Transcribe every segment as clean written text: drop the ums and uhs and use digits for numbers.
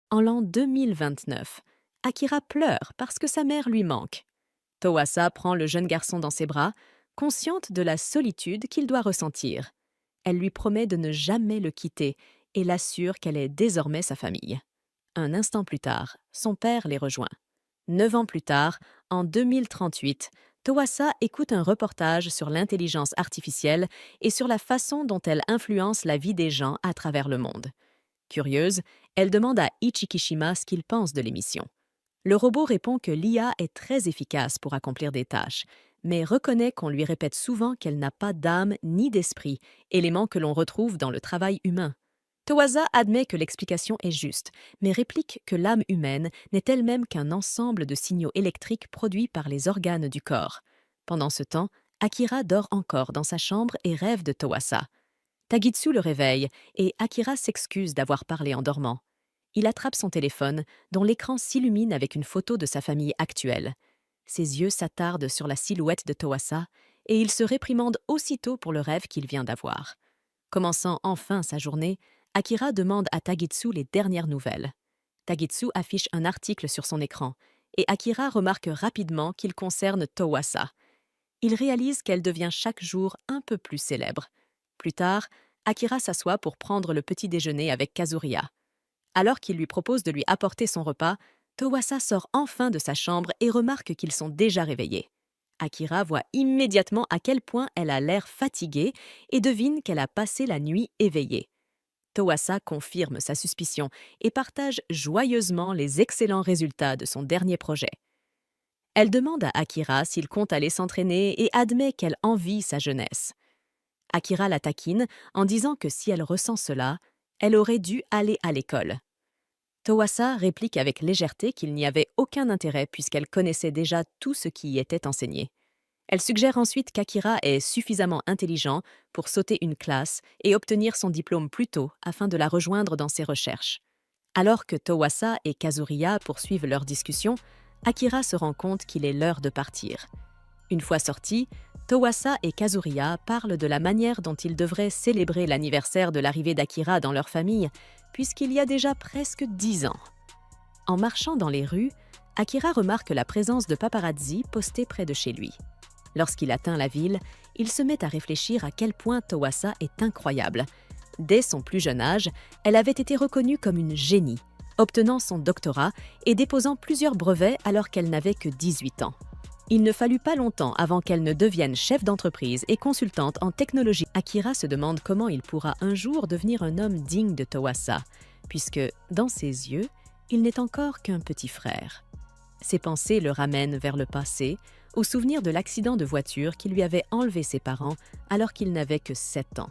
En l'an 2029, Akira pleure parce que sa mère lui manque. Towasa prend le jeune garçon dans ses bras, consciente de la solitude qu'il doit ressentir. Elle lui promet de ne jamais le quitter et l'assure qu'elle est désormais sa famille. Un instant plus tard, son père les rejoint. 9 ans plus tard, en 2038, Towasa écoute un reportage sur l'intelligence artificielle et sur la façon dont elle influence la vie des gens à travers le monde. Curieuse, elle demande à Ichikishima ce qu'il pense de l'émission. Le robot répond que l'IA est très efficace pour accomplir des tâches, mais reconnaît qu'on lui répète souvent qu'elle n'a pas d'âme ni d'esprit, éléments que l'on retrouve dans le travail humain. Towasa admet que l'explication est juste, mais réplique que l'âme humaine n'est elle-même qu'un ensemble de signaux électriques produits par les organes du corps. Pendant ce temps, Akira dort encore dans sa chambre et rêve de Towasa. Tagitsu le réveille et Akira s'excuse d'avoir parlé en dormant. Il attrape son téléphone, dont l'écran s'illumine avec une photo de sa famille actuelle. Ses yeux s'attardent sur la silhouette de Towasa et il se réprimande aussitôt pour le rêve qu'il vient d'avoir. Commençant enfin sa journée, Akira demande à Tagitsu les dernières nouvelles. Tagitsu affiche un article sur son écran et Akira remarque rapidement qu'il concerne Towasa. Il réalise qu'elle devient chaque jour un peu plus célèbre. Plus tard, Akira s'assoit pour prendre le petit déjeuner avec Kazuria. Alors qu'il lui propose de lui apporter son repas, Towasa sort enfin de sa chambre et remarque qu'ils sont déjà réveillés. Akira voit immédiatement à quel point elle a l'air fatiguée et devine qu'elle a passé la nuit éveillée. Towasa confirme sa suspicion et partage joyeusement les excellents résultats de son dernier projet. Elle demande à Akira s'il compte aller s'entraîner et admet qu'elle envie sa jeunesse. Akira la taquine en disant que si elle ressent cela, elle aurait dû aller à l'école. Towasa réplique avec légèreté qu'il n'y avait aucun intérêt puisqu'elle connaissait déjà tout ce qui y était enseigné. Elle suggère ensuite qu'Akira est suffisamment intelligent pour sauter une classe et obtenir son diplôme plus tôt afin de la rejoindre dans ses recherches. Alors que Towasa et Kazuria poursuivent leur discussion, Akira se rend compte qu'il est l'heure de partir. Une fois sortis, Towasa et Kazuria parlent de la manière dont ils devraient célébrer l'anniversaire de l'arrivée d'Akira dans leur famille, puisqu'il y a déjà presque 10 ans. En marchant dans les rues, Akira remarque la présence de paparazzi postés près de chez lui. Lorsqu'il atteint la ville, il se met à réfléchir à quel point Towasa est incroyable. Dès son plus jeune âge, elle avait été reconnue comme une génie, obtenant son doctorat et déposant plusieurs brevets alors qu'elle n'avait que 18 ans. Il ne fallut pas longtemps avant qu'elle ne devienne chef d'entreprise et consultante en technologie. Akira se demande comment il pourra un jour devenir un homme digne de Towasa, puisque, dans ses yeux, il n'est encore qu'un petit frère. Ses pensées le ramènent vers le passé, au souvenir de l'accident de voiture qui lui avait enlevé ses parents alors qu'il n'avait que 7 ans.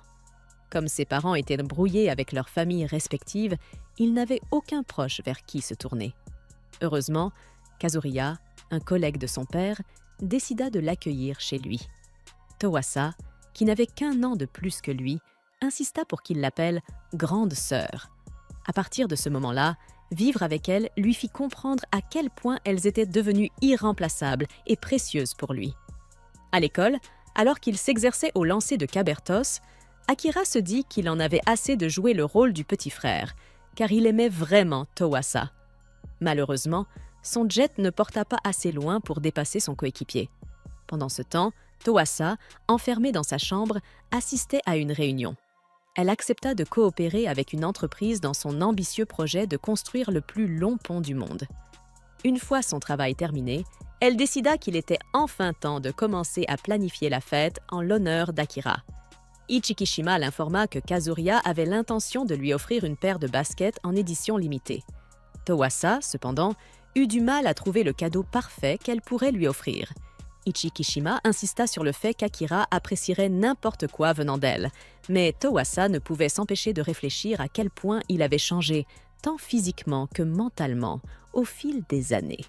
Comme ses parents étaient brouillés avec leurs familles respectives, il n'avait aucun proche vers qui se tourner. Heureusement, Kazuria, un collègue de son père, décida de l'accueillir chez lui. Towasa, qui n'avait qu'1 an de plus que lui, insista pour qu'il l'appelle « grande sœur ». À partir de ce moment-là, vivre avec elle lui fit comprendre à quel point elles étaient devenues irremplaçables et précieuses pour lui. À l'école, alors qu'il s'exerçait au lancer de Cabertos, Akira se dit qu'il en avait assez de jouer le rôle du petit frère, car il aimait vraiment Towasa. Malheureusement, son jet ne porta pas assez loin pour dépasser son coéquipier. Pendant ce temps, Towasa, enfermée dans sa chambre, assistait à une réunion. Elle accepta de coopérer avec une entreprise dans son ambitieux projet de construire le plus long pont du monde. Une fois son travail terminé, elle décida qu'il était enfin temps de commencer à planifier la fête en l'honneur d'Akira. Ichikishima l'informa que Kazuria avait l'intention de lui offrir une paire de baskets en édition limitée. Towasa, cependant, eut du mal à trouver le cadeau parfait qu'elle pourrait lui offrir. Ichikishima insista sur le fait qu'Akira apprécierait n'importe quoi venant d'elle, mais Towasa ne pouvait s'empêcher de réfléchir à quel point il avait changé, tant physiquement que mentalement, au fil des années.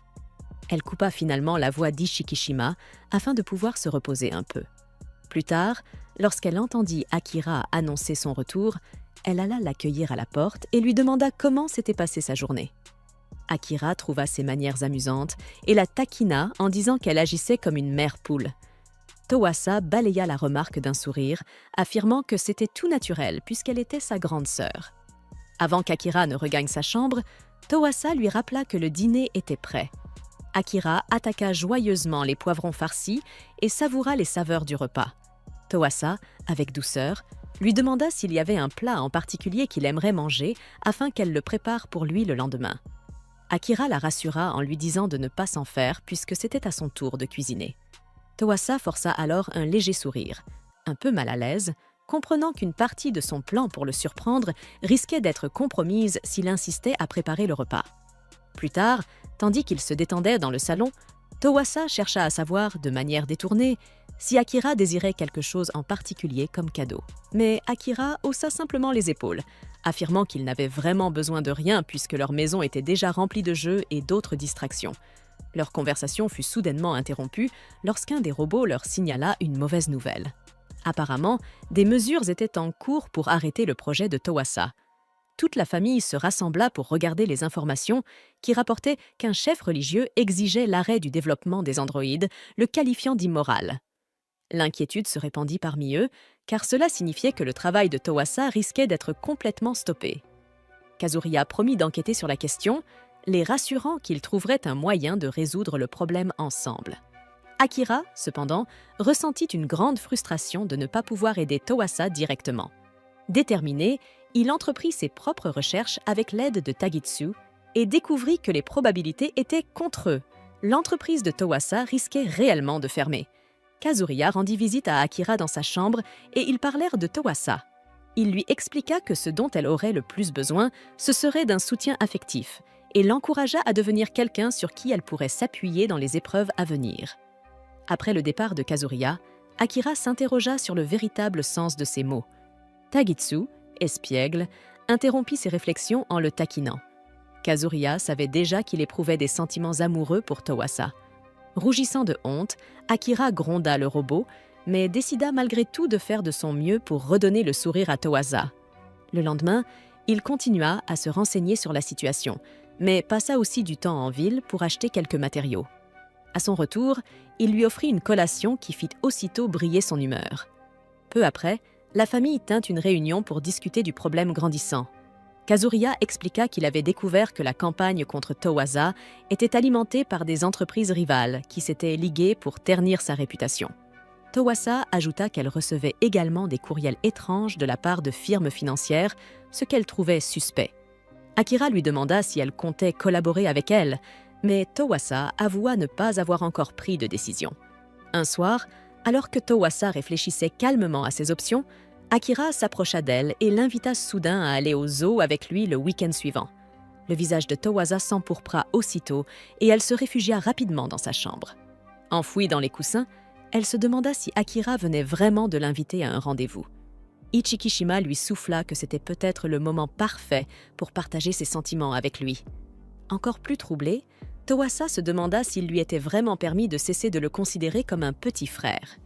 Elle coupa finalement la voix d'Ichikishima afin de pouvoir se reposer un peu. Plus tard, lorsqu'elle entendit Akira annoncer son retour, elle alla l'accueillir à la porte et lui demanda comment s'était passée sa journée. Akira trouva ses manières amusantes et la taquina en disant qu'elle agissait comme une mère poule. Towasa balaya la remarque d'un sourire, affirmant que c'était tout naturel puisqu'elle était sa grande sœur. Avant qu'Akira ne regagne sa chambre, Towasa lui rappela que le dîner était prêt. Akira attaqua joyeusement les poivrons farcis et savoura les saveurs du repas. Towasa, avec douceur, lui demanda s'il y avait un plat en particulier qu'il aimerait manger afin qu'elle le prépare pour lui le lendemain. Akira la rassura en lui disant de ne pas s'en faire puisque c'était à son tour de cuisiner. Towasa força alors un léger sourire. Un peu mal à l'aise, comprenant qu'une partie de son plan pour le surprendre risquait d'être compromise s'il insistait à préparer le repas. Plus tard, tandis qu'il se détendait dans le salon, Towasa chercha à savoir, de manière détournée, si Akira désirait quelque chose en particulier comme cadeau. Mais Akira haussa simplement les épaules, affirmant qu'il n'avait vraiment besoin de rien puisque leur maison était déjà remplie de jeux et d'autres distractions. Leur conversation fut soudainement interrompue lorsqu'un des robots leur signala une mauvaise nouvelle. Apparemment, des mesures étaient en cours pour arrêter le projet de Towasa. Toute la famille se rassembla pour regarder les informations qui rapportaient qu'un chef religieux exigeait l'arrêt du développement des androïdes, le qualifiant d'immoral. L'inquiétude se répandit parmi eux, car cela signifiait que le travail de Towasa risquait d'être complètement stoppé. Kazuriya promit d'enquêter sur la question, les rassurant qu'ils trouveraient un moyen de résoudre le problème ensemble. Akira, cependant, ressentit une grande frustration de ne pas pouvoir aider Towasa directement. Déterminé, il entreprit ses propres recherches avec l'aide de Tagitsu et découvrit que les probabilités étaient contre eux. L'entreprise de Towasa risquait réellement de fermer. Kazuriya rendit visite à Akira dans sa chambre et ils parlèrent de Towasa. Il lui expliqua que ce dont elle aurait le plus besoin, ce serait d'un soutien affectif et l'encouragea à devenir quelqu'un sur qui elle pourrait s'appuyer dans les épreuves à venir. Après le départ de Kazuriya, Akira s'interrogea sur le véritable sens de ces mots. Tagitsu, espiègle, interrompit ses réflexions en le taquinant. Kazuriya savait déjà qu'il éprouvait des sentiments amoureux pour Towasa. Rougissant de honte, Akira gronda le robot, mais décida malgré tout de faire de son mieux pour redonner le sourire à Towasa. Le lendemain, il continua à se renseigner sur la situation, mais passa aussi du temps en ville pour acheter quelques matériaux. À son retour, il lui offrit une collation qui fit aussitôt briller son humeur. Peu après, la famille tint une réunion pour discuter du problème grandissant. Kazuriya expliqua qu'il avait découvert que la campagne contre Towasa était alimentée par des entreprises rivales qui s'étaient liguées pour ternir sa réputation. Towasa ajouta qu'elle recevait également des courriels étranges de la part de firmes financières, ce qu'elle trouvait suspect. Akira lui demanda si elle comptait collaborer avec elle, mais Towasa avoua ne pas avoir encore pris de décision. Un soir, alors que Towasa réfléchissait calmement à ses options, Akira s'approcha d'elle et l'invita soudain à aller au zoo avec lui le week-end suivant. Le visage de Towasa s'empourpra aussitôt et elle se réfugia rapidement dans sa chambre. Enfouie dans les coussins, elle se demanda si Akira venait vraiment de l'inviter à un rendez-vous. Ichikishima lui souffla que c'était peut-être le moment parfait pour partager ses sentiments avec lui. Encore plus troublé, Towasa se demanda s'il lui était vraiment permis de cesser de le considérer comme un petit frère.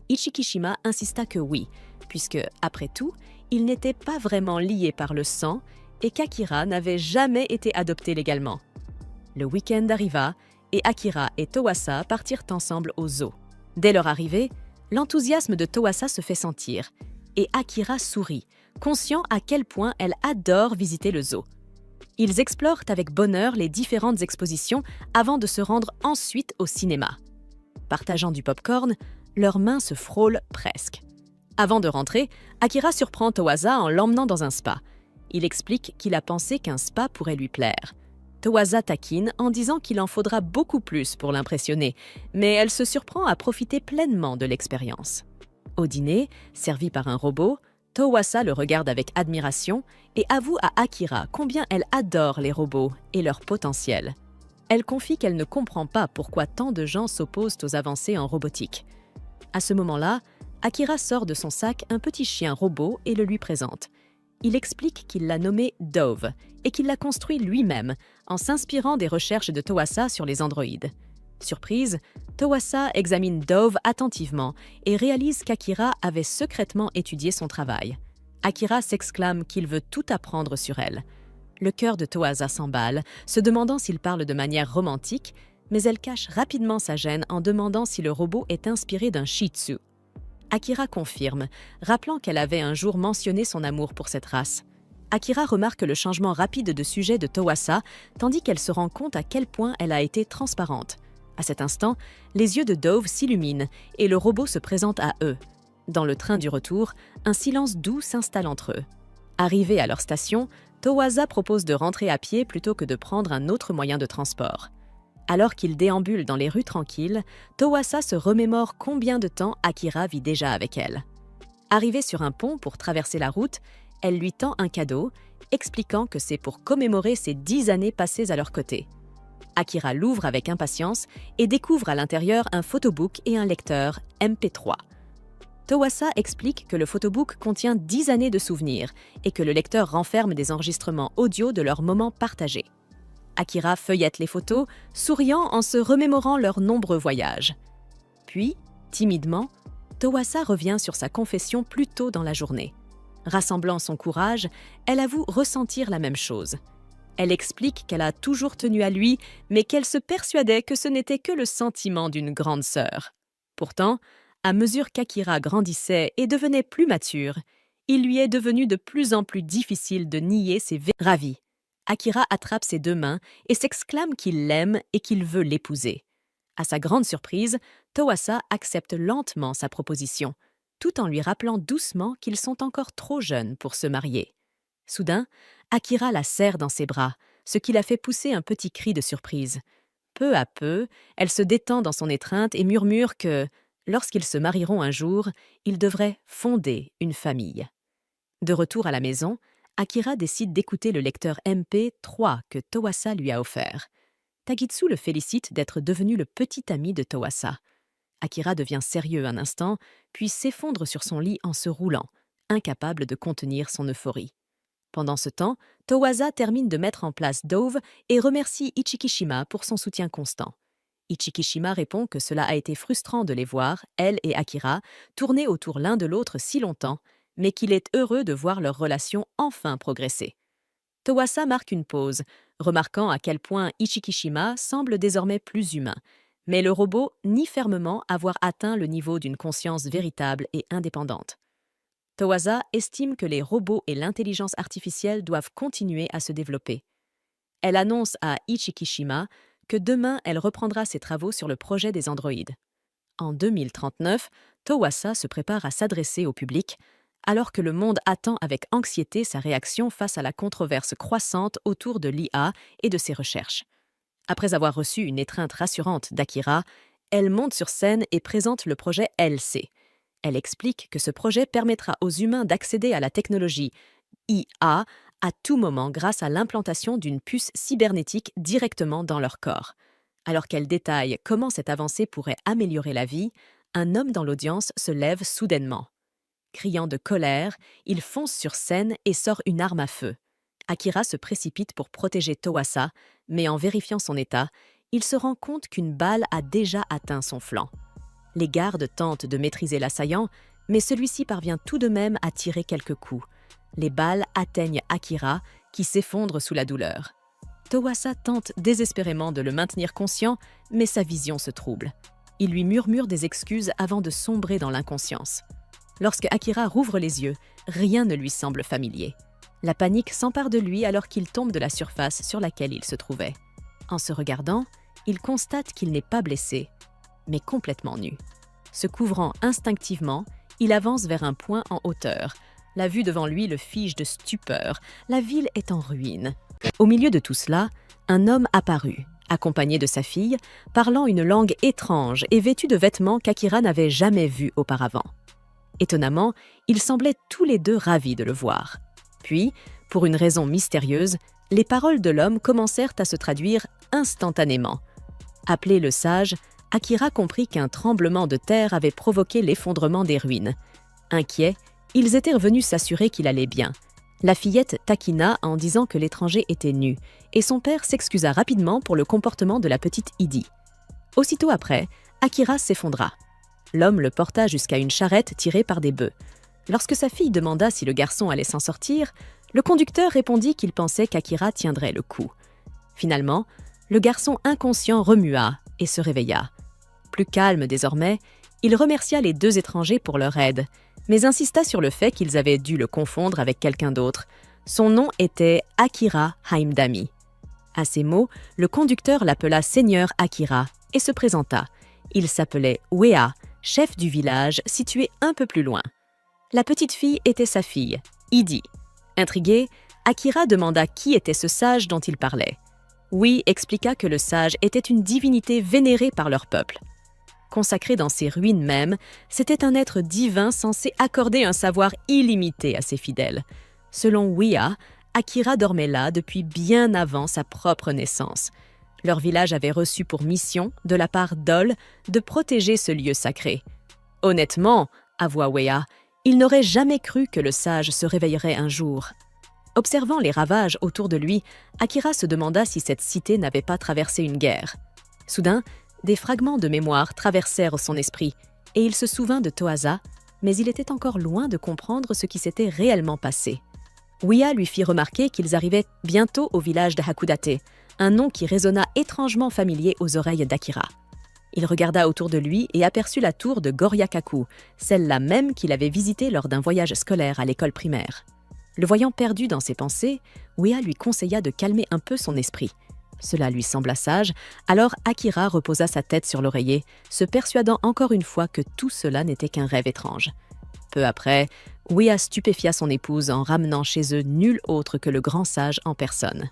Ichikishima insista que oui, puisque, après tout, ils n'étaient pas vraiment liés par le sang et qu'Akira n'avait jamais été adopté légalement. Le week-end arriva et Akira et Towasa partirent ensemble au zoo. Dès leur arrivée, l'enthousiasme de Towasa se fait sentir et Akira sourit, conscient à quel point elle adore visiter le zoo. Ils explorent avec bonheur les différentes expositions avant de se rendre ensuite au cinéma. Partageant du pop-corn, leurs mains se frôlent presque. Avant de rentrer, Akira surprend Towasa en l'emmenant dans un spa. Il explique qu'il a pensé qu'un spa pourrait lui plaire. Towasa taquine en disant qu'il en faudra beaucoup plus pour l'impressionner, mais elle se surprend à profiter pleinement de l'expérience. Au dîner, servi par un robot, Towasa le regarde avec admiration et avoue à Akira combien elle adore les robots et leur potentiel. Elle confie qu'elle ne comprend pas pourquoi tant de gens s'opposent aux avancées en robotique. À ce moment-là, Akira sort de son sac un petit chien robot et le lui présente. Il explique qu'il l'a nommé Dove et qu'il l'a construit lui-même en s'inspirant des recherches de Towasa sur les androïdes. Surprise, Towasa examine Dove attentivement et réalise qu'Akira avait secrètement étudié son travail. Akira s'exclame qu'il veut tout apprendre sur elle. Le cœur de Towasa s'emballe, se demandant s'il parle de manière romantique, mais elle cache rapidement sa gêne en demandant si le robot est inspiré d'un Shih Tzu. Akira confirme, rappelant qu'elle avait un jour mentionné son amour pour cette race. Akira remarque le changement rapide de sujet de Towasa, tandis qu'elle se rend compte à quel point elle a été transparente. À cet instant, les yeux de Dove s'illuminent et le robot se présente à eux. Dans le train du retour, un silence doux s'installe entre eux. Arrivés à leur station, Towasa propose de rentrer à pied plutôt que de prendre un autre moyen de transport. Alors qu'ils déambulent dans les rues tranquilles, Towasa se remémore combien de temps Akira vit déjà avec elle. Arrivée sur un pont pour traverser la route, elle lui tend un cadeau, expliquant que c'est pour commémorer ses 10 années passées à leur côté. Akira l'ouvre avec impatience et découvre à l'intérieur un photobook et un lecteur MP3. Towasa explique que le photobook contient 10 années de souvenirs et que le lecteur renferme des enregistrements audio de leurs moments partagés. Akira feuillette les photos, souriant en se remémorant leurs nombreux voyages. Puis, timidement, Towasa revient sur sa confession plus tôt dans la journée. Rassemblant son courage, elle avoue ressentir la même chose. Elle explique qu'elle a toujours tenu à lui, mais qu'elle se persuadait que ce n'était que le sentiment d'une grande sœur. Pourtant, à mesure qu'Akira grandissait et devenait plus mature, il lui est devenu de plus en plus difficile de nier ses ravis. Akira attrape ses 2 mains et s'exclame qu'il l'aime et qu'il veut l'épouser. À sa grande surprise, Towasa accepte lentement sa proposition, tout en lui rappelant doucement qu'ils sont encore trop jeunes pour se marier. Soudain, Akira la serre dans ses bras, ce qui la fait pousser un petit cri de surprise. Peu à peu, elle se détend dans son étreinte et murmure que, lorsqu'ils se marieront un jour, ils devraient fonder une famille. De retour à la maison, Akira décide d'écouter le lecteur MP3 que Towasa lui a offert. Tagitsu le félicite d'être devenu le petit ami de Towasa. Akira devient sérieux un instant, puis s'effondre sur son lit en se roulant, incapable de contenir son euphorie. Pendant ce temps, Towasa termine de mettre en place Dove et remercie Ichikishima pour son soutien constant. Ichikishima répond que cela a été frustrant de les voir, elle et Akira, tourner autour l'un de l'autre si longtemps, mais qu'il est heureux de voir leur relation enfin progresser. Towasa marque une pause, remarquant à quel point Ichikishima semble désormais plus humain, mais le robot nie fermement avoir atteint le niveau d'une conscience véritable et indépendante. Towasa estime que les robots et l'intelligence artificielle doivent continuer à se développer. Elle annonce à Ichikishima que demain elle reprendra ses travaux sur le projet des androïdes. En 2039, Towasa se prépare à s'adresser au public, alors que le monde attend avec anxiété sa réaction face à la controverse croissante autour de l'IA et de ses recherches. Après avoir reçu une étreinte rassurante d'Akira, elle monte sur scène et présente le projet LC. Elle explique que ce projet permettra aux humains d'accéder à la technologie IA à tout moment grâce à l'implantation d'une puce cybernétique directement dans leur corps. Alors qu'elle détaille comment cette avancée pourrait améliorer la vie, un homme dans l'audience se lève soudainement. Criant de colère, il fonce sur scène et sort une arme à feu. Akira se précipite pour protéger Towasa, mais en vérifiant son état, il se rend compte qu'une balle a déjà atteint son flanc. Les gardes tentent de maîtriser l'assaillant, mais celui-ci parvient tout de même à tirer quelques coups. Les balles atteignent Akira, qui s'effondre sous la douleur. Towasa tente désespérément de le maintenir conscient, mais sa vision se trouble. Il lui murmure des excuses avant de sombrer dans l'inconscience. Lorsque Akira rouvre les yeux, rien ne lui semble familier. La panique s'empare de lui alors qu'il tombe de la surface sur laquelle il se trouvait. En se regardant, il constate qu'il n'est pas blessé, mais complètement nu. Se couvrant instinctivement, il avance vers un point en hauteur. La vue devant lui le fige de stupeur. La ville est en ruine. Au milieu de tout cela, un homme apparut, accompagné de sa fille, parlant une langue étrange et vêtu de vêtements qu'Akira n'avait jamais vus auparavant. Étonnamment, ils semblaient tous les deux ravis de le voir. Puis, pour une raison mystérieuse, les paroles de l'homme commencèrent à se traduire instantanément. Appelé le sage, Akira comprit qu'un tremblement de terre avait provoqué l'effondrement des ruines. Inquiets, ils étaient revenus s'assurer qu'il allait bien. La fillette taquina en disant que l'étranger était nu, et son père s'excusa rapidement pour le comportement de la petite Idi. Aussitôt après, Akira s'effondra. L'homme le porta jusqu'à une charrette tirée par des bœufs. Lorsque sa fille demanda si le garçon allait s'en sortir, le conducteur répondit qu'il pensait qu'Akira tiendrait le coup. Finalement, le garçon inconscient remua et se réveilla. Plus calme désormais, il remercia les 2 étrangers pour leur aide, mais insista sur le fait qu'ils avaient dû le confondre avec quelqu'un d'autre, Son nom était Akira Haimdami. À ces mots, le conducteur l'appela Seigneur Akira et se présenta. Il s'appelait Wea, chef du village situé un peu plus loin. La petite fille était sa fille, Idi. Intrigué, Akira demanda qui était ce sage dont il parlait. Wei expliqua que le sage était une divinité vénérée par leur peuple. Consacré dans ses ruines même, c'était un être divin censé accorder un savoir illimité à ses fidèles. Selon Wea, Akira dormait là depuis bien avant sa propre naissance. Leur village avait reçu pour mission, de la part d'Ol, de protéger ce lieu sacré. Honnêtement, avoua Wea, il n'aurait jamais cru que le sage se réveillerait un jour. Observant les ravages autour de lui, Akira se demanda si cette cité n'avait pas traversé une guerre. Soudain, des fragments de mémoire traversèrent son esprit, et il se souvint de Toasa, mais il était encore loin de comprendre ce qui s'était réellement passé. Wea lui fit remarquer qu'ils arrivaient bientôt au village de Hakudate, un nom qui résonna étrangement familier aux oreilles d'Akira. Il regarda autour de lui et aperçut la tour de Goryakaku, celle-là même qu'il avait visitée lors d'un voyage scolaire à l'école primaire. Le voyant perdu dans ses pensées, Wea lui conseilla de calmer un peu son esprit. Cela lui sembla sage, alors Akira reposa sa tête sur l'oreiller, se persuadant encore une fois que tout cela n'était qu'un rêve étrange. Peu après, Wea stupéfia son épouse en ramenant chez eux nul autre que le grand sage en personne.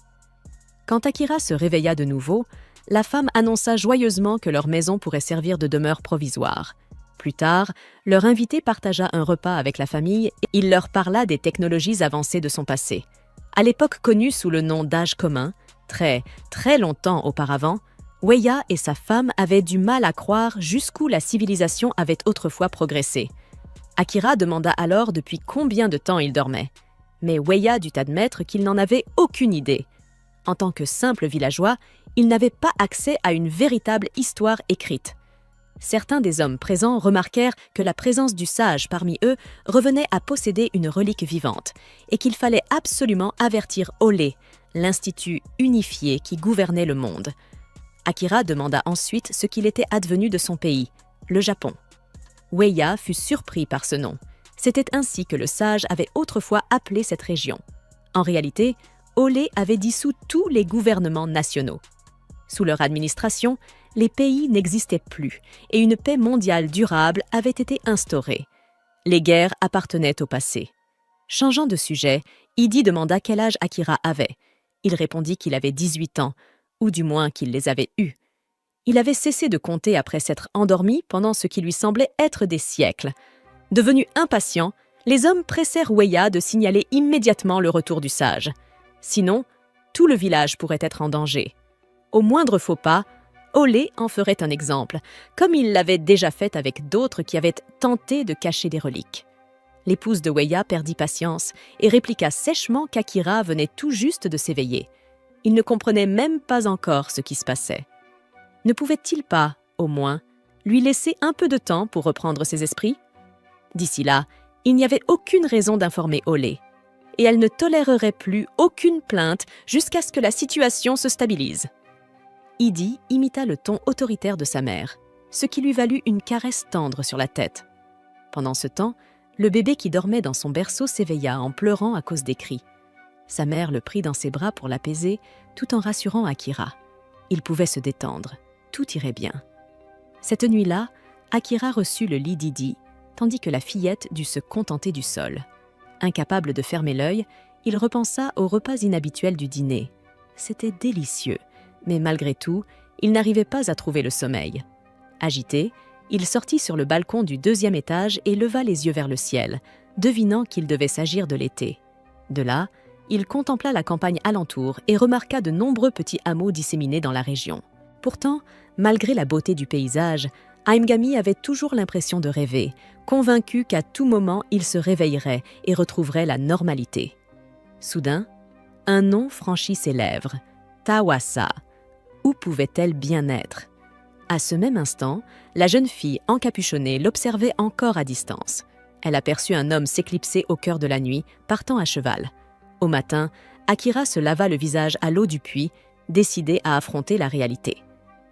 Quand Akira se réveilla de nouveau, la femme annonça joyeusement que leur maison pourrait servir de demeure provisoire. Plus tard, leur invité partagea un repas avec la famille et il leur parla des technologies avancées de son passé. À l'époque connue sous le nom d'âge commun, très longtemps auparavant, Wea et sa femme avaient du mal à croire jusqu'où la civilisation avait autrefois progressé. Akira demanda alors depuis combien de temps il dormait. Mais Wea dut admettre qu'il n'en avait aucune idée. En tant que simple villageois, il n'avait pas accès à une véritable histoire écrite. Certains des hommes présents remarquèrent que la présence du sage parmi eux revenait à posséder une relique vivante et qu'il fallait absolument avertir Olé, l'institut unifié qui gouvernait le monde. Akira demanda ensuite ce qu'il était advenu de son pays, le Japon. Wea fut surpris par ce nom. C'était ainsi que le sage avait autrefois appelé cette région. En réalité, Olé avait dissous tous les gouvernements nationaux. Sous leur administration, les pays n'existaient plus et une paix mondiale durable avait été instaurée. Les guerres appartenaient au passé. Changeant de sujet, Idi demanda quel âge Akira avait. Il répondit qu'il avait 18 ans, ou du moins qu'il les avait eus. Il avait cessé de compter après s'être endormi pendant ce qui lui semblait être des siècles. Devenus impatients, les hommes pressèrent Wea de signaler immédiatement le retour du sage. Sinon, tout le village pourrait être en danger. Au moindre faux pas, Olé en ferait un exemple, comme il l'avait déjà fait avec d'autres qui avaient tenté de cacher des reliques. L'épouse de Wea perdit patience et répliqua sèchement qu'Akira venait tout juste de s'éveiller. Il ne comprenait même pas encore ce qui se passait. Ne pouvait-il pas, au moins, lui laisser un peu de temps pour reprendre ses esprits? D'ici là, il n'y avait aucune raison d'informer Olé, et elle ne tolérerait plus aucune plainte jusqu'à ce que la situation se stabilise. Idi imita le ton autoritaire de sa mère, ce qui lui valut une caresse tendre sur la tête. Pendant ce temps, le bébé qui dormait dans son berceau s'éveilla en pleurant à cause des cris. Sa mère le prit dans ses bras pour l'apaiser, tout en rassurant Akira. Il pouvait se détendre, tout irait bien. Cette nuit-là, Akira reçut le lit d'Idi, tandis que la fillette dut se contenter du sol. Incapable de fermer l'œil, il repensa au repas inhabituel du dîner. C'était délicieux. Mais malgré tout, il n'arrivait pas à trouver le sommeil. Agité, il sortit sur le balcon du 2e étage et leva les yeux vers le ciel, devinant qu'il devait s'agir de l'été. De là, il contempla la campagne alentour et remarqua de nombreux petits hameaux disséminés dans la région. Pourtant, malgré la beauté du paysage, Aimgami avait toujours l'impression de rêver, convaincu qu'à tout moment il se réveillerait et retrouverait la normalité. Soudain, un nom franchit ses lèvres, Tawasa. Où pouvait-elle bien être? À ce même instant, la jeune fille encapuchonnée l'observait encore à distance. Elle aperçut un homme s'éclipser au cœur de la nuit, partant à cheval. Au matin, Akira se lava le visage à l'eau du puits, décidé à affronter la réalité.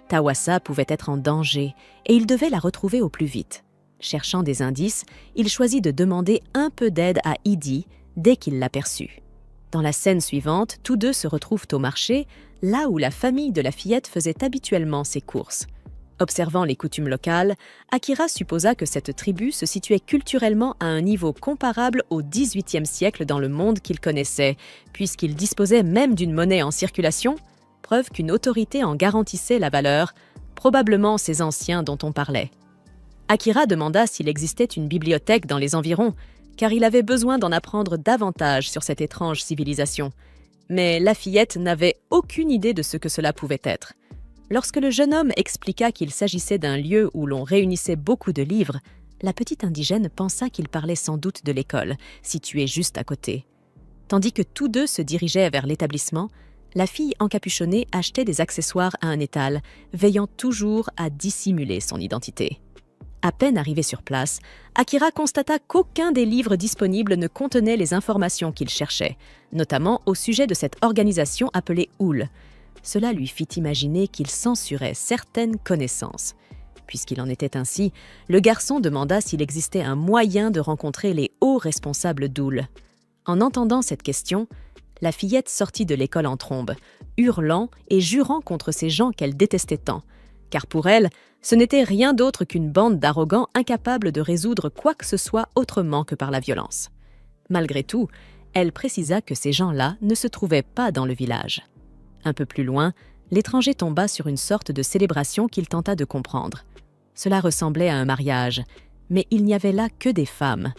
Tawasa pouvait être en danger et il devait la retrouver au plus vite. Cherchant des indices, il choisit de demander un peu d'aide à Idi dès qu'il l'aperçut. Dans la scène suivante, tous deux se retrouvent au marché, là où la famille de la fillette faisait habituellement ses courses. Observant les coutumes locales, Akira supposa que cette tribu se situait culturellement à un niveau comparable au XVIIIe siècle dans le monde qu'il connaissait, puisqu'il disposait même d'une monnaie en circulation, preuve qu'une autorité en garantissait la valeur, probablement ces anciens dont on parlait. Akira demanda s'il existait une bibliothèque dans les environs, car il avait besoin d'en apprendre davantage sur cette étrange civilisation. Mais la fillette n'avait aucune idée de ce que cela pouvait être. Lorsque le jeune homme expliqua qu'il s'agissait d'un lieu où l'on réunissait beaucoup de livres, la petite indigène pensa qu'il parlait sans doute de l'école, située juste à côté. Tandis que tous deux se dirigeaient vers l'établissement, la fille encapuchonnée achetait des accessoires à un étal, veillant toujours à dissimuler son identité. À peine arrivé sur place, Akira constata qu'aucun des livres disponibles ne contenait les informations qu'il cherchait, notamment au sujet de cette organisation appelée Houle. Cela lui fit imaginer qu'il censurait certaines connaissances. Puisqu'il en était ainsi, le garçon demanda s'il existait un moyen de rencontrer les hauts responsables d'Houle. En entendant cette question, la fillette sortit de l'école en trombe, hurlant et jurant contre ces gens qu'elle détestait tant, car pour elle, ce n'était rien d'autre qu'une bande d'arrogants incapables de résoudre quoi que ce soit autrement que par la violence. Malgré tout, elle précisa que ces gens-là ne se trouvaient pas dans le village. Un peu plus loin, l'étranger tomba sur une sorte de célébration qu'il tenta de comprendre. Cela ressemblait à un mariage, mais il n'y avait là que des femmes.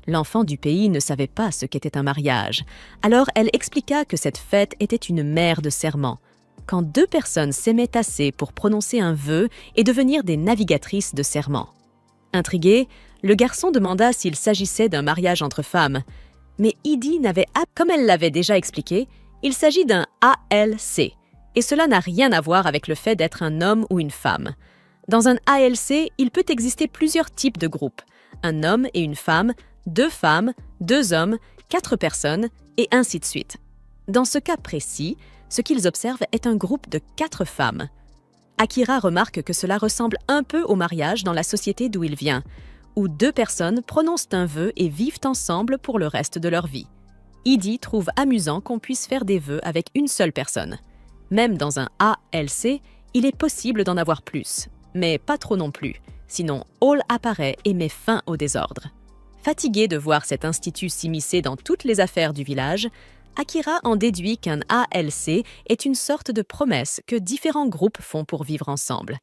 L'enfant du pays ne savait pas ce qu'était un mariage, alors elle expliqua que cette fête était une mère de serment, quand deux personnes s'aimaient assez pour prononcer un vœu et devenir des navigatrices de serment. Intrigué, le garçon demanda s'il s'agissait d'un mariage entre femmes, mais Idi n'avait pas, comme elle l'avait déjà expliqué, il s'agit d'un ALC, et cela n'a rien à voir avec le fait d'être un homme ou une femme. Dans un ALC, il peut exister plusieurs types de groupes, un homme et une femme, 2 femmes, 2 hommes, 4 personnes, et ainsi de suite. Dans ce cas précis, ce qu'ils observent est un groupe de 4 femmes. Akira remarque que cela ressemble un peu au mariage dans la société d'où il vient, où 2 personnes prononcent un vœu et vivent ensemble pour le reste de leur vie. Idi trouve amusant qu'on puisse faire des vœux avec une seule personne. Même dans un ALC, il est possible d'en avoir plus, mais pas trop non plus, sinon Hall apparaît et met fin au désordre. Fatigué de voir cet institut s'immiscer dans toutes les affaires du village, Akira en déduit qu'un ALC est une sorte de promesse que différents groupes font pour vivre ensemble.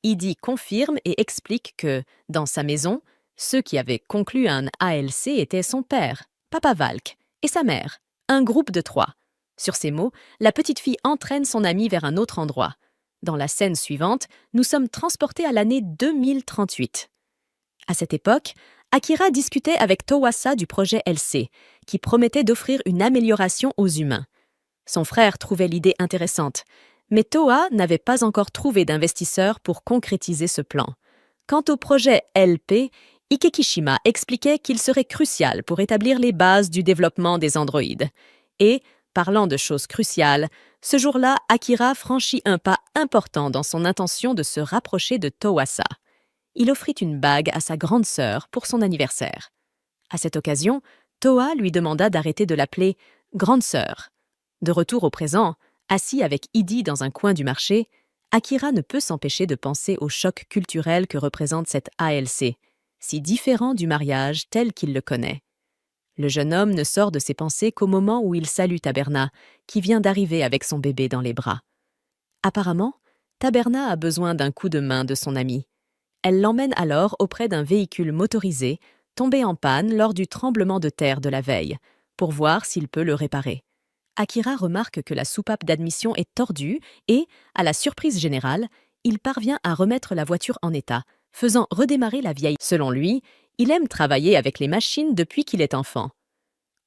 Idi confirme et explique que, dans sa maison, ceux qui avaient conclu un ALC étaient son père, Papa Valk, et sa mère, un groupe de 3. Sur ces mots, la petite fille entraîne son amie vers un autre endroit. Dans la scène suivante, nous sommes transportés à l'année 2038. À cette époque, Akira discutait avec Towasa du projet LC, qui promettait d'offrir une amélioration aux humains. Son frère trouvait l'idée intéressante, mais Toa n'avait pas encore trouvé d'investisseurs pour concrétiser ce plan. Quant au projet LP, Ikekishima expliquait qu'il serait crucial pour établir les bases du développement des androïdes. Et, parlant de choses cruciales, ce jour-là, Akira franchit un pas important dans son intention de se rapprocher de Towasa. Il offrit une bague à sa grande sœur pour son anniversaire. À cette occasion, Toa lui demanda d'arrêter de l'appeler « grande sœur ». De retour au présent, assis avec Idi dans un coin du marché, Akira ne peut s'empêcher de penser au choc culturel que représente cet ALC, si différent du mariage tel qu'il le connaît. Le jeune homme ne sort de ses pensées qu'au moment où il salue Taberna, qui vient d'arriver avec son bébé dans les bras. Apparemment, Taberna a besoin d'un coup de main de son ami. Elle l'emmène alors auprès d'un véhicule motorisé, tombé en panne lors du tremblement de terre de la veille, pour voir s'il peut le réparer. Akira remarque que la soupape d'admission est tordue et, à la surprise générale, il parvient à remettre la voiture en état, faisant redémarrer la vieille. Selon lui, il aime travailler avec les machines depuis qu'il est enfant.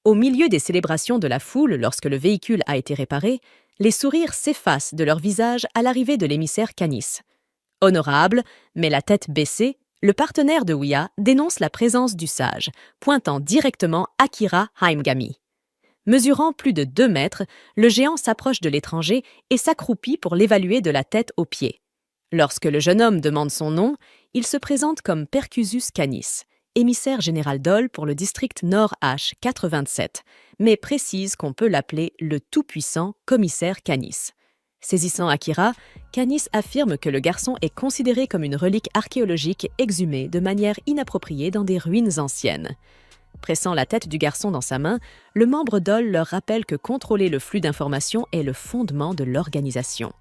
Au milieu des célébrations de la foule lorsque le véhicule a été réparé, les sourires s'effacent de leur visage à l'arrivée de l'émissaire Canis. Honorable, mais la tête baissée, le partenaire de Ouya dénonce la présence du sage, pointant directement Akira Haimgami. Mesurant plus de 2 mètres, le géant s'approche de l'étranger et s'accroupit pour l'évaluer de la tête aux pieds. Lorsque le jeune homme demande son nom, il se présente comme Percusus Canis. émissaire général Dol pour le district Nord H 427, mais précise qu'on peut l'appeler le tout-puissant commissaire Canis. Saisissant Akira, Canis affirme que le garçon est considéré comme une relique archéologique exhumée de manière inappropriée dans des ruines anciennes. Pressant la tête du garçon dans sa main, le membre Dol leur rappelle que contrôler le flux d'informations est le fondement de l'organisation.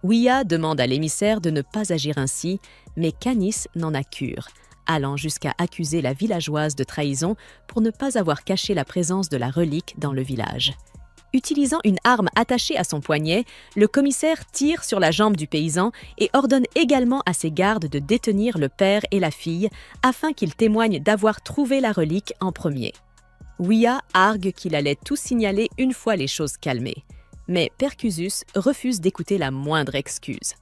Ouya demande à l'émissaire de ne pas agir ainsi, mais Canis n'en a cure, allant jusqu'à accuser la villageoise de trahison pour ne pas avoir caché la présence de la relique dans le village. Utilisant une arme attachée à son poignet, le commissaire tire sur la jambe du paysan et ordonne également à ses gardes de détenir le père et la fille afin qu'ils témoignent d'avoir trouvé la relique en premier. Ouya argue qu'il allait tout signaler une fois les choses calmées, mais Percusus refuse d'écouter la moindre excuse.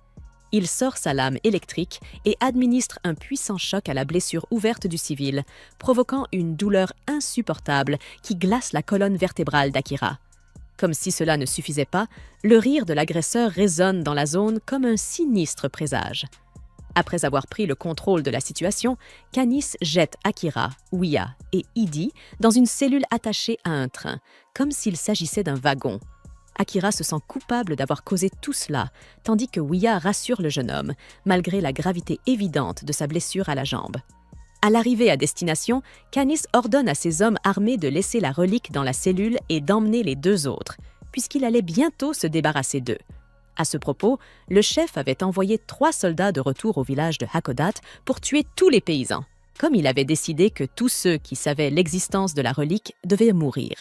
Il sort sa lame électrique et administre un puissant choc à la blessure ouverte du civil, provoquant une douleur insupportable qui glace la colonne vertébrale d'Akira. Comme si cela ne suffisait pas, le rire de l'agresseur résonne dans la zone comme un sinistre présage. Après avoir pris le contrôle de la situation, Canis jette Akira, Ouya et Idi dans une cellule attachée à un train, comme s'il s'agissait d'un wagon. Akira se sent coupable d'avoir causé tout cela, tandis que Ouya rassure le jeune homme, malgré la gravité évidente de sa blessure à la jambe. À l'arrivée à destination, Canis ordonne à ses hommes armés de laisser la relique dans la cellule et d'emmener les deux autres, puisqu'il allait bientôt se débarrasser d'eux. À ce propos, le chef avait envoyé 3 soldats de retour au village de Hakodat pour tuer tous les paysans, comme il avait décidé que tous ceux qui savaient l'existence de la relique devaient mourir.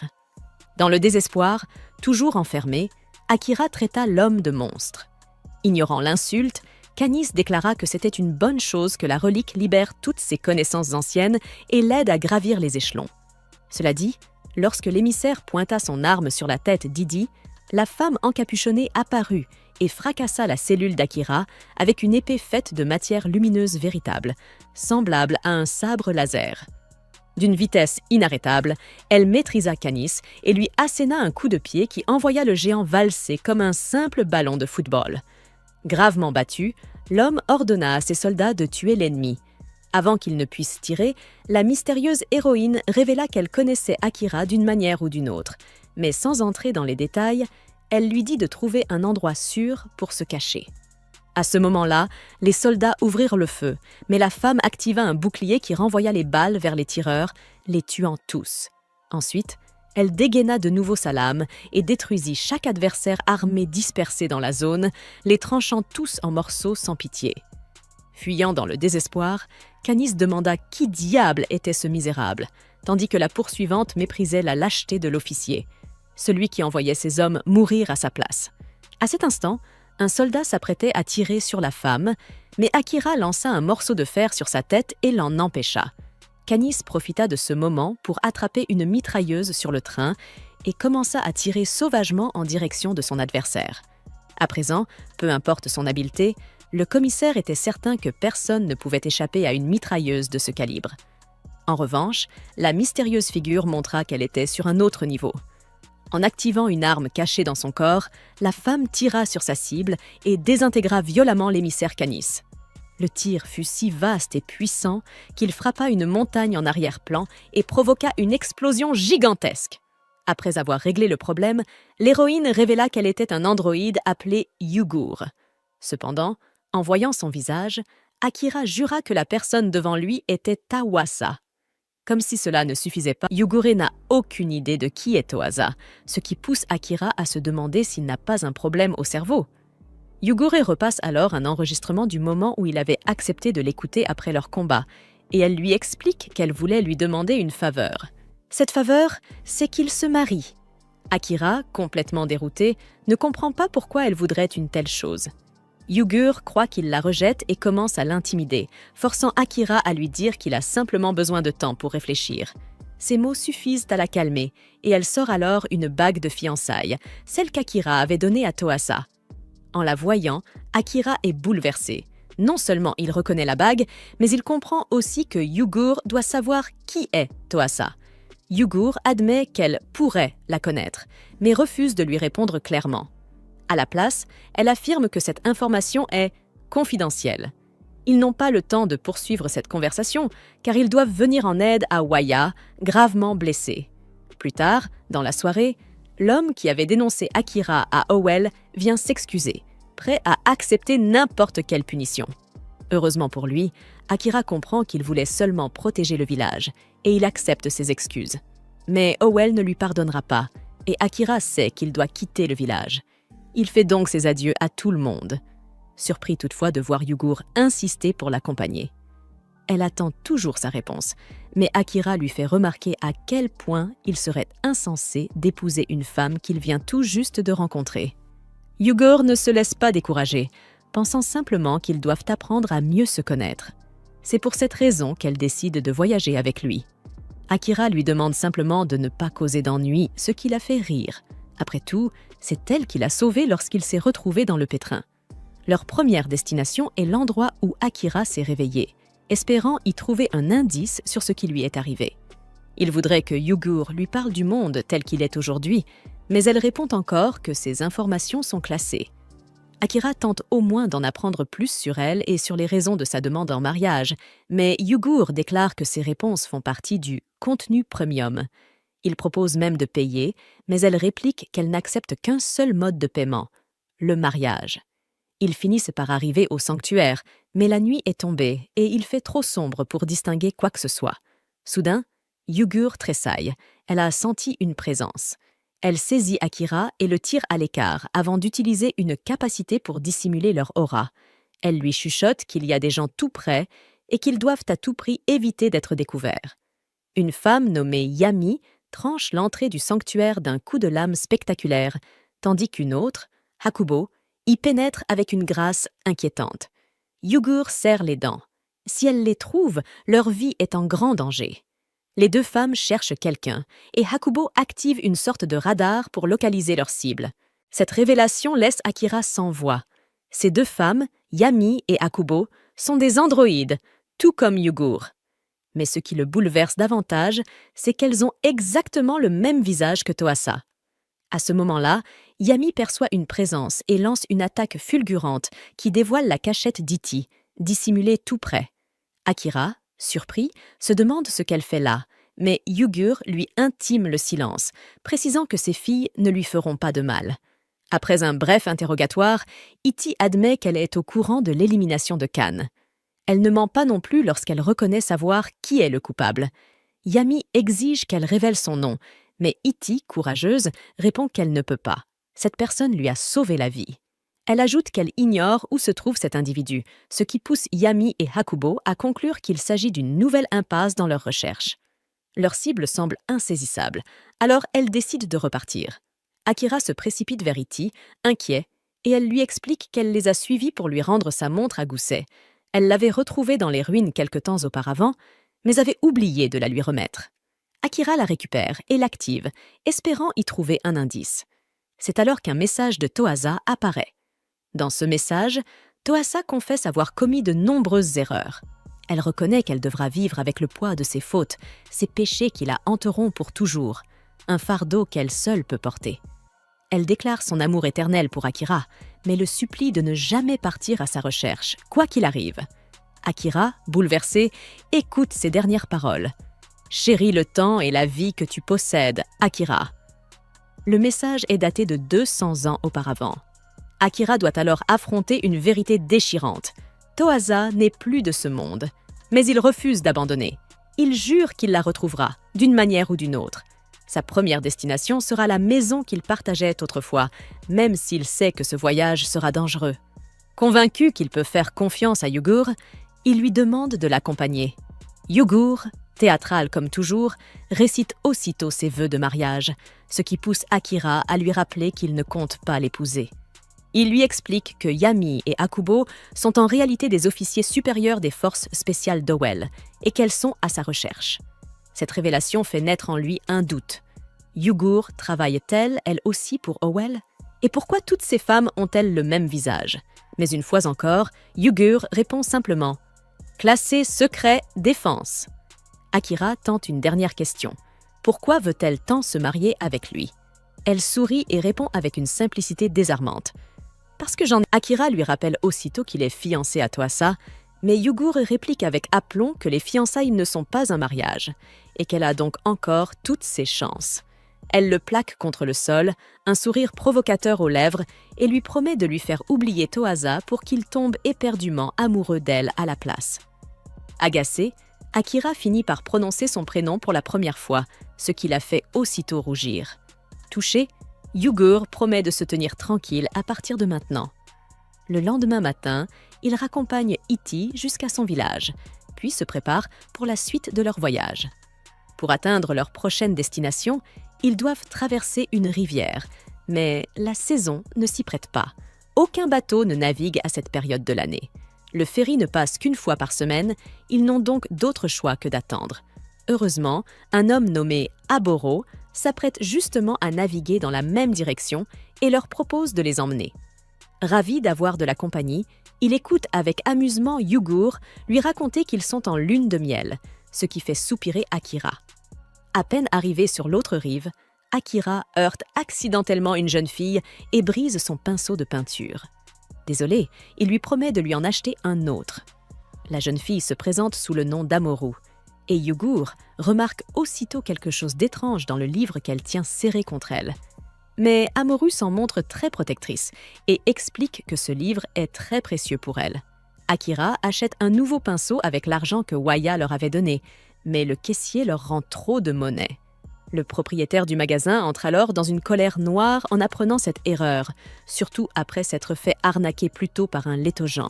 Dans le désespoir, toujours enfermé, Akira traita l'homme de monstre. Ignorant l'insulte, Canis déclara que c'était une bonne chose que la relique libère toutes ses connaissances anciennes et l'aide à gravir les échelons. Cela dit, lorsque l'émissaire pointa son arme sur la tête d'Idi, la femme encapuchonnée apparut et fracassa la cellule d'Akira avec une épée faite de matière lumineuse véritable, semblable à un sabre laser. D'une vitesse inarrêtable, elle maîtrisa Canis et lui asséna un coup de pied qui envoya le géant valser comme un simple ballon de football. Gravement battu, l'homme ordonna à ses soldats de tuer l'ennemi. Avant qu'ils ne puissent tirer, la mystérieuse héroïne révéla qu'elle connaissait Akira d'une manière ou d'une autre, mais sans entrer dans les détails, elle lui dit de trouver un endroit sûr pour se cacher. À ce moment-là, les soldats ouvrirent le feu, mais la femme activa un bouclier qui renvoya les balles vers les tireurs, les tuant tous. Ensuite, elle dégaina de nouveau sa lame et détruisit chaque adversaire armé dispersé dans la zone, les tranchant tous en morceaux sans pitié. Fuyant dans le désespoir, Canis demanda qui diable était ce misérable, tandis que la poursuivante méprisait la lâcheté de l'officier, celui qui envoyait ses hommes mourir à sa place. À cet instant, un soldat s'apprêtait à tirer sur la femme, mais Akira lança un morceau de fer sur sa tête et l'en empêcha. Canis profita de ce moment pour attraper une mitrailleuse sur le train et commença à tirer sauvagement en direction de son adversaire. À présent, peu importe son habileté, le commissaire était certain que personne ne pouvait échapper à une mitrailleuse de ce calibre. En revanche, la mystérieuse figure montra qu'elle était sur un autre niveau. En activant une arme cachée dans son corps, la femme tira sur sa cible et désintégra violemment l'émissaire Canis. Le tir fut si vaste et puissant qu'il frappa une montagne en arrière-plan et provoqua une explosion gigantesque. Après avoir réglé le problème, l'héroïne révéla qu'elle était un androïde appelé Yugur. Cependant, en voyant son visage, Akira jura que la personne devant lui était Tawasa. Comme si cela ne suffisait pas, Yugure n'a aucune idée de qui est Toasa, ce qui pousse Akira à se demander s'il n'a pas un problème au cerveau. Yugure repasse alors un enregistrement du moment où il avait accepté de l'écouter après leur combat, et elle lui explique qu'elle voulait lui demander une faveur. Cette faveur, c'est qu'il se marie. Akira, complètement dérouté, ne comprend pas pourquoi elle voudrait une telle chose. Yugur croit qu'il la rejette et commence à l'intimider, forçant Akira à lui dire qu'il a simplement besoin de temps pour réfléchir. Ces mots suffisent à la calmer, et elle sort alors une bague de fiançailles, celle qu'Akira avait donnée à Toasa. En la voyant, Akira est bouleversé. Non seulement il reconnaît la bague, mais il comprend aussi que Yugur doit savoir qui est Toasa. Yugur admet qu'elle pourrait la connaître, mais refuse de lui répondre clairement. À la place, elle affirme que cette information est confidentielle. Ils n'ont pas le temps de poursuivre cette conversation, car ils doivent venir en aide à Waya, gravement blessé. Plus tard, dans la soirée, l'homme qui avait dénoncé Akira à Howell vient s'excuser, prêt à accepter n'importe quelle punition. Heureusement pour lui, Akira comprend qu'il voulait seulement protéger le village, et il accepte ses excuses. Mais Howell ne lui pardonnera pas, et Akira sait qu'il doit quitter le village. Il fait donc ses adieux à tout le monde. Surpris toutefois de voir Yugur insister pour l'accompagner. Elle attend toujours sa réponse, mais Akira lui fait remarquer à quel point il serait insensé d'épouser une femme qu'il vient tout juste de rencontrer. Yugur ne se laisse pas décourager, pensant simplement qu'ils doivent apprendre à mieux se connaître. C'est pour cette raison qu'elle décide de voyager avec lui. Akira lui demande simplement de ne pas causer d'ennui, ce qui la fait rire. Après tout, c'est elle qui l'a sauvé lorsqu'il s'est retrouvé dans le pétrin. Leur première destination est l'endroit où Akira s'est réveillé, espérant y trouver un indice sur ce qui lui est arrivé. Il voudrait que Yugur lui parle du monde tel qu'il est aujourd'hui, mais elle répond encore que ces informations sont classées. Akira tente au moins d'en apprendre plus sur elle et sur les raisons de sa demande en mariage, mais Yugur déclare que ces réponses font partie du « contenu premium ». Il propose même de payer, mais elle réplique qu'elle n'accepte qu'un seul mode de paiement, le mariage. Ils finissent par arriver au sanctuaire, mais la nuit est tombée et il fait trop sombre pour distinguer quoi que ce soit. Soudain, Yugur tressaille. Elle a senti une présence. Elle saisit Akira et le tire à l'écart avant d'utiliser une capacité pour dissimuler leur aura. Elle lui chuchote qu'il y a des gens tout près et qu'ils doivent à tout prix éviter d'être découverts. Une femme nommée Yami tranche l'entrée du sanctuaire d'un coup de lame spectaculaire, tandis qu'une autre, Hakubo, y pénètre avec une grâce inquiétante. Yugur serre les dents. Si elle les trouve, leur vie est en grand danger. Les deux femmes cherchent quelqu'un, et Hakubo active une sorte de radar pour localiser leur cible. Cette révélation laisse Akira sans voix. Ces deux femmes, Yami et Hakubo, sont des androïdes, tout comme Yugur. Mais ce qui le bouleverse davantage, c'est qu'elles ont exactement le même visage que Toasa. À ce moment-là, Yami perçoit une présence et lance une attaque fulgurante qui dévoile la cachette d'Iti, dissimulée tout près. Akira, surpris, se demande ce qu'elle fait là, mais Yugur lui intime le silence, précisant que ses filles ne lui feront pas de mal. Après un bref interrogatoire, Iti admet qu'elle est au courant de l'élimination de Kan. Elle ne ment pas non plus lorsqu'elle reconnaît savoir qui est le coupable. Yami exige qu'elle révèle son nom, mais Iti, courageuse, répond qu'elle ne peut pas. Cette personne lui a sauvé la vie. Elle ajoute qu'elle ignore où se trouve cet individu, ce qui pousse Yami et Hakubo à conclure qu'il s'agit d'une nouvelle impasse dans leur recherche. Leur cible semble insaisissable, alors elle décide de repartir. Akira se précipite vers Iti, inquiet, et elle lui explique qu'elle les a suivis pour lui rendre sa montre à gousset. Elle l'avait retrouvée dans les ruines quelque temps auparavant, mais avait oublié de la lui remettre. Akira la récupère et l'active, espérant y trouver un indice. C'est alors qu'un message de Toasa apparaît. Dans ce message, Toasa confesse avoir commis de nombreuses erreurs. Elle reconnaît qu'elle devra vivre avec le poids de ses fautes, ses péchés qui la hanteront pour toujours, un fardeau qu'elle seule peut porter. Elle déclare son amour éternel pour Akira, mais le supplie de ne jamais partir à sa recherche, quoi qu'il arrive. Akira, bouleversée, écoute ses dernières paroles. « Chéris le temps et la vie que tu possèdes, Akira ». Le message est daté de 200 ans auparavant. Akira doit alors affronter une vérité déchirante. Toasa n'est plus de ce monde, mais il refuse d'abandonner. Il jure qu'il la retrouvera, d'une manière ou d'une autre. Sa première destination sera la maison qu'il partageait autrefois, même s'il sait que ce voyage sera dangereux. Convaincu qu'il peut faire confiance à Yugur, il lui demande de l'accompagner. Yugur, théâtral comme toujours, récite aussitôt ses vœux de mariage, ce qui pousse Akira à lui rappeler qu'il ne compte pas l'épouser. Il lui explique que Yami et Hakubo sont en réalité des officiers supérieurs des forces spéciales d'Howell et qu'elles sont à sa recherche. Cette révélation fait naître en lui un doute. Yugur travaille-t-elle, elle aussi, pour Howell? Et pourquoi toutes ces femmes ont-elles le même visage? Mais une fois encore, Yugur répond simplement « Classé secret défense ». Akira tente une dernière question. Pourquoi veut-elle tant se marier avec lui? Elle sourit et répond avec une simplicité désarmante. Parce que j'en ai... Akira lui rappelle aussitôt qu'il est fiancé à Toasa, Mais Yugur réplique avec aplomb que les fiançailles ne sont pas un mariage, et qu'elle a donc encore toutes ses chances. Elle le plaque contre le sol, un sourire provocateur aux lèvres, et lui promet de lui faire oublier Toasa pour qu'il tombe éperdument amoureux d'elle à la place. Agacé, Akira finit par prononcer son prénom pour la première fois, ce qui la fait aussitôt rougir. Touché, Yugur promet de se tenir tranquille à partir de maintenant. Le lendemain matin, il raccompagne Iti jusqu'à son village, puis se prépare pour la suite de leur voyage. Pour atteindre leur prochaine destination, ils doivent traverser une rivière, mais la saison ne s'y prête pas. Aucun bateau ne navigue à cette période de l'année. Le ferry ne passe qu'une fois par semaine, ils n'ont donc d'autre choix que d'attendre. Heureusement, un homme nommé Aboro s'apprête justement à naviguer dans la même direction et leur propose de les emmener. Ravi d'avoir de la compagnie, il écoute avec amusement Yugur lui raconter qu'ils sont en lune de miel, ce qui fait soupirer Akira. À peine arrivé sur l'autre rive, Akira heurte accidentellement une jeune fille et brise son pinceau de peinture. Désolé, il lui promet de lui en acheter un autre. La jeune fille se présente sous le nom d'Amoru, et Yugur remarque aussitôt quelque chose d'étrange dans le livre qu'elle tient serré contre elle. Mais Amoru s'en montre très protectrice et explique que ce livre est très précieux pour elle. Akira achète un nouveau pinceau avec l'argent que Waya leur avait donné, mais le caissier leur rend trop de monnaie. Le propriétaire du magasin entre alors dans une colère noire en apprenant cette erreur, surtout après s'être fait arnaquer plus tôt par un Lettogent.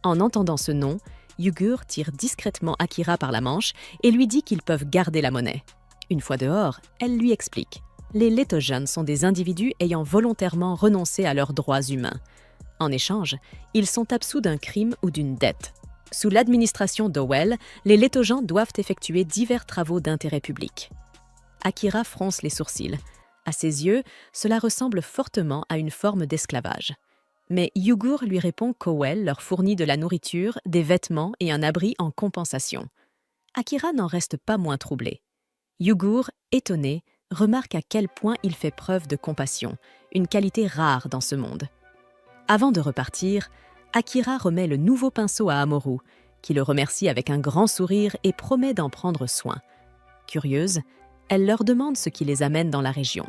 En entendant ce nom, Yugur tire discrètement Akira par la manche et lui dit qu'ils peuvent garder la monnaie. Une fois dehors, elle lui explique. Les Lettogens sont des individus ayant volontairement renoncé à leurs droits humains. En échange, ils sont absous d'un crime ou d'une dette. Sous l'administration d'Owell, les Lettogens doivent effectuer divers travaux d'intérêt public. Akira fronce les sourcils. À ses yeux, cela ressemble fortement à une forme d'esclavage. Mais Yugur lui répond qu'Owell leur fournit de la nourriture, des vêtements et un abri en compensation. Akira n'en reste pas moins troublé. Yugur, étonné, remarque à quel point il fait preuve de compassion, une qualité rare dans ce monde. Avant de repartir, Akira remet le nouveau pinceau à Amoru, qui le remercie avec un grand sourire et promet d'en prendre soin. Curieuse, elle leur demande ce qui les amène dans la région,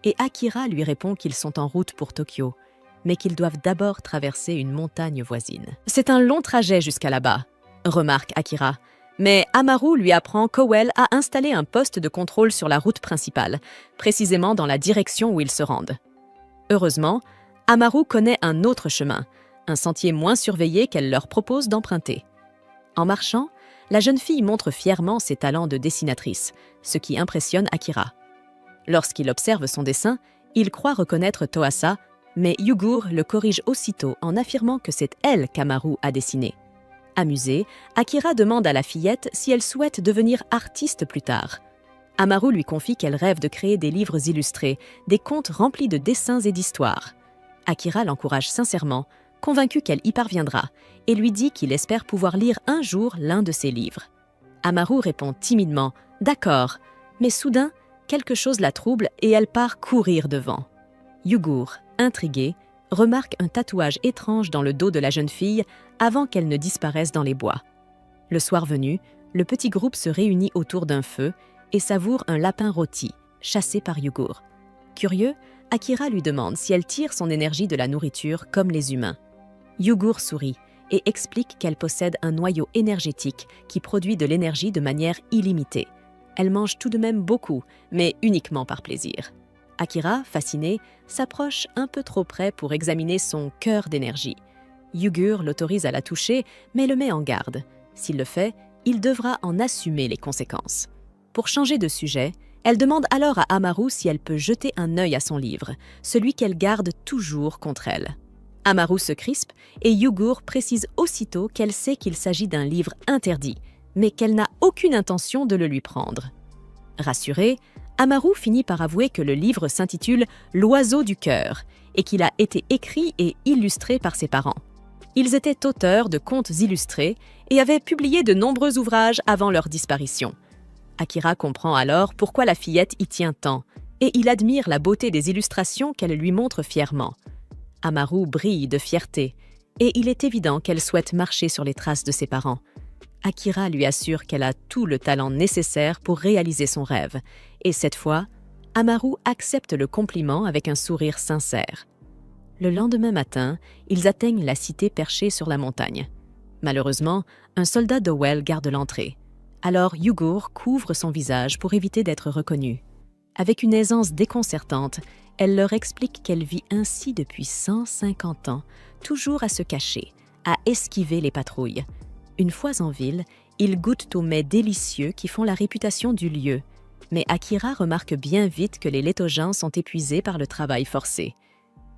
et Akira lui répond qu'ils sont en route pour Tokyo, mais qu'ils doivent d'abord traverser une montagne voisine. « C'est un long trajet jusqu'à là-bas », remarque Akira, mais Amaru lui apprend qu'Owell a installé un poste de contrôle sur la route principale, précisément dans la direction où ils se rendent. Heureusement, Amaru connaît un autre chemin, un sentier moins surveillé qu'elle leur propose d'emprunter. En marchant, la jeune fille montre fièrement ses talents de dessinatrice, ce qui impressionne Akira. Lorsqu'il observe son dessin, il croit reconnaître Toasa, mais Yugur le corrige aussitôt en affirmant que c'est elle qu'Amaru a dessiné. Amusée, Akira demande à la fillette si elle souhaite devenir artiste plus tard. Amaru lui confie qu'elle rêve de créer des livres illustrés, des contes remplis de dessins et d'histoires. Akira l'encourage sincèrement, convaincu qu'elle y parviendra, et lui dit qu'il espère pouvoir lire un jour l'un de ses livres. Amaru répond timidement « D'accord », mais soudain, quelque chose la trouble et elle part courir devant. Yugur, intrigué, remarque un tatouage étrange dans le dos de la jeune fille avant qu'elle ne disparaisse dans les bois. Le soir venu, le petit groupe se réunit autour d'un feu et savoure un lapin rôti, chassé par Yugur. Curieux, Akira lui demande si elle tire son énergie de la nourriture comme les humains. Yugur sourit et explique qu'elle possède un noyau énergétique qui produit de l'énergie de manière illimitée. Elle mange tout de même beaucoup, mais uniquement par plaisir. Akira, fasciné, s'approche un peu trop près pour examiner son cœur d'énergie. Yugur l'autorise à la toucher, mais le met en garde. S'il le fait, il devra en assumer les conséquences. Pour changer de sujet, elle demande alors à Amaru si elle peut jeter un œil à son livre, celui qu'elle garde toujours contre elle. Amaru se crispe et Yugur précise aussitôt qu'elle sait qu'il s'agit d'un livre interdit, mais qu'elle n'a aucune intention de le lui prendre. Rassurée, Amaru finit par avouer que le livre s'intitule « L'oiseau du cœur » et qu'il a été écrit et illustré par ses parents. Ils étaient auteurs de contes illustrés et avaient publié de nombreux ouvrages avant leur disparition. Akira comprend alors pourquoi la fillette y tient tant, et il admire la beauté des illustrations qu'elle lui montre fièrement. Amaru brille de fierté. et il est évident qu'elle souhaite marcher sur les traces de ses parents. Akira lui assure qu'elle a tout le talent nécessaire pour réaliser son rêve, et cette fois, Amaru accepte le compliment avec un sourire sincère. Le lendemain matin, ils atteignent la cité perchée sur la montagne. Malheureusement, un soldat d'Owell garde l'entrée. Alors Yugur couvre son visage pour éviter d'être reconnu. Avec une aisance déconcertante, elle leur explique qu'elle vit ainsi depuis 150 ans, toujours à se cacher, à esquiver les patrouilles. Une fois en ville, ils goûtent aux mets délicieux qui font la réputation du lieu. Mais Akira remarque bien vite que les Létogens sont épuisés par le travail forcé.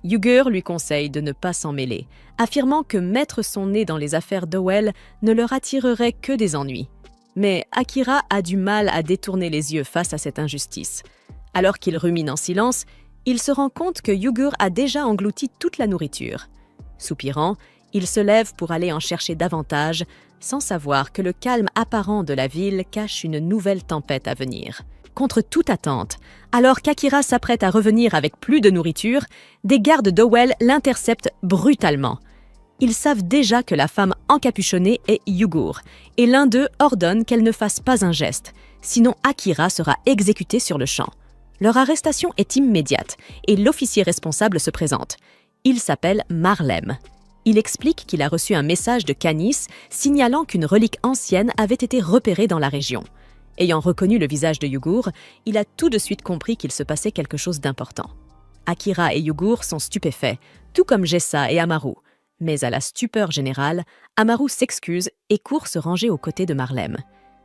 Yugur lui conseille de ne pas s'en mêler, affirmant que mettre son nez dans les affaires d'Owell ne leur attirerait que des ennuis. Mais Akira a du mal à détourner les yeux face à cette injustice. Alors qu'il rumine en silence, il se rend compte que Yugur a déjà englouti toute la nourriture. Soupirant, il se lève pour aller en chercher davantage, sans savoir que le calme apparent de la ville cache une nouvelle tempête à venir. Contre toute attente, alors qu'Akira s'apprête à revenir avec plus de nourriture, des gardes d'Owell l'interceptent brutalement. Ils savent déjà que la femme encapuchonnée est Yugur, et l'un d'eux ordonne qu'elle ne fasse pas un geste, sinon Akira sera exécuté sur le champ. Leur arrestation est immédiate, et l'officier responsable se présente. Il s'appelle Marlem. Il explique qu'il a reçu un message de Canis signalant qu'une relique ancienne avait été repérée dans la région. Ayant reconnu le visage de Yugur, il a tout de suite compris qu'il se passait quelque chose d'important. Akira et Yugur sont stupéfaits, tout comme Jessa et Amaru. Mais à la stupeur générale, Amaru s'excuse et court se ranger aux côtés de Marlem.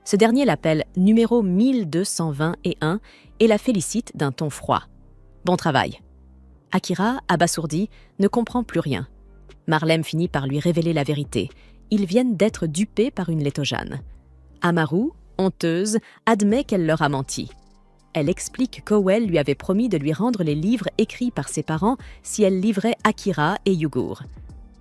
Ce dernier l'appelle numéro 1221 et la félicite d'un ton froid. « Bon travail !» Akira, abasourdi, ne comprend plus rien. Marlem finit par lui révéler la vérité. Ils viennent d'être dupés par une Létojane. Amaru, honteuse, admet qu'elle leur a menti. Elle explique qu'Owell lui avait promis de lui rendre les livres écrits par ses parents si elle livrait Akira et Yugur.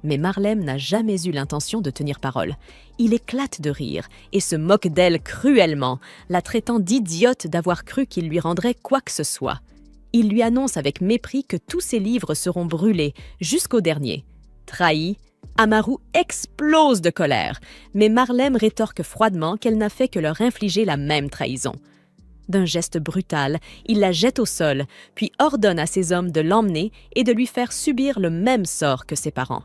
Mais Marlem n'a jamais eu l'intention de tenir parole. Il éclate de rire et se moque d'elle cruellement, la traitant d'idiote d'avoir cru qu'il lui rendrait quoi que ce soit. Il lui annonce avec mépris que tous ses livres seront brûlés, jusqu'au dernier. Trahi, Amaru explose de colère, mais Marlem rétorque froidement qu'elle n'a fait que leur infliger la même trahison. D'un geste brutal, il la jette au sol, puis ordonne à ses hommes de l'emmener et de lui faire subir le même sort que ses parents.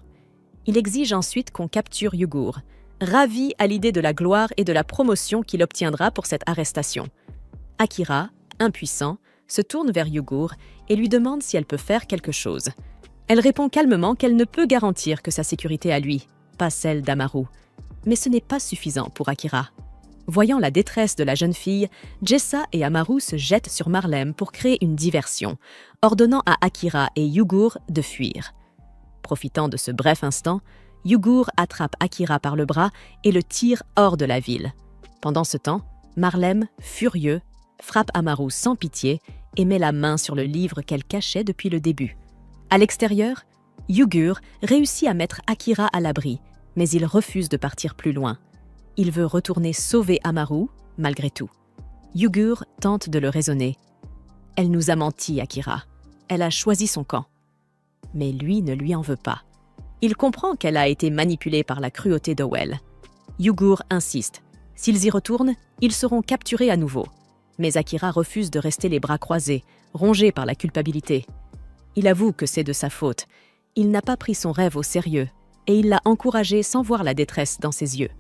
Il exige ensuite qu'on capture Yugur, ravi à l'idée de la gloire et de la promotion qu'il obtiendra pour cette arrestation. Akira, impuissant, se tourne vers Yugur et lui demande si elle peut faire quelque chose. Elle répond calmement qu'elle ne peut garantir que sa sécurité à lui, pas celle d'Amaru. Mais ce n'est pas suffisant pour Akira. Voyant la détresse de la jeune fille, Jessa et Amaru se jettent sur Marlem pour créer une diversion, ordonnant à Akira et Yugur de fuir. Profitant de ce bref instant, Yugur attrape Akira par le bras et le tire hors de la ville. Pendant ce temps, Marlem, furieux, frappe Amaru sans pitié et met la main sur le livre qu'elle cachait depuis le début. À l'extérieur, Yugur réussit à mettre Akira à l'abri, mais il refuse de partir plus loin. Il veut retourner sauver Amaru, malgré tout. Yugur tente de le raisonner. « Elle nous a menti, Akira. Elle a choisi son camp. » Mais lui ne lui en veut pas. Il comprend qu'elle a été manipulée par la cruauté d'Owell. Yugur insiste. S'ils y retournent, ils seront capturés à nouveau. Mais Akira refuse de rester les bras croisés, rongé par la culpabilité. Il avoue que c'est de sa faute. Il n'a pas pris son rêve au sérieux et il l'a encouragé sans voir la détresse dans ses yeux.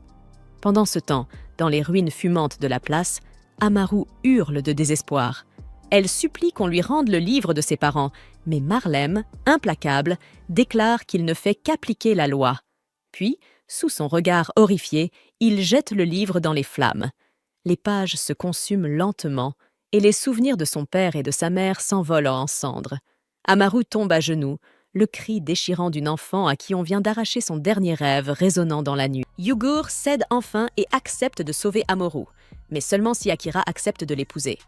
Pendant ce temps, dans les ruines fumantes de la place, Amaru hurle de désespoir. Elle supplie qu'on lui rende le livre de ses parents, mais Marlem, implacable, déclare qu'il ne fait qu'appliquer la loi. Puis, sous son regard horrifié, il jette le livre dans les flammes. Les pages se consument lentement et les souvenirs de son père et de sa mère s'envolent en cendres. Amaru tombe à genoux, le cri déchirant d'une enfant à qui on vient d'arracher son dernier rêve résonnant dans la nuit. Yugur cède enfin et accepte de sauver Amaru, mais seulement si Akira accepte de l'épouser.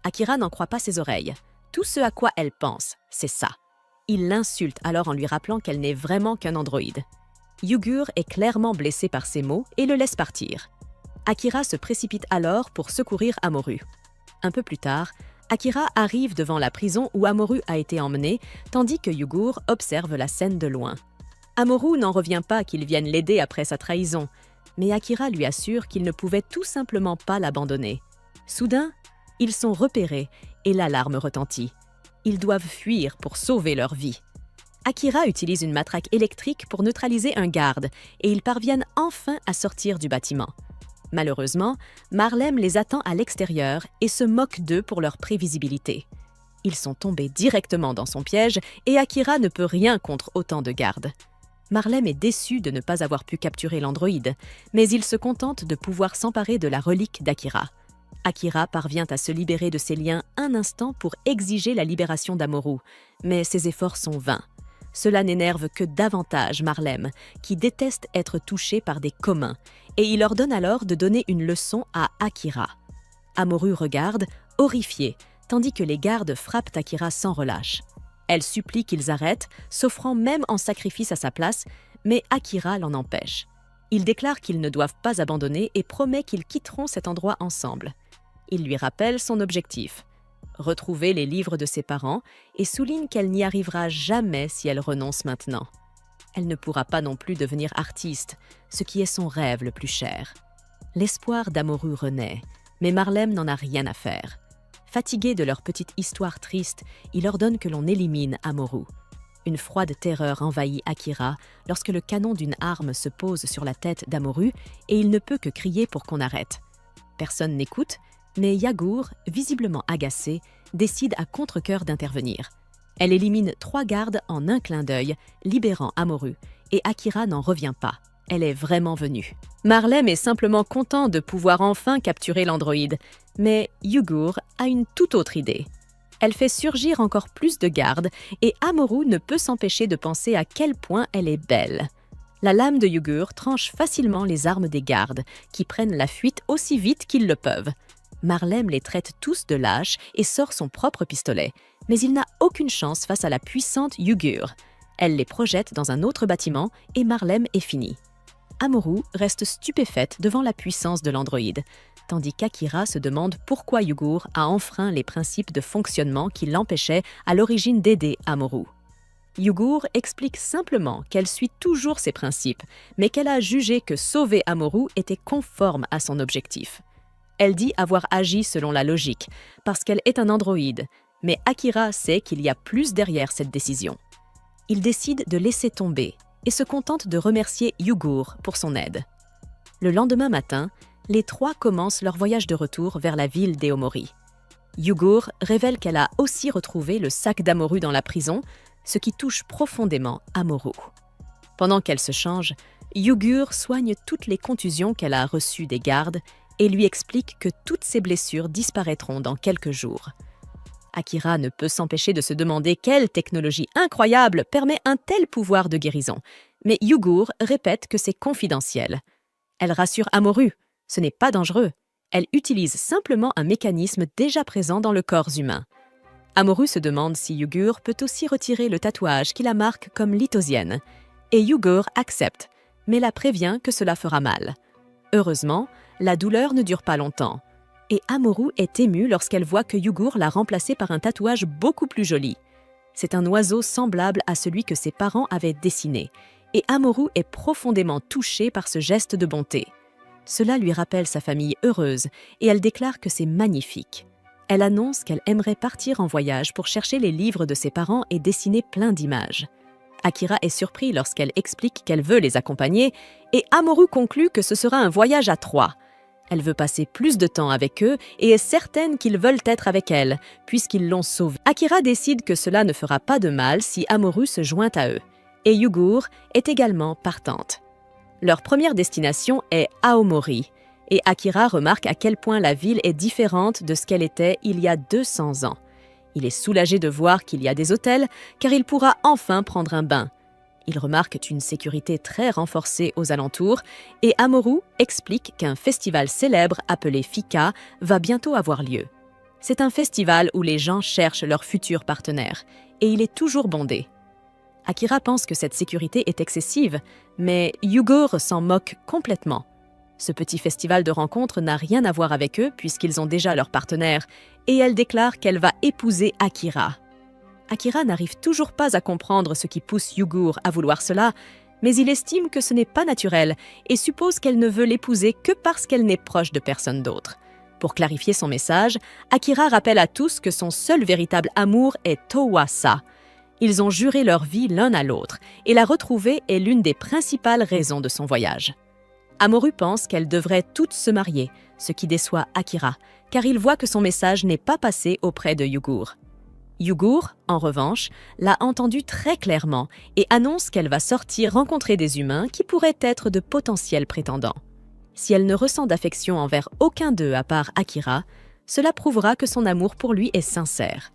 Akira n'en croit pas ses oreilles. Tout ce à quoi elle pense, c'est ça. Il l'insulte alors en lui rappelant qu'elle n'est vraiment qu'un androïde. Yugur est clairement blessé par ces mots et le laisse partir. Akira se précipite alors pour secourir Amaru. Un peu plus tard, Akira arrive devant la prison où Amaru a été emmené, tandis que Yugur observe la scène de loin. Amorou n'en revient pas qu'il vienne l'aider après sa trahison, mais Akira lui assure qu'il ne pouvait tout simplement pas l'abandonner. Soudain, ils sont repérés et l'alarme retentit. Ils doivent fuir pour sauver leur vie. Akira utilise une matraque électrique pour neutraliser un garde et ils parviennent enfin à sortir du bâtiment. Malheureusement, Marlem les attend à l'extérieur et se moque d'eux pour leur prévisibilité. Ils sont tombés directement dans son piège et Akira ne peut rien contre autant de gardes. Marlem est déçu de ne pas avoir pu capturer l'androïde, mais il se contente de pouvoir s'emparer de la relique d'Akira. Akira parvient à se libérer de ses liens un instant pour exiger la libération d'Amorou, mais ses efforts sont vains. Cela n'énerve que davantage Marlem, qui déteste être touché par des communs, et il ordonne alors de donner une leçon à Akira. Amorou regarde, horrifié, tandis que les gardes frappent Akira sans relâche. Elle supplie qu'ils arrêtent, s'offrant même en sacrifice à sa place, mais Akira l'en empêche. Il déclare qu'ils ne doivent pas abandonner et promet qu'ils quitteront cet endroit ensemble. Il lui rappelle son objectif, retrouver les livres de ses parents, et souligne qu'elle n'y arrivera jamais si elle renonce maintenant. Elle ne pourra pas non plus devenir artiste, ce qui est son rêve le plus cher. L'espoir d'Amorou renaît, mais Marlem n'en a rien à faire. Fatigué de leur petite histoire triste, il ordonne que l'on élimine Amorou. Une froide terreur envahit Akira lorsque le canon d'une arme se pose sur la tête d'Amorou et il ne peut que crier pour qu'on arrête. Personne n'écoute, mais Yagour, visiblement agacée, décide à contre-cœur d'intervenir. Elle élimine 3 gardes en un clin d'œil, libérant Amorou, et Akira n'en revient pas. Elle est vraiment venue. Marlem est simplement content de pouvoir enfin capturer l'androïde, mais Yugur a une toute autre idée. Elle fait surgir encore plus de gardes et Amorou ne peut s'empêcher de penser à quel point elle est belle. La lame de Yugur tranche facilement les armes des gardes, qui prennent la fuite aussi vite qu'ils le peuvent. Marlem les traite tous de lâches et sort son propre pistolet, mais il n'a aucune chance face à la puissante Yugur. Elle les projette dans un autre bâtiment et Marlem est finie. Amorou reste stupéfaite devant la puissance de l'androïde, tandis qu'Akira se demande pourquoi Yugur a enfreint les principes de fonctionnement qui l'empêchaient à l'origine d'aider Amorou. Yugur explique simplement qu'elle suit toujours ses principes, mais qu'elle a jugé que sauver Amorou était conforme à son objectif. Elle dit avoir agi selon la logique, parce qu'elle est un androïde, mais Akira sait qu'il y a plus derrière cette décision. Il décide de laisser tomber et se contente de remercier Yugur pour son aide. Le lendemain matin, les 3 commencent leur voyage de retour vers la ville d'Eomori. Yugur révèle qu'elle a aussi retrouvé le sac d'Amorou dans la prison, ce qui touche profondément Amorou. Pendant qu'elle se change, Yugur soigne toutes les contusions qu'elle a reçues des gardes et lui explique que toutes ses blessures disparaîtront dans quelques jours. Akira ne peut s'empêcher de se demander quelle technologie incroyable permet un tel pouvoir de guérison, mais Yugur répète que c'est confidentiel. Elle rassure Amorou, ce n'est pas dangereux. Elle utilise simplement un mécanisme déjà présent dans le corps humain. Amorou se demande si Yugur peut aussi retirer le tatouage qui la marque comme lithosienne, et Yugur accepte, mais la prévient que cela fera mal. Heureusement, la douleur ne dure pas longtemps. Et Amorou est émue lorsqu'elle voit que Yugur l'a remplacé par un tatouage beaucoup plus joli. C'est un oiseau semblable à celui que ses parents avaient dessiné, et Amorou est profondément touchée par ce geste de bonté. Cela lui rappelle sa famille heureuse, et elle déclare que c'est magnifique. Elle annonce qu'elle aimerait partir en voyage pour chercher les livres de ses parents et dessiner plein d'images. Akira est surpris lorsqu'elle explique qu'elle veut les accompagner, et Amorou conclut que ce sera un voyage à 3. Elle veut passer plus de temps avec eux et est certaine qu'ils veulent être avec elle, puisqu'ils l'ont sauvée. Akira décide que cela ne fera pas de mal si Amorou se joint à eux. Et Yugur est également partante. Leur première destination est Aomori, et Akira remarque à quel point la ville est différente de ce qu'elle était il y a 200 ans. Il est soulagé de voir qu'il y a des hôtels, car il pourra enfin prendre un bain. Il remarque une sécurité très renforcée aux alentours et Amorou explique qu'un festival célèbre appelé Fika va bientôt avoir lieu. C'est un festival où les gens cherchent leur futur partenaire et il est toujours bondé. Akira pense que cette sécurité est excessive, mais Yugur s'en moque complètement. Ce petit festival de rencontres n'a rien à voir avec eux puisqu'ils ont déjà leur partenaire et elle déclare qu'elle va épouser Akira. Akira n'arrive toujours pas à comprendre ce qui pousse Yugur à vouloir cela, Mais il estime que ce n'est pas naturel et suppose qu'elle ne veut l'épouser que parce qu'elle n'est proche de personne d'autre. Pour clarifier son message, Akira rappelle à tous que son seul véritable amour est Towasa. Ils ont juré leur vie l'un à l'autre et la retrouver est l'une des principales raisons de son voyage. Amoru pense qu'elles devraient toutes se marier, ce qui déçoit Akira, car il voit que son message n'est pas passé auprès de Yugur. Yugur, en revanche, l'a entendu très clairement et annonce qu'elle va sortir rencontrer des humains qui pourraient être de potentiels prétendants. Si elle ne ressent d'affection envers aucun d'eux à part Akira, cela prouvera que son amour pour lui est sincère.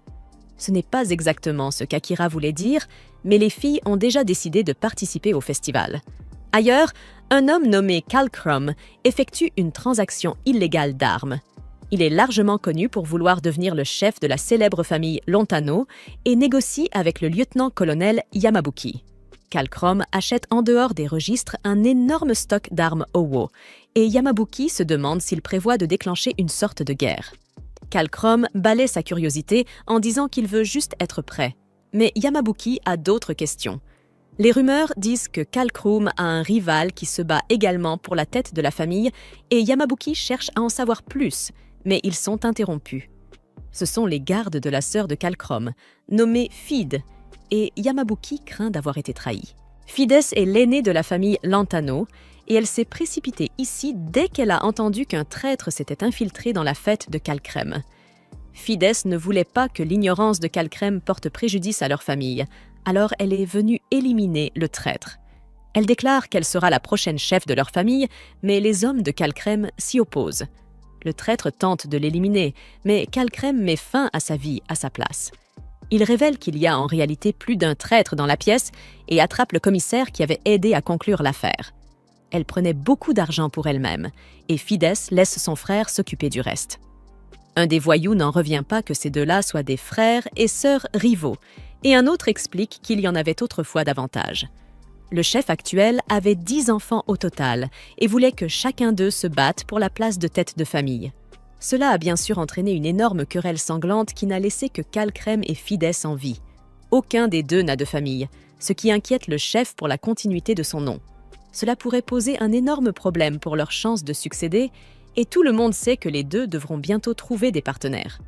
Ce n'est pas exactement ce qu'Akira voulait dire, mais les filles ont déjà décidé de participer au festival. Ailleurs, un homme nommé Kalkrom effectue une transaction illégale d'armes. Il est largement connu pour vouloir devenir le chef de la célèbre famille Lontano et négocie avec le lieutenant-colonel Yamabuki. Kalkrom achète en dehors des registres un énorme stock d'armes Owo, et Yamabuki se demande s'il prévoit de déclencher une sorte de guerre. Kalkrom balaie sa curiosité en disant qu'il veut juste être prêt. Mais Yamabuki a d'autres questions. Les rumeurs disent que Kalkrom a un rival qui se bat également pour la tête de la famille et Yamabuki cherche à en savoir plus, mais ils sont interrompus. Ce sont les gardes de la sœur de Kalkrom, nommés Fide, et Yamabuki craint d'avoir été trahi. Fides est l'aînée de la famille Lantano et elle s'est précipitée ici dès qu'elle a entendu qu'un traître s'était infiltré dans la fête de Kalkrem. Fides ne voulait pas que l'ignorance de Kalkrem porte préjudice à leur famille, alors elle est venue éliminer le traître. Elle déclare qu'elle sera la prochaine chef de leur famille, mais les hommes de Kalkrem s'y opposent. Le traître tente de l'éliminer, mais Kalkrem met fin à sa vie à sa place. Il révèle qu'il y a en réalité plus d'un traître dans la pièce et attrape le commissaire qui avait aidé à conclure l'affaire. Elle prenait beaucoup d'argent pour elle-même et Fides laisse son frère s'occuper du reste. Un des voyous n'en revient pas que ces deux-là soient des frères et sœurs rivaux, et un autre explique qu'il y en avait autrefois davantage. Le chef actuel avait 10 enfants au total et voulait que chacun d'eux se batte pour la place de tête de famille. Cela a bien sûr entraîné une énorme querelle sanglante qui n'a laissé que Kalkrem et Fides en vie. Aucun des deux n'a de famille, ce qui inquiète le chef pour la continuité de son nom. Cela pourrait poser un énorme problème pour leur chance de succéder, et tout le monde sait que les deux devront bientôt trouver des partenaires.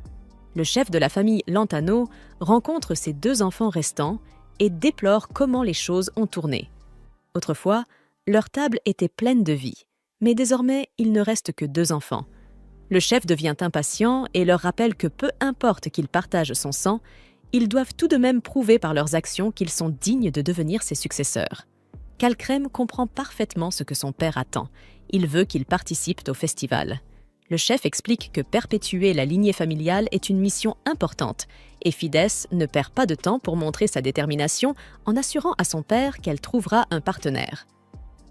Le chef de la famille Lantano rencontre ses 2 enfants restants et déplore comment les choses ont tourné. Autrefois, leur table était pleine de vie, mais désormais, il ne reste que 2 enfants. Le chef devient impatient et leur rappelle que peu importe qu'ils partagent son sang, ils doivent tout de même prouver par leurs actions qu'ils sont dignes de devenir ses successeurs. Kalkrem comprend parfaitement ce que son père attend. Il veut qu'ils participent au festival. Le chef explique que perpétuer la lignée familiale est une mission importante et Fides ne perd pas de temps pour montrer sa détermination en assurant à son père qu'elle trouvera un partenaire.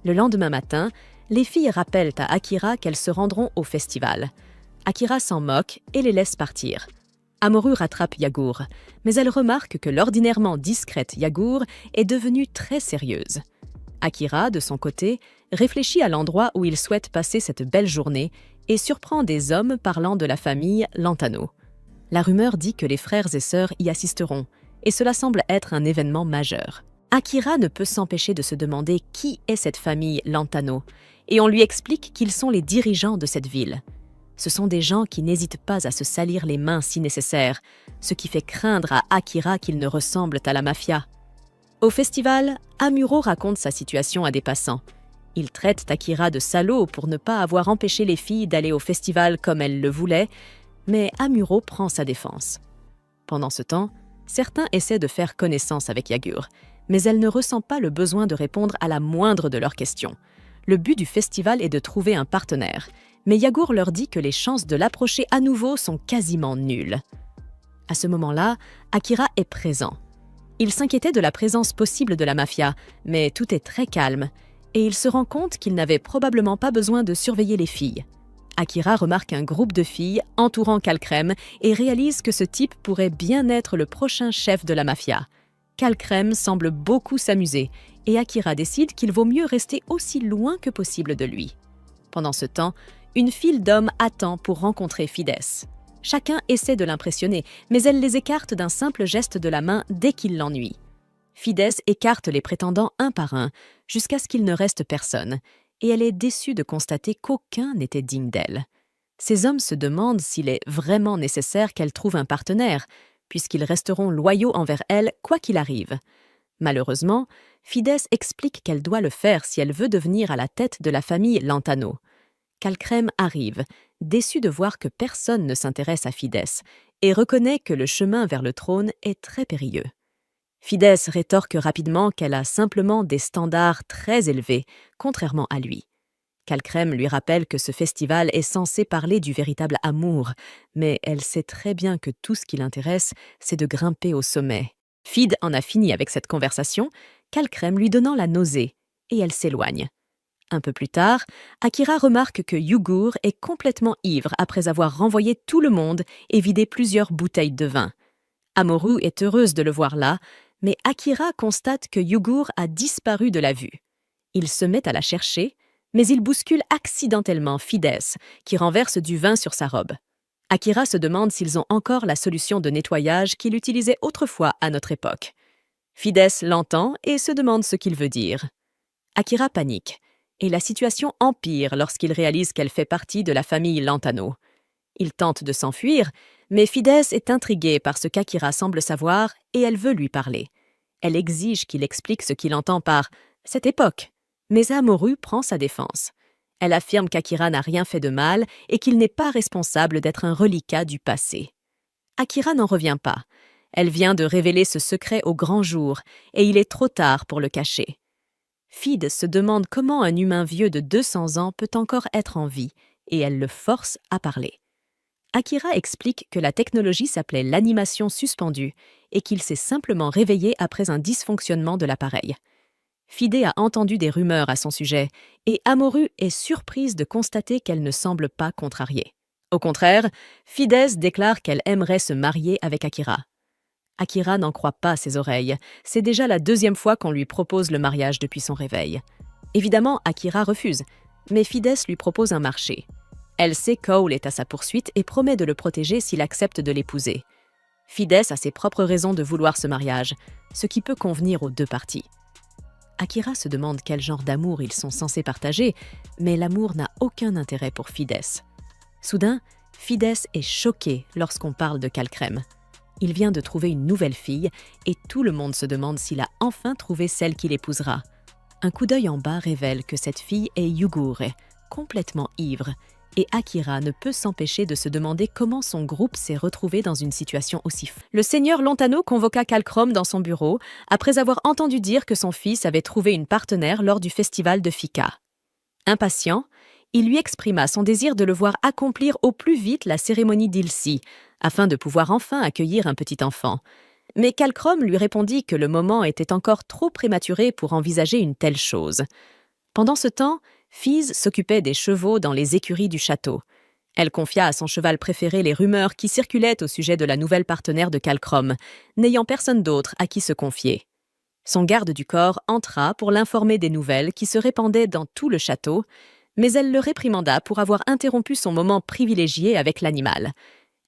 Le lendemain matin, les filles rappellent à Akira qu'elles se rendront au festival. Akira s'en moque et les laisse partir. Amoru rattrape Yagur, mais elle remarque que l'ordinairement discrète Yagur est devenue très sérieuse. Akira, de son côté, réfléchit à l'endroit où il souhaite passer cette belle journée et surprend des hommes parlant de la famille Lantano. La rumeur dit que les frères et sœurs y assisteront, et cela semble être un événement majeur. Akira ne peut s'empêcher de se demander qui est cette famille Lantano, et on lui explique qu'ils sont les dirigeants de cette ville. Ce sont des gens qui n'hésitent pas à se salir les mains si nécessaire, ce qui fait craindre à Akira qu'ils ne ressemblent à la mafia. Au festival, Amuro raconte sa situation à des passants. Il traite Akira de salaud pour ne pas avoir empêché les filles d'aller au festival comme elles le voulaient, mais Amuro prend sa défense. Pendant ce temps, certains essaient de faire connaissance avec Yagur, mais elle ne ressent pas le besoin de répondre à la moindre de leurs questions. Le but du festival est de trouver un partenaire, mais Yagur leur dit que les chances de l'approcher à nouveau sont quasiment nulles. À ce moment-là, Akira est présent. Il s'inquiétait de la présence possible de la mafia, mais tout est très calme, et il se rend compte qu'il n'avait probablement pas besoin de surveiller les filles. Akira remarque un groupe de filles entourant Kalkrem et réalise que ce type pourrait bien être le prochain chef de la mafia. Kalkrem semble beaucoup s'amuser, et Akira décide qu'il vaut mieux rester aussi loin que possible de lui. Pendant ce temps, une file d'hommes attend pour rencontrer Fides. Chacun essaie de l'impressionner, mais elle les écarte d'un simple geste de la main dès qu'il l'ennuie. Fides écarte les prétendants un par un, jusqu'à ce qu'il ne reste personne, et elle est déçue de constater qu'aucun n'était digne d'elle. Ces hommes se demandent s'il est vraiment nécessaire qu'elle trouve un partenaire, puisqu'ils resteront loyaux envers elle quoi qu'il arrive. Malheureusement, Fides explique qu'elle doit le faire si elle veut devenir à la tête de la famille Lantano. Calcrème arrive, déçu de voir que personne ne s'intéresse à Fides, et reconnaît que le chemin vers le trône est très périlleux. Fides rétorque rapidement qu'elle a simplement des standards très élevés, contrairement à lui. Calcrème lui rappelle que ce festival est censé parler du véritable amour, mais elle sait très bien que tout ce qui l'intéresse, c'est de grimper au sommet. Fid en a fini avec cette conversation, Calcrème lui donnant la nausée, et elle s'éloigne. Un peu plus tard, Akira remarque que Yugur est complètement ivre après avoir renvoyé tout le monde et vidé plusieurs bouteilles de vin. Amoru est heureuse de le voir là, mais Akira constate que Yugur a disparu de la vue. Il se met à la chercher, mais il bouscule accidentellement Fides, qui renverse du vin sur sa robe. Akira se demande s'ils ont encore la solution de nettoyage qu'il utilisait autrefois à notre époque. Fides l'entend et se demande ce qu'il veut dire. Akira panique, et la situation empire lorsqu'il réalise qu'elle fait partie de la famille Lantano. Il tente de s'enfuir, mais Fides est intriguée par ce qu'Akira semble savoir et elle veut lui parler. Elle exige qu'il explique ce qu'il entend par « cette époque », mais Amoru prend sa défense. Elle affirme qu'Akira n'a rien fait de mal et qu'il n'est pas responsable d'être un reliquat du passé. Akira n'en revient pas. Elle vient de révéler ce secret au grand jour et il est trop tard pour le cacher. Fid se demande comment un humain vieux de 200 ans peut encore être en vie et elle le force à parler. Akira explique que la technologie s'appelait l'animation suspendue et qu'il s'est simplement réveillé après un dysfonctionnement de l'appareil. Fide a entendu des rumeurs à son sujet et Amoru est surprise de constater qu'elle ne semble pas contrariée. Au contraire, Fides déclare qu'elle aimerait se marier avec Akira. Akira n'en croit pas ses oreilles. C'est déjà la 2e fois qu'on lui propose le mariage depuis son réveil. Évidemment, Akira refuse, mais Fides lui propose un marché. Elle sait Cole est à sa poursuite et promet de le protéger s'il accepte de l'épouser. Fides a ses propres raisons de vouloir ce mariage, ce qui peut convenir aux deux parties. Akira se demande quel genre d'amour ils sont censés partager, mais l'amour n'a aucun intérêt pour Fides. Soudain, Fides est choqué lorsqu'on parle de Calcrème. Il vient de trouver une nouvelle fille et tout le monde se demande s'il a enfin trouvé celle qu'il épousera. Un coup d'œil en bas révèle que cette fille est Yugur, complètement ivre, et Akira ne peut s'empêcher de se demander comment son groupe s'est retrouvé dans une situation aussi folle. Le seigneur Lontano convoqua Calcrome dans son bureau après avoir entendu dire que son fils avait trouvé une partenaire lors du festival de Fika. Impatient, il lui exprima son désir de le voir accomplir au plus vite la cérémonie d'Ilsi, afin de pouvoir enfin accueillir un petit enfant. Mais Calcrome lui répondit que le moment était encore trop prématuré pour envisager une telle chose. Pendant ce temps, Fiz s'occupait des chevaux dans les écuries du château. Elle confia à son cheval préféré les rumeurs qui circulaient au sujet de la nouvelle partenaire de Calcrome, n'ayant personne d'autre à qui se confier. Son garde du corps entra pour l'informer des nouvelles qui se répandaient dans tout le château, mais elle le réprimanda pour avoir interrompu son moment privilégié avec l'animal.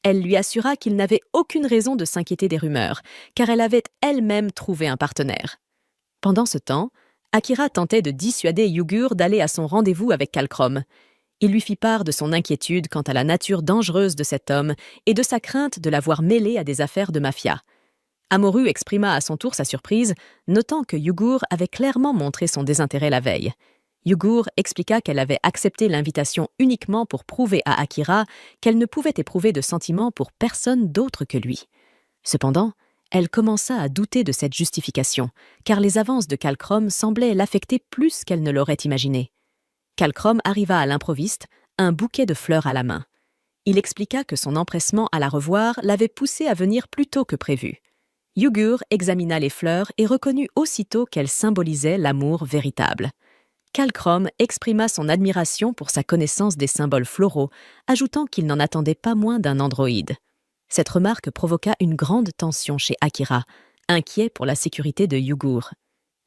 Elle lui assura qu'il n'avait aucune raison de s'inquiéter des rumeurs, car elle avait elle-même trouvé un partenaire. Pendant ce temps, Akira tentait de dissuader Yugur d'aller à son rendez-vous avec Calcrome. Il lui fit part de son inquiétude quant à la nature dangereuse de cet homme et de sa crainte de l'avoir mêlé à des affaires de mafia. Amoru exprima à son tour sa surprise, notant que Yugur avait clairement montré son désintérêt la veille. Yugur expliqua qu'elle avait accepté l'invitation uniquement pour prouver à Akira qu'elle ne pouvait éprouver de sentiments pour personne d'autre que lui. Cependant, elle commença à douter de cette justification, car les avances de Calcrome semblaient l'affecter plus qu'elle ne l'aurait imaginé. Calcrome arriva à l'improviste, un bouquet de fleurs à la main. Il expliqua que son empressement à la revoir l'avait poussé à venir plus tôt que prévu. Yugur examina les fleurs et reconnut aussitôt qu'elles symbolisaient l'amour véritable. Calcrome exprima son admiration pour sa connaissance des symboles floraux, ajoutant qu'il n'en attendait pas moins d'un androïde. Cette remarque provoqua une grande tension chez Akira, inquiet pour la sécurité de Yugur.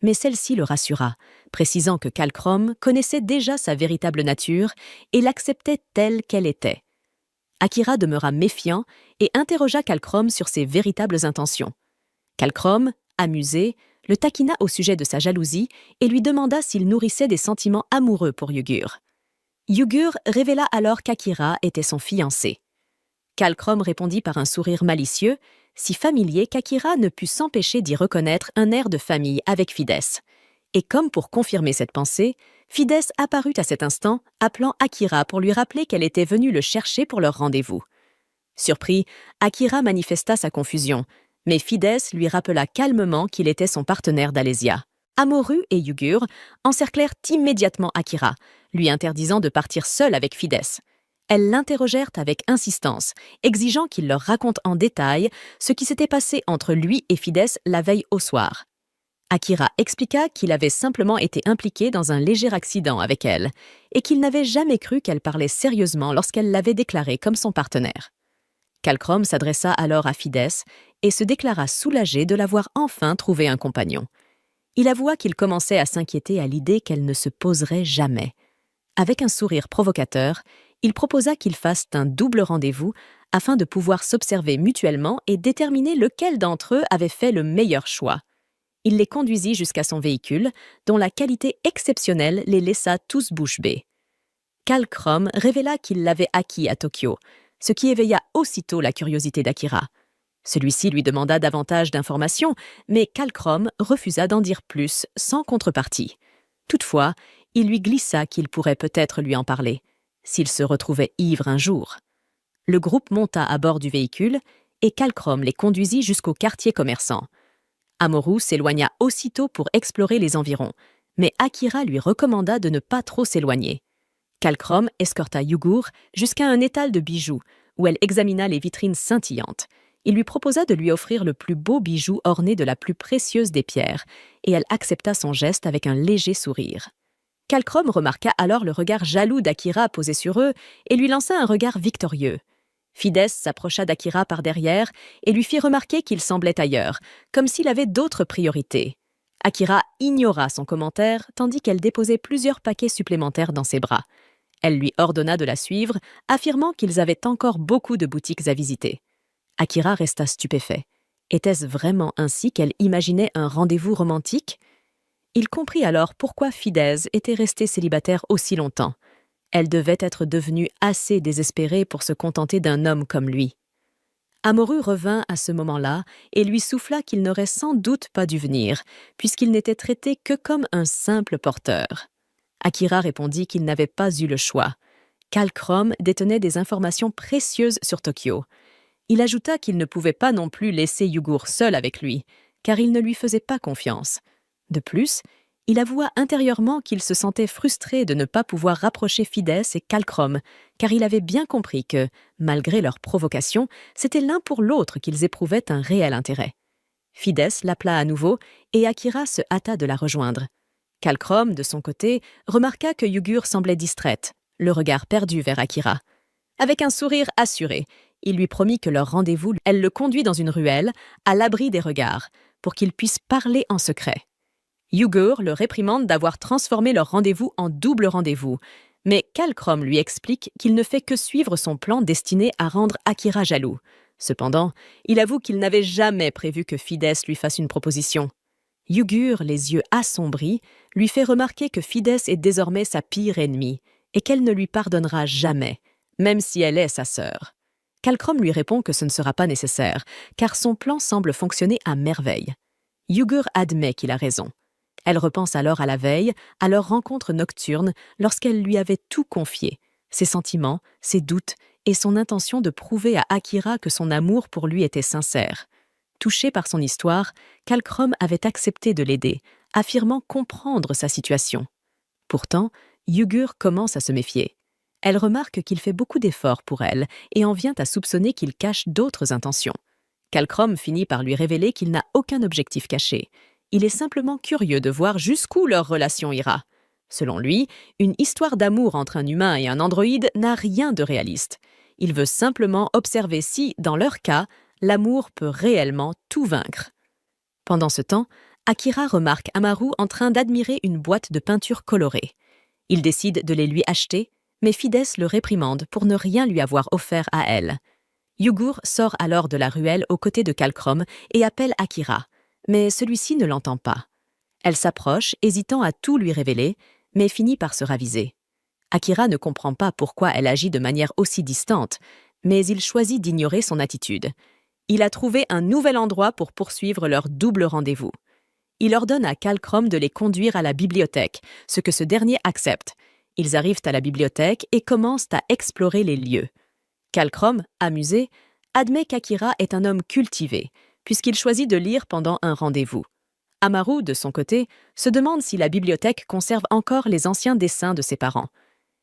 Mais celle-ci le rassura, précisant que Calcrome connaissait déjà sa véritable nature et l'acceptait telle qu'elle était. Akira demeura méfiant et interrogea Calcrome sur ses véritables intentions. Calcrome, amusé, le taquina au sujet de sa jalousie et lui demanda s'il nourrissait des sentiments amoureux pour Yugur. Yugur révéla alors qu'Akira était son fiancé. Kalcrom répondit par un sourire malicieux, si familier qu'Akira ne put s'empêcher d'y reconnaître un air de famille avec Fidès. Et comme pour confirmer cette pensée, Fidès apparut à cet instant, appelant Akira pour lui rappeler qu'elle était venue le chercher pour leur rendez-vous. Surpris, Akira manifesta sa confusion, mais Fidès lui rappela calmement qu'il était son partenaire d'Alésia. Amoru et Yugur encerclèrent immédiatement Akira, lui interdisant de partir seul avec Fidès. Elles l'interrogèrent avec insistance, exigeant qu'il leur raconte en détail ce qui s'était passé entre lui et Fidès la veille au soir. Akira expliqua qu'il avait simplement été impliqué dans un léger accident avec elle et qu'il n'avait jamais cru qu'elle parlait sérieusement lorsqu'elle l'avait déclaré comme son partenaire. Kalcrom s'adressa alors à Fidès et se déclara soulagé de l'avoir enfin trouvé un compagnon. Il avoua qu'il commençait à s'inquiéter à l'idée qu'elle ne se poserait jamais. Avec un sourire provocateur, il proposa qu'ils fassent un double rendez-vous afin de pouvoir s'observer mutuellement et déterminer lequel d'entre eux avait fait le meilleur choix. Il les conduisit jusqu'à son véhicule, dont la qualité exceptionnelle les laissa tous bouche bée. Kalcrom révéla qu'il l'avait acquis à Tokyo, ce qui éveilla aussitôt la curiosité d'Akira. Celui-ci lui demanda davantage d'informations, mais Kalcrom refusa d'en dire plus sans contrepartie. Toutefois, il lui glissa qu'il pourrait peut-être lui en parler, s'il se retrouvait ivre un jour. Le groupe monta à bord du véhicule et Kalcrom les conduisit jusqu'au quartier commerçant. Amoru s'éloigna aussitôt pour explorer les environs, mais Akira lui recommanda de ne pas trop s'éloigner. Kalcrom escorta Yugur jusqu'à un étal de bijoux, où elle examina les vitrines scintillantes. Il lui proposa de lui offrir le plus beau bijou orné de la plus précieuse des pierres, et elle accepta son geste avec un léger sourire. Kalcrom remarqua alors le regard jaloux d'Akira posé sur eux et lui lança un regard victorieux. Fidès s'approcha d'Akira par derrière et lui fit remarquer qu'il semblait ailleurs, comme s'il avait d'autres priorités. Akira ignora son commentaire tandis qu'elle déposait plusieurs paquets supplémentaires dans ses bras. Elle lui ordonna de la suivre, affirmant qu'ils avaient encore beaucoup de boutiques à visiter. Akira resta stupéfait. Était-ce vraiment ainsi qu'elle imaginait un rendez-vous romantique ? Il comprit alors pourquoi Fidès était restée célibataire aussi longtemps. Elle devait être devenue assez désespérée pour se contenter d'un homme comme lui. Amoru revint à ce moment-là et lui souffla qu'il n'aurait sans doute pas dû venir, puisqu'il n'était traité que comme un simple porteur. Akira répondit qu'il n'avait pas eu le choix. Kalcrom détenait des informations précieuses sur Tokyo. Il ajouta qu'il ne pouvait pas non plus laisser Yugur seul avec lui, car il ne lui faisait pas confiance. De plus, il avoua intérieurement qu'il se sentait frustré de ne pas pouvoir rapprocher Fidès et Kalcrom, car il avait bien compris que, malgré leurs provocations, c'était l'un pour l'autre qu'ils éprouvaient un réel intérêt. Fidès l'appela à nouveau et Akira se hâta de la rejoindre. Kalcrom, de son côté, remarqua que Yugur semblait distraite, le regard perdu vers Akira. Avec un sourire assuré, il lui promit que leur rendez-vous, elle le conduit dans une ruelle, à l'abri des regards, pour qu'ils puissent parler en secret. Yugur le réprimande d'avoir transformé leur rendez-vous en double rendez-vous, mais Kalcrom lui explique qu'il ne fait que suivre son plan destiné à rendre Akira jaloux. Cependant, il avoue qu'il n'avait jamais prévu que Fidès lui fasse une proposition. Yugur, les yeux assombris, lui fait remarquer que Fidès est désormais sa pire ennemie et qu'elle ne lui pardonnera jamais, même si elle est sa sœur. Kalcrom lui répond que ce ne sera pas nécessaire, car son plan semble fonctionner à merveille. Yugur admet qu'il a raison. Elle repense alors à la veille, à leur rencontre nocturne, lorsqu'elle lui avait tout confié, ses sentiments, ses doutes et son intention de prouver à Akira que son amour pour lui était sincère. Touché par son histoire, Kalcrom avait accepté de l'aider, affirmant comprendre sa situation. Pourtant, Yugur commence à se méfier. Elle remarque qu'il fait beaucoup d'efforts pour elle et en vient à soupçonner qu'il cache d'autres intentions. Kalcrom finit par lui révéler qu'il n'a aucun objectif caché. Il est simplement curieux de voir jusqu'où leur relation ira. Selon lui, une histoire d'amour entre un humain et un androïde n'a rien de réaliste. Il veut simplement observer si, dans leur cas, l'amour peut réellement tout vaincre. Pendant ce temps, Akira remarque Amaru en train d'admirer une boîte de peinture colorée. Il décide de les lui acheter, mais Fidès le réprimande pour ne rien lui avoir offert à elle. Yugur sort alors de la ruelle aux côtés de Kalcrom et appelle Akira. mais celui-ci ne l'entend pas. Elle s'approche, hésitant à tout lui révéler, mais finit par se raviser. Akira ne comprend pas pourquoi elle agit de manière aussi distante, mais il choisit d'ignorer son attitude. Il a trouvé un nouvel endroit pour poursuivre leur double rendez-vous. Il ordonne à Kalcrom de les conduire à la bibliothèque, ce que ce dernier accepte. Ils arrivent à la bibliothèque et commencent à explorer les lieux. Kalcrom, amusé, admet qu'Akira est un homme cultivé, puisqu'il choisit de lire pendant un rendez-vous. Amaru, de son côté, se demande si la bibliothèque conserve encore les anciens dessins de ses parents.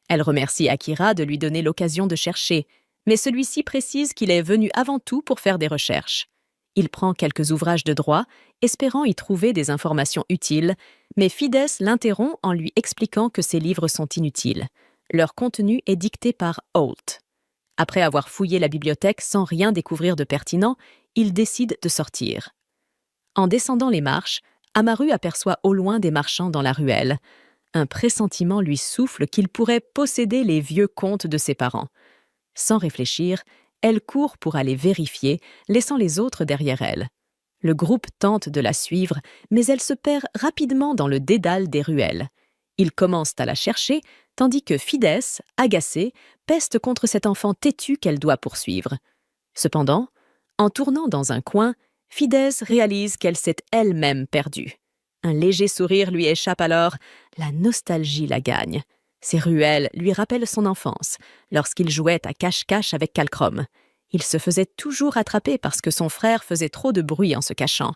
Elle remercie Akira de lui donner l'occasion de chercher, mais celui-ci précise qu'il est venu avant tout pour faire des recherches. Il prend quelques ouvrages de droit, espérant y trouver des informations utiles, mais Fides l'interrompt en lui expliquant que ces livres sont inutiles. Leur contenu est dicté par Holt. Après avoir fouillé la bibliothèque sans rien découvrir de pertinent, il décide de sortir. En descendant les marches, Amaru aperçoit au loin des marchands dans la ruelle. Un pressentiment lui souffle qu'il pourrait posséder les vieux contes de ses parents. Sans réfléchir, elle court pour aller vérifier, laissant les autres derrière elle. Le groupe tente de la suivre, mais elle se perd rapidement dans le dédale des ruelles. Ils commencent à la chercher, tandis que Fides, agacée, peste contre cet enfant têtu qu'elle doit poursuivre. Cependant, en tournant dans un coin, Fides réalise qu'elle s'est elle-même perdue. Un léger sourire lui échappe alors, la nostalgie la gagne. Ces ruelles lui rappellent son enfance, lorsqu'il jouait à cache-cache avec Kalcrom. Il se faisait toujours attraper parce que son frère faisait trop de bruit en se cachant.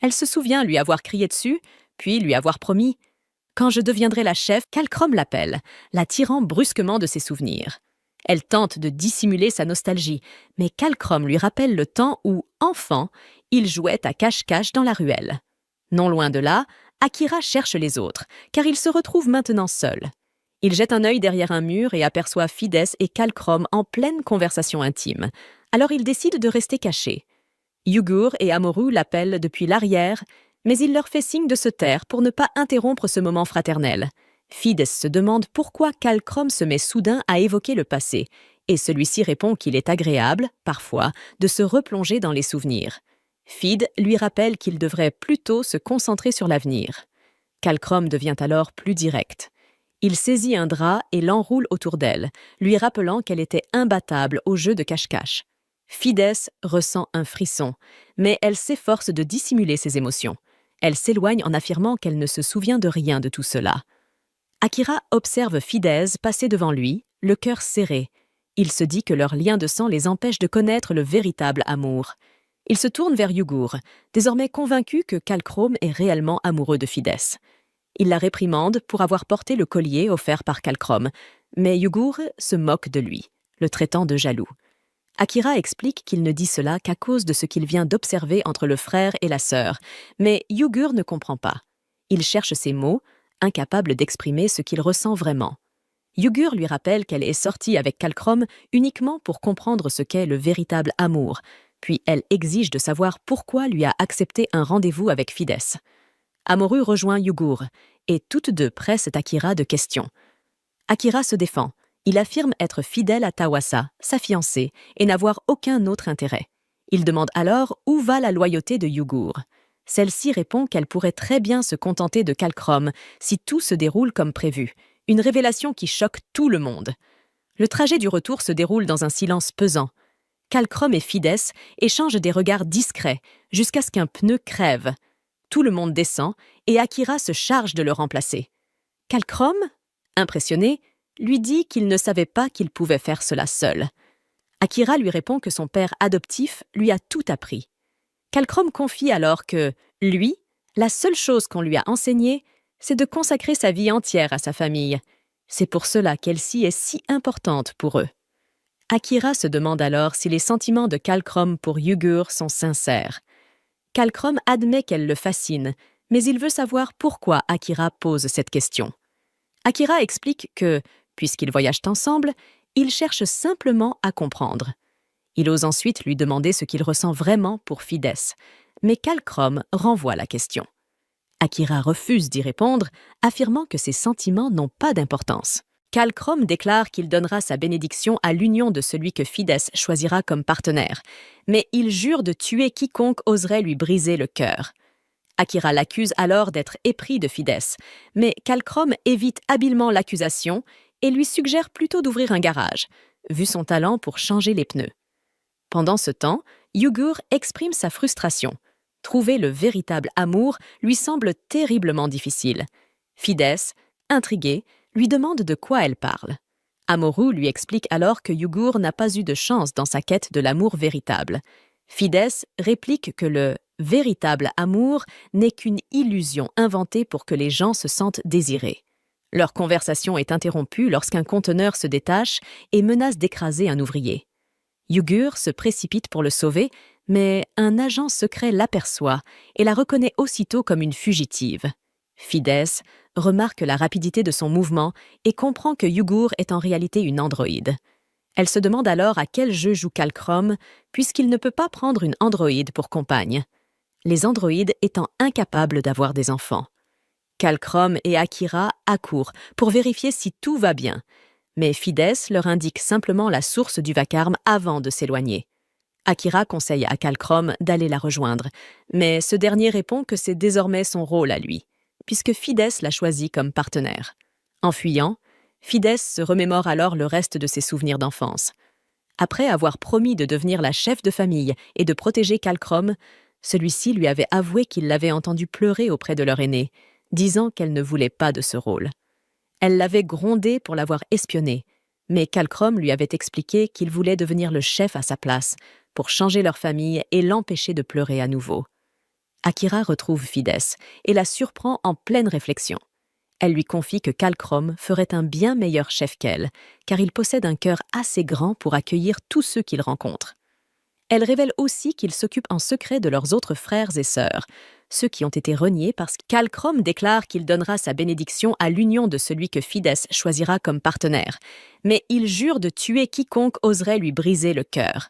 Elle se souvient lui avoir crié dessus, puis lui avoir promis « Quand je deviendrai la chef, Kalcrom l'appelle, la tirant brusquement de ses souvenirs. » Elle tente de dissimuler sa nostalgie, mais Kalcrom lui rappelle le temps où, enfant, il jouait à cache-cache dans la ruelle. Non loin de là, Akira cherche les autres, car il se retrouve maintenant seul. Il jette un œil derrière un mur et aperçoit Fides et Kalcrom en pleine conversation intime. Alors il décide de rester caché. Yugur et Amaru l'appellent depuis l'arrière, mais il leur fait signe de se taire pour ne pas interrompre ce moment fraternel. Fides se demande pourquoi Kalcrom se met soudain à évoquer le passé, et celui-ci répond qu'il est agréable, parfois, de se replonger dans les souvenirs. Fid lui rappelle qu'il devrait plutôt se concentrer sur l'avenir. Kalcrom devient alors plus direct. Il saisit un drap et l'enroule autour d'elle, lui rappelant qu'elle était imbattable au jeu de cache-cache. Fides ressent un frisson, mais elle s'efforce de dissimuler ses émotions. Elle s'éloigne en affirmant qu'elle ne se souvient de rien de tout cela. Akira observe Fides passer devant lui, le cœur serré. Il se dit que leur lien de sang les empêche de connaître le véritable amour. Il se tourne vers Yugur, désormais convaincu que Kalcrom est réellement amoureux de Fides. Il la réprimande pour avoir porté le collier offert par Kalcrom, mais Yugur se moque de lui, le traitant de jaloux. Akira explique qu'il ne dit cela qu'à cause de ce qu'il vient d'observer entre le frère et la sœur, mais Yugur ne comprend pas. Il cherche ses mots, incapable d'exprimer ce qu'il ressent vraiment. Yugur lui rappelle qu'elle est sortie avec Kalcrom uniquement pour comprendre ce qu'est le véritable amour, puis elle exige de savoir pourquoi lui a accepté un rendez-vous avec Fides. Amaru rejoint Yugur, et toutes deux pressent Akira de questions. Akira se défend. Il affirme être fidèle à Tawasa, sa fiancée, et n'avoir aucun autre intérêt. Il demande alors où va la loyauté de Yugur. Celle-ci répond qu'elle pourrait très bien se contenter de Kalcrom si tout se déroule comme prévu, une révélation qui choque tout le monde. Le trajet du retour se déroule dans un silence pesant. Kalcrom et Fides échangent des regards discrets jusqu'à ce qu'un pneu crève. Tout le monde descend et Akira se charge de le remplacer. Kalcrom, impressionné, lui dit qu'il ne savait pas qu'il pouvait faire cela seul. Akira lui répond que son père adoptif lui a tout appris. Kalcrom confie alors que, lui, la seule chose qu'on lui a enseignée, c'est de consacrer sa vie entière à sa famille. C'est pour cela qu'elle-ci est si importante pour eux. Akira se demande alors si les sentiments de Kalcrom pour Yugur sont sincères. Kalcrom admet qu'elle le fascine, mais il veut savoir pourquoi Akira pose cette question. Akira explique que, puisqu'ils voyagent ensemble, il cherche simplement à comprendre. Il ose ensuite lui demander ce qu'il ressent vraiment pour Fides, mais Kalcrom renvoie la question. Akira refuse d'y répondre, affirmant que ses sentiments n'ont pas d'importance. Kalcrom déclare qu'il donnera sa bénédiction à l'union de celui que Fides choisira comme partenaire, mais il jure de tuer quiconque oserait lui briser le cœur. Akira l'accuse alors d'être épris de Fides, mais Kalchrome évite habilement l'accusation et lui suggère plutôt d'ouvrir un garage, vu son talent pour changer les pneus. Pendant ce temps, Yugur exprime sa frustration. Trouver le véritable amour lui semble terriblement difficile. Fides, intrigué, lui demande de quoi elle parle. Amoru lui explique alors que Yugur n'a pas eu de chance dans sa quête de l'amour véritable. Fides réplique que le véritable amour n'est qu'une illusion inventée pour que les gens se sentent désirés. Leur conversation est interrompue lorsqu'un conteneur se détache et menace d'écraser un ouvrier. Yugur se précipite pour le sauver, mais un agent secret l'aperçoit et la reconnaît aussitôt comme une fugitive. Fides remarque la rapidité de son mouvement et comprend que Yugur est en réalité une androïde. Elle se demande alors à quel jeu joue Kalchrome, puisqu'il ne peut pas prendre une androïde pour compagne. Les androïdes étant incapables d'avoir des enfants. Kalchrome et Akira accourent pour vérifier si tout va bien, mais Fides leur indique simplement la source du vacarme avant de s'éloigner. Akira conseille à Kalchrome d'aller la rejoindre, mais ce dernier répond que c'est désormais son rôle à lui, puisque Fides l'a choisi comme partenaire. En fuyant, Fides se remémore alors le reste de ses souvenirs d'enfance. Après avoir promis de devenir la chef de famille et de protéger Kalchrome, celui-ci lui avait avoué qu'il l'avait entendu pleurer auprès de leur aîné, disant qu'elle ne voulait pas de ce rôle. Elle l'avait grondé pour l'avoir espionné, mais Kalchrome lui avait expliqué qu'il voulait devenir le chef à sa place, pour changer leur famille et l'empêcher de pleurer à nouveau. Akira retrouve Fides et la surprend en pleine réflexion. Elle lui confie que Kalchrome ferait un bien meilleur chef qu'elle, car il possède un cœur assez grand pour accueillir tous ceux qu'il rencontre. Elle révèle aussi qu'il s'occupe en secret de leurs autres frères et sœurs, ceux qui ont été reniés parce que Kalchrome déclare qu'il donnera sa bénédiction à l'union de celui que Fides choisira comme partenaire, mais il jure de tuer quiconque oserait lui briser le cœur.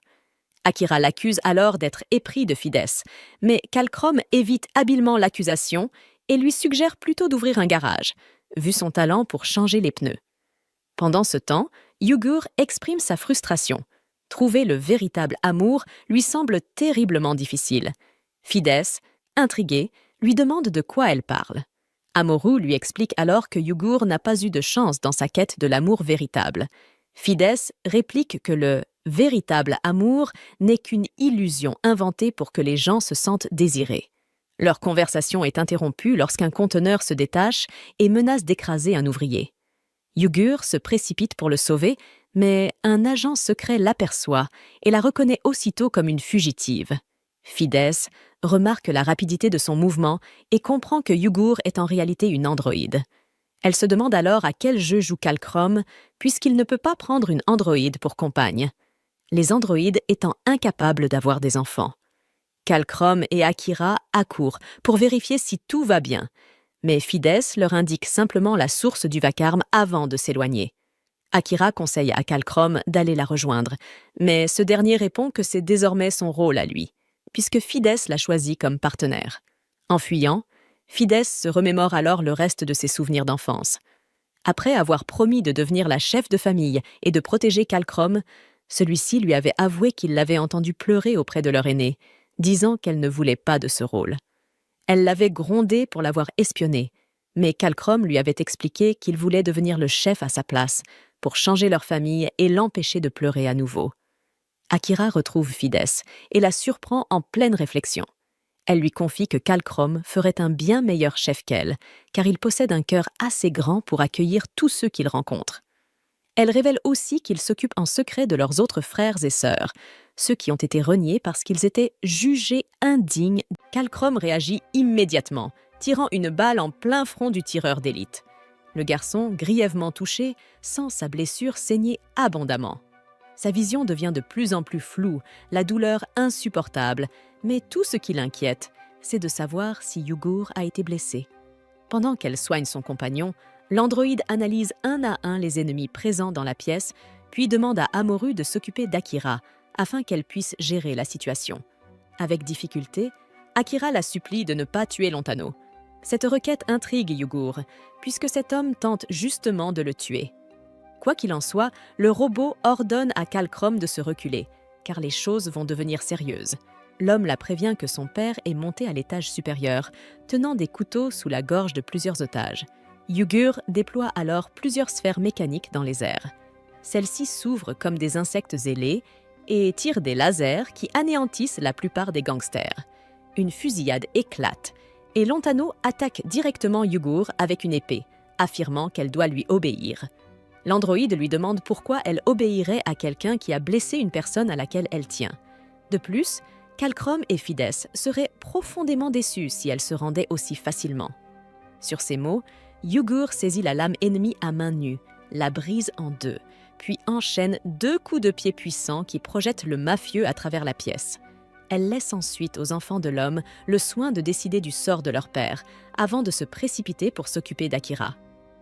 Akira l'accuse alors d'être épris de Fides, mais Kalchrome évite habilement l'accusation et lui suggère plutôt d'ouvrir un garage, vu son talent pour changer les pneus. Pendant ce temps, Yugur exprime sa frustration. Trouver le véritable amour lui semble terriblement difficile. Fides, intrigué, lui demande de quoi elle parle. Amoru lui explique alors que Yugur n'a pas eu de chance dans sa quête de l'amour véritable. Fides réplique que le véritable amour n'est qu'une illusion inventée pour que les gens se sentent désirés. Leur conversation est interrompue lorsqu'un conteneur se détache et menace d'écraser un ouvrier. Yugur se précipite pour le sauver, mais un agent secret l'aperçoit et la reconnaît aussitôt comme une fugitive. Fides remarque la rapidité de son mouvement et comprend que Yugur est en réalité une androïde. Elle se demande alors à quel jeu joue Kalchrome, puisqu'il ne peut pas prendre une androïde pour compagne. Les androïdes étant incapables d'avoir des enfants. Kalchrome et Akira accourent pour vérifier si tout va bien, mais Fides leur indique simplement la source du vacarme avant de s'éloigner. Akira conseille à Kalchrome d'aller la rejoindre, mais ce dernier répond que c'est désormais son rôle à lui, puisque Fides l'a choisi comme partenaire. En fuyant, Fides se remémore alors le reste de ses souvenirs d'enfance. Après avoir promis de devenir la chef de famille et de protéger Kalchrome, celui-ci lui avait avoué qu'il l'avait entendu pleurer auprès de leur aîné, disant qu'elle ne voulait pas de ce rôle. Elle l'avait grondé pour l'avoir espionné, mais Kalchrome lui avait expliqué qu'il voulait devenir le chef à sa place, pour changer leur famille et l'empêcher de pleurer à nouveau. Akira retrouve Fides et la surprend en pleine réflexion. Elle lui confie que Kalchrome ferait un bien meilleur chef qu'elle, car il possède un cœur assez grand pour accueillir tous ceux qu'il rencontre. Elle révèle aussi qu'il s'occupe en secret de leurs autres frères et sœurs, ceux qui ont été reniés parce qu'ils étaient jugés indignes. Kalchrome réagit immédiatement, tirant une balle en plein front du tireur d'élite. Le garçon, grièvement touché, sent sa blessure saigner abondamment. Sa vision devient de plus en plus floue, la douleur insupportable, mais tout ce qui l'inquiète, c'est de savoir si Yugur a été blessé. Pendant qu'elle soigne son compagnon, l'androïde analyse un à un les ennemis présents dans la pièce, puis demande à Amoru de s'occuper d'Akira, afin qu'elle puisse gérer la situation. Avec difficulté, Akira la supplie de ne pas tuer Lontano. Cette requête intrigue Yugur, puisque cet homme tente justement de le tuer. Quoi qu'il en soit, le robot ordonne à Kalchrome de se reculer, car les choses vont devenir sérieuses. L'homme la prévient que son père est monté à l'étage supérieur, tenant des couteaux sous la gorge de plusieurs otages. Yugur déploie alors plusieurs sphères mécaniques dans les airs. Celles-ci s'ouvrent comme des insectes ailés et tirent des lasers qui anéantissent la plupart des gangsters. Une fusillade éclate et Lontano attaque directement Yugur avec une épée, affirmant qu'elle doit lui obéir. L'androïde lui demande pourquoi elle obéirait à quelqu'un qui a blessé une personne à laquelle elle tient. De plus, Kalcrom et Fides seraient profondément déçus si elle se rendait aussi facilement. Sur ces mots, Yugur saisit la lame ennemie à main nue, la brise en deux, puis enchaîne 2 coups de pied puissants qui projettent le mafieux à travers la pièce. Elle laisse ensuite aux enfants de l'homme le soin de décider du sort de leur père, avant de se précipiter pour s'occuper d'Akira.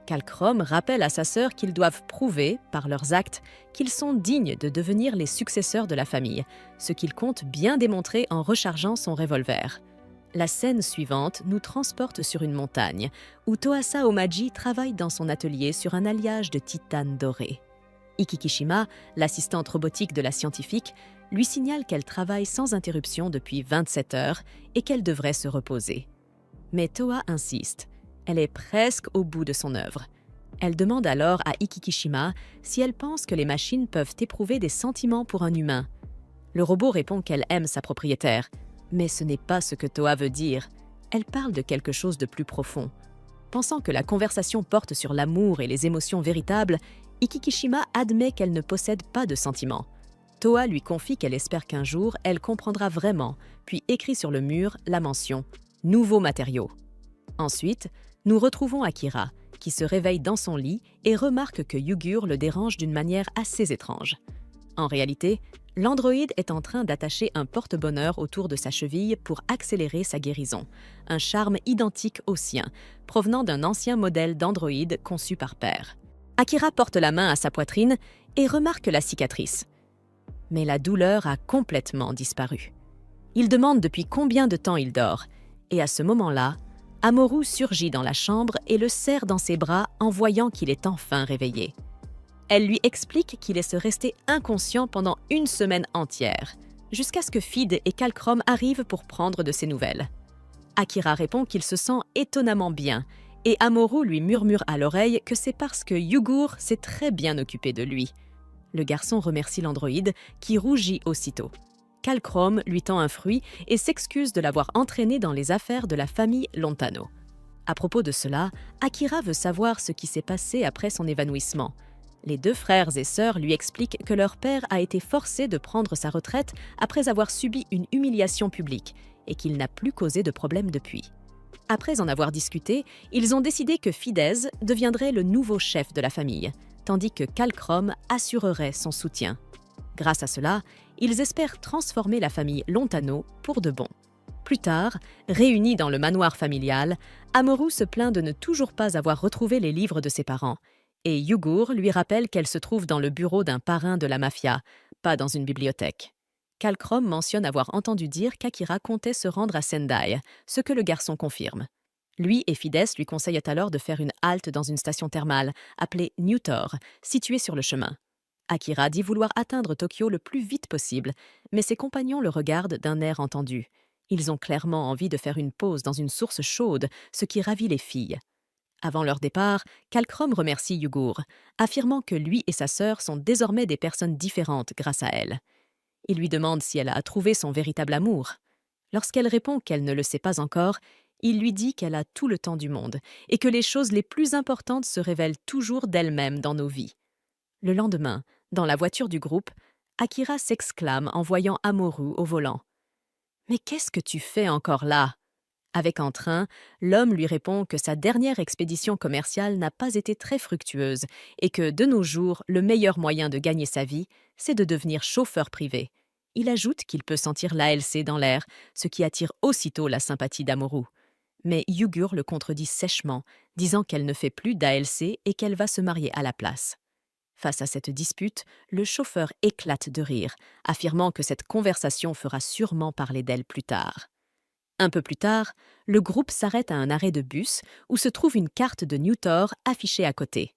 Kalcrom rappelle à sa sœur qu'ils doivent prouver, par leurs actes, qu'ils sont dignes de devenir les successeurs de la famille, ce qu'il compte bien démontrer en rechargeant son revolver. La scène suivante nous transporte sur une montagne, où Toasa Omaji travaille dans son atelier sur un alliage de titane doré. Ikikishima, l'assistante robotique de la scientifique, lui signale qu'elle travaille sans interruption depuis 27 heures et qu'elle devrait se reposer. Mais Toa insiste. Elle est presque au bout de son œuvre. Elle demande alors à Ikikishima si elle pense que les machines peuvent éprouver des sentiments pour un humain. Le robot répond qu'elle aime sa propriétaire, mais ce n'est pas ce que Toa veut dire. Elle parle de quelque chose de plus profond. Pensant que la conversation porte sur l'amour et les émotions véritables, Ikikishima admet qu'elle ne possède pas de sentiments. Toa lui confie qu'elle espère qu'un jour, elle comprendra vraiment, puis écrit sur le mur la mention « Nouveaux matériaux ». Ensuite, nous retrouvons Akira, qui se réveille dans son lit et remarque que Yugur le dérange d'une manière assez étrange. En réalité, l'androïde est en train d'attacher un porte-bonheur autour de sa cheville pour accélérer sa guérison, un charme identique au sien, provenant d'un ancien modèle d'androïde conçu par père. Akira porte la main à sa poitrine et remarque la cicatrice. Mais la douleur a complètement disparu. Il demande depuis combien de temps il dort, et à ce moment-là, Amoru surgit dans la chambre et le serre dans ses bras en voyant qu'il est enfin réveillé. Elle lui explique qu'il est resté inconscient pendant 1 semaine entière, jusqu'à ce que Fid et Kalcrom arrivent pour prendre de ses nouvelles. Akira répond qu'il se sent étonnamment bien, et Amoru lui murmure à l'oreille que c'est parce que Yugur s'est très bien occupé de lui. Le garçon remercie l'androïde, qui rougit aussitôt. Kalcrom lui tend un fruit et s'excuse de l'avoir entraîné dans les affaires de la famille Lontano. À propos de cela, Akira veut savoir ce qui s'est passé après son évanouissement. Les 2 frères et sœurs lui expliquent que leur père a été forcé de prendre sa retraite après avoir subi une humiliation publique et qu'il n'a plus causé de problème depuis. Après en avoir discuté, ils ont décidé que Fidesz deviendrait le nouveau chef de la famille, tandis que Kalcrom assurerait son soutien. Grâce à cela, ils espèrent transformer la famille Lontano pour de bon. Plus tard, réunis dans le manoir familial, Amoru se plaint de ne toujours pas avoir retrouvé les livres de ses parents, et Yugur lui rappelle qu'elle se trouve dans le bureau d'un parrain de la mafia, pas dans une bibliothèque. Kalcrom mentionne avoir entendu dire qu'Akira comptait se rendre à Sendai, ce que le garçon confirme. Lui et Fidesz lui conseillent alors de faire une halte dans une station thermale, appelée Newtor, située sur le chemin. Akira dit vouloir atteindre Tokyo le plus vite possible, mais ses compagnons le regardent d'un air entendu. Ils ont clairement envie de faire une pause dans une source chaude, ce qui ravit les filles. Avant leur départ, Kalcrom remercie Yugur, affirmant que lui et sa sœur sont désormais des personnes différentes grâce à elle. Il lui demande si elle a trouvé son véritable amour. Lorsqu'elle répond qu'elle ne le sait pas encore, il lui dit qu'elle a tout le temps du monde et que les choses les plus importantes se révèlent toujours d'elles-mêmes dans nos vies. Le lendemain, dans la voiture du groupe, Akira s'exclame en voyant Amoru au volant. « Mais qu'est-ce que tu fais encore là ?» Avec entrain, l'homme lui répond que sa dernière expédition commerciale n'a pas été très fructueuse et que, de nos jours, le meilleur moyen de gagner sa vie, c'est de devenir chauffeur privé. Il ajoute qu'il peut sentir l'ALC dans l'air, ce qui attire aussitôt la sympathie d'Amoru. Mais Yugur le contredit sèchement, disant qu'elle ne fait plus d'ALC et qu'elle va se marier à la place. Face à cette dispute, le chauffeur éclate de rire, affirmant que cette conversation fera sûrement parler d'elle plus tard. Un peu plus tard, le groupe s'arrête à un arrêt de bus où se trouve une carte de Newtor affichée à côté.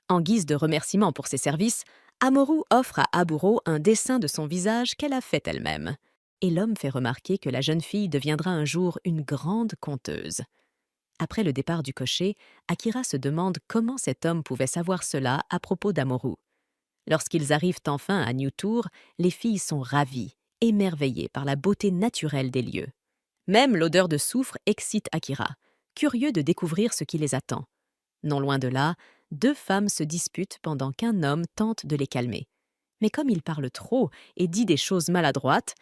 En guise de remerciement pour ses services, Amoru offre à Aburo un dessin de son visage qu'elle a fait elle-même. et l'homme fait remarquer que la jeune fille deviendra un jour une grande conteuse. Après le départ du cocher, Akira se demande comment cet homme pouvait savoir cela à propos d'Amoru. Lorsqu'ils arrivent enfin à New Tour, les filles sont ravies, émerveillées par la beauté naturelle des lieux. Même l'odeur de soufre excite Akira, curieux de découvrir ce qui les attend. Non loin de là, deux femmes se disputent pendant qu'un homme tente de les calmer. Mais comme il parle trop et dit des choses maladroites,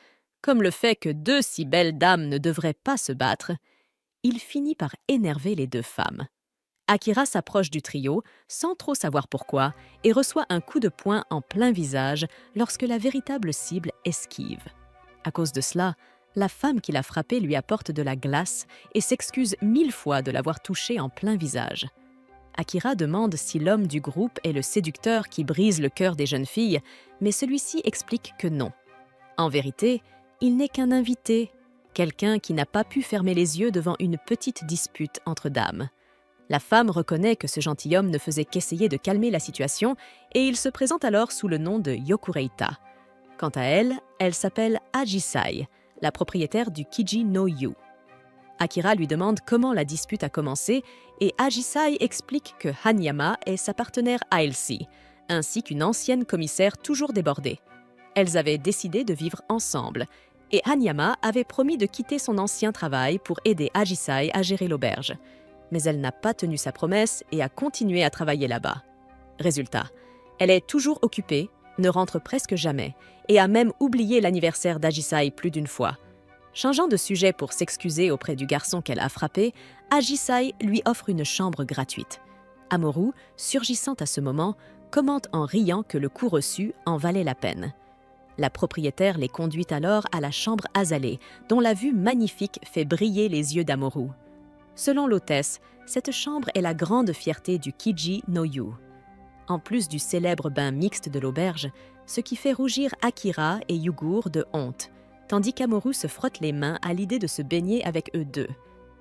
comme le fait que deux si belles dames ne devraient pas se battre, il finit par énerver les deux femmes. Akira s'approche du trio, sans trop savoir pourquoi, et reçoit un coup de poing en plein visage lorsque la véritable cible esquive. À cause de cela, la femme qui l'a frappé lui apporte de la glace et s'excuse 1000 fois de l'avoir touché en plein visage. Akira demande si l'homme du groupe est le séducteur qui brise le cœur des jeunes filles, mais celui-ci explique que non. En vérité, il n'est qu'un invité, quelqu'un qui n'a pas pu fermer les yeux devant une petite dispute entre dames. La femme reconnaît que ce gentilhomme ne faisait qu'essayer de calmer la situation et il se présente alors sous le nom de Yokureita. Quant à elle, elle s'appelle Ajisai, la propriétaire du Kiji no Yu. Akira lui demande comment la dispute a commencé et Ajisai explique que Hanyama est sa partenaire Aelsi, ainsi qu'une ancienne commissaire toujours débordée. Elles avaient décidé de vivre ensemble et Hanyama avait promis de quitter son ancien travail pour aider Ajisai à gérer l'auberge. Mais elle n'a pas tenu sa promesse et a continué à travailler là-bas. Résultat, elle est toujours occupée, ne rentre presque jamais et a même oublié l'anniversaire d'Ajisai plus d'une fois. Changeant de sujet pour s'excuser auprès du garçon qu'elle a frappé, Ajisai lui offre une chambre gratuite. Amoru, surgissant à ce moment, commente en riant que le coup reçu en valait la peine. La propriétaire les conduit alors à la chambre Azalée, dont la vue magnifique fait briller les yeux d'Amoru. Selon l'hôtesse, cette chambre est la grande fierté du Kiji no Yu. En plus du célèbre bain mixte de l'auberge, ce qui fait rougir Akira et Yugur de honte, tandis qu'Amoru se frotte les mains à l'idée de se baigner avec eux deux.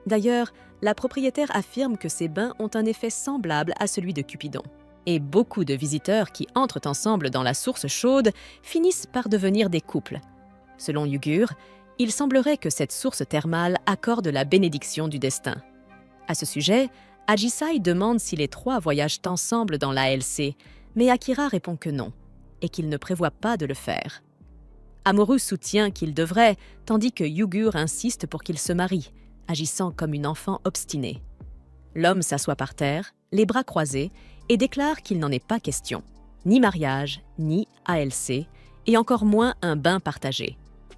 D'ailleurs, la propriétaire affirme que ces bains ont un effet semblable à celui de Cupidon. Et beaucoup de visiteurs qui entrent ensemble dans la source chaude finissent par devenir des couples. Selon Yugur, il semblerait que cette source thermale accorde la bénédiction du destin. À ce sujet, Ajisai demande si les trois voyagent ensemble dans l'ALC, mais Akira répond que non, et qu'il ne prévoit pas de le faire. Amoru soutient qu'il devrait, tandis que Yugur insiste pour qu'il se marie, agissant comme une enfant obstinée. L'homme s'assoit par terre, les bras croisés, et déclare qu'il n'en est pas question, ni mariage, ni ALC, et encore moins un bain partagé.